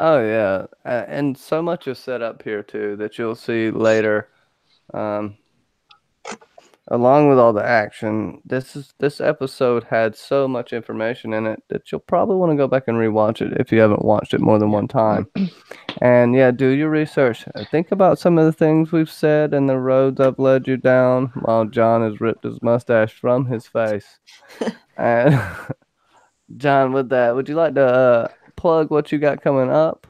Oh yeah, and so much is set up here too that you'll see later. Along with all the action, this episode had so much information in it that you'll probably want to go back and rewatch it if you haven't watched it more than one time. And yeah, do your research. Think about some of the things we've said and the roads I've led you down while John has ripped his mustache from his face. And John, with that, would you like to plug what you got coming up?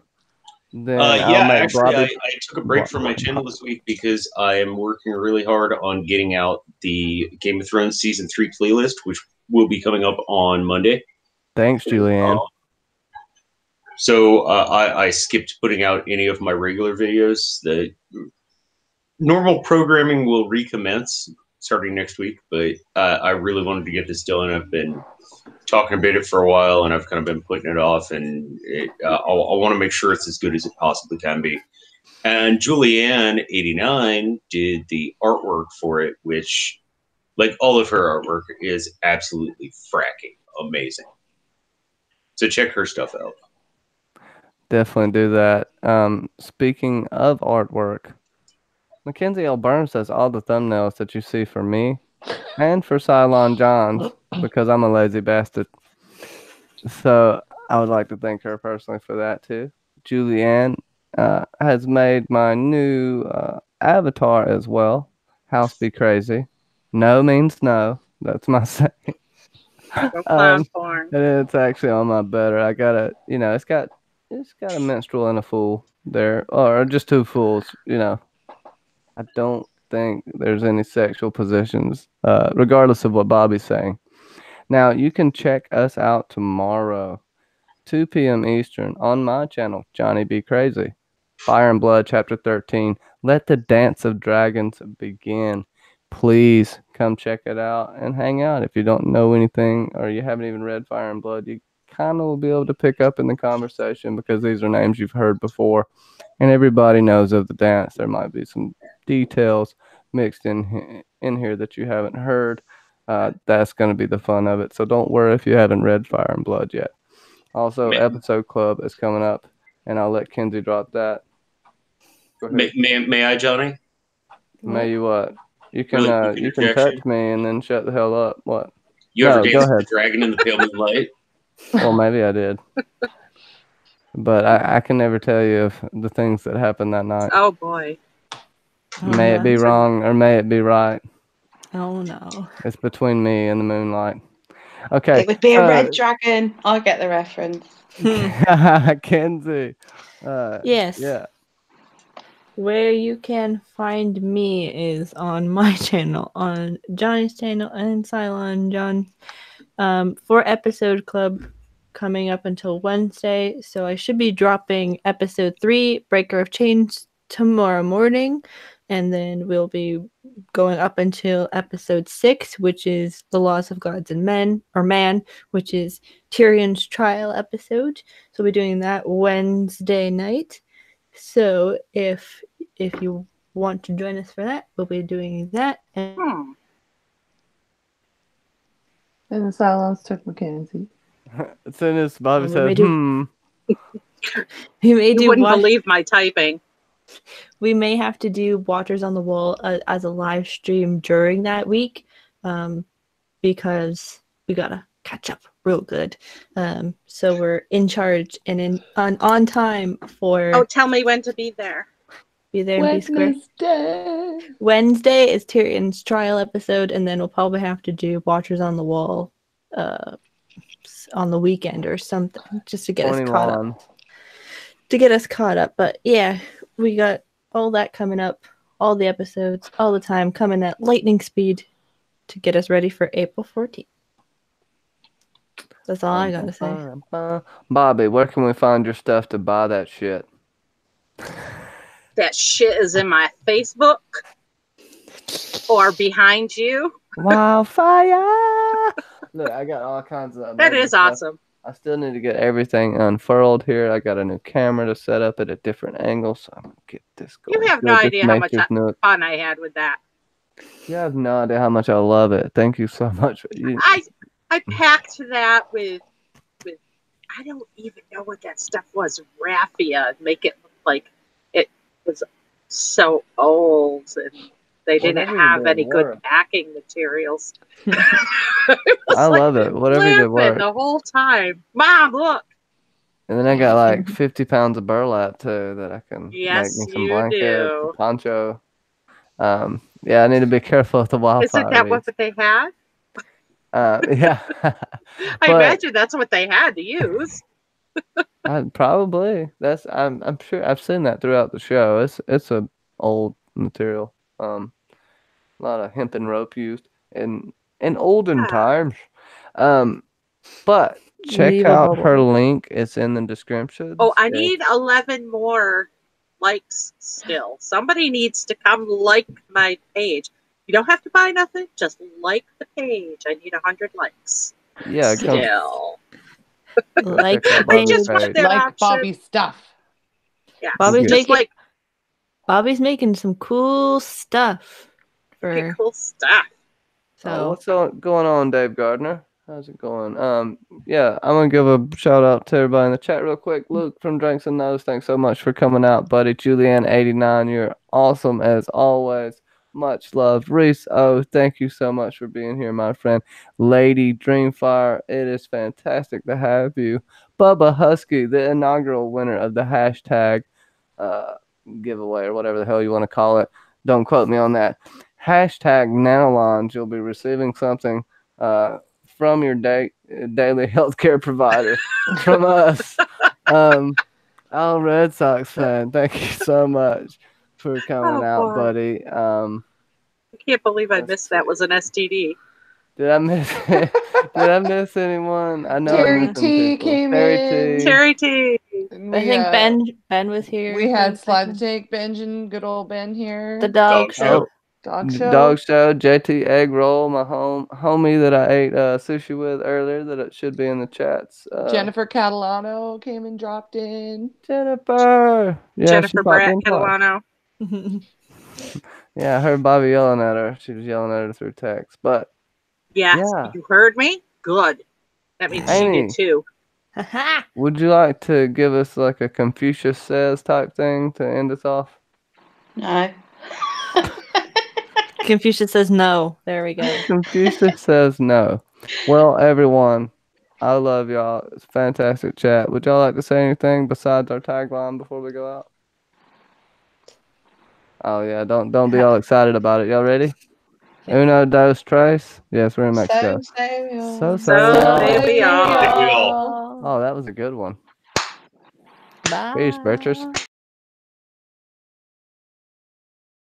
Then actually, I took a break from my channel this week because I am working really hard on getting out the Game of Thrones Season 3 playlist, which will be coming up on Monday. Thanks, Julianne. So I skipped putting out any of my regular videos. The normal programming will recommence starting next week, but I really wanted to get this done. I've been talking about it for a while, and I've kind of been putting it off, and I want to make sure it's as good as it possibly can be. And Julianne89 did the artwork for it, which, like all of her artwork, is absolutely fracking amazing. So check her stuff out. Definitely do that. Speaking of artwork, Mackenzie L. Burns does all the thumbnails that you see for me and for Cylon Johns because I'm a lazy bastard. So I would like to thank her personally for that too. Julianne has made my new avatar as well. House be crazy. No means no. That's my saying. No clown porn. And it's actually on my better. I got a, it's got a minstrel and a fool there, or just 2 fools. I don't think there's any sexual positions, regardless of what Bobby's saying. Now, you can check us out tomorrow, 2 p.m. Eastern, on my channel, Johnny Be Crazy. Fire and Blood, Chapter 13. Let the Dance of Dragons begin. Please come check it out and hang out. If you don't know anything or you haven't even read Fire and Blood, you kind of will be able to pick up in the conversation because these are names you've heard before. And everybody knows of the dance. There might be some details mixed in here that you haven't heard. That's going to be the fun of it. So don't worry if you haven't read Fire and Blood yet. Also, Episode Club is coming up, and I'll let Kenzie drop that. May I, Johnny? May you what? You can touch me and then shut the hell up. What? You ever danced with the dragon in the pale moonlight? Well, maybe I did. But I can never tell you of the things that happened that night. Oh, boy. May it be wrong or may it be right. Oh, no. It's between me and the moonlight. Okay. It would be a red dragon. I get the reference. Kenzie. Yes. Yeah. Where you can find me is on my channel, on Johnny's channel, and Cylon John. For Episode Club coming up until Wednesday. So I should be dropping Episode 3, Breaker of Chains, tomorrow morning. And then we'll be going up until Episode 6, which is The Laws of Gods and Men, or Man, which is Tyrion's trial episode. So we'll be doing that Wednesday night. So if you want to join us for that, we'll be doing that. And the silence took Mackenzie. As soon as Bobby we said, may do- We may You do wouldn't watch- believe my typing. We may have to do Watchers on the Wall as a live stream during that week, because we gotta catch up real good. So we're in charge and on time for. Oh, tell me when to be there. Be there and be square. Wednesday. Wednesday is Tyrion's trial episode, and then we'll probably have to do Watchers on the Wall on the weekend or something, just to get us caught up. But yeah, we got all that coming up, all the episodes, all the time, coming at lightning speed to get us ready for April 14th. That's all I gotta say. Bobby, where can we find your stuff to buy that shit? That shit is in my Facebook or behind you. Wildfire! Look, I got all kinds of That amazing is stuff. awesome. I still need to get everything unfurled here. I got a new camera to set up at a different angle, so I'm gonna get this going. You have no idea how much fun I had with that. You have no idea how much I love it. Thank you so much. I packed that with I don't even know what that stuff was, raffia, make it look like it was so old and they didn't have any good packing materials. I love it. Whatever you did work. The whole time. Mom, look. And then I got like 50 pounds of burlap too that I can make me some blankets, a poncho. Yeah, I need to be careful with the wildfire. Isn't that what they had? Yeah. I imagine that's what they had to use. Probably. I'm sure I've seen that throughout the show. It's a old material. A lot of hemp and rope used in olden times. But check out her link. It's in the description. Oh, I need 11 more likes still. Somebody needs to come like my page. You don't have to buy nothing. Just like the page. I need 100 likes. Yeah, still. Like I just want that like option. Bobby's stuff. Yeah, Bobby's making some cool stuff. Cool stuff. So what's going on, Dave Gardner? How's it going? Yeah, I'm gonna give a shout out to everybody in the chat real quick. Luke from Drinks and Nose, thanks so much for coming out, buddy. Julianne89, you're awesome as always. Much love. Reese, thank you so much for being here, my friend. Lady Dreamfire, it is fantastic to have you. Bubba Husky, the inaugural winner of the hashtag giveaway or whatever the hell you want to call it. Don't quote me on that. Hashtag Nanolons, you'll be receiving something from your daily healthcare provider from us. All Red Sox fan, thank you so much for coming out, buddy. I can't believe I missed that. Was an STD. Did I miss anyone? I know Terry T came in. Terry T. I think Ben was here. We had Slide the Tank, Benjamin, good old Ben here. The dog show. Dog show. Dog show. JT Egg Roll, my homie that I ate sushi with earlier. That it should be in the chats. Jennifer Catalano came and dropped in. Jennifer. Yeah, Jennifer Bratt Catalano. Yeah, I heard Bobby yelling at her. She was yelling at her through text. But yes, you heard me? Good. That means she did too. Would you like to give us like a Confucius says type thing to end us off? No. Confucius says no. There we go. Confucius says no. Well, everyone, I love y'all. It's a fantastic chat. Would y'all like to say anything besides our tagline before we go out? Oh yeah, don't be all excited about it. Y'all ready? Uno, dos, tres. Yes, we're in Mexico. So we are. Oh, that was a good one. Bye. Peace, Birchers.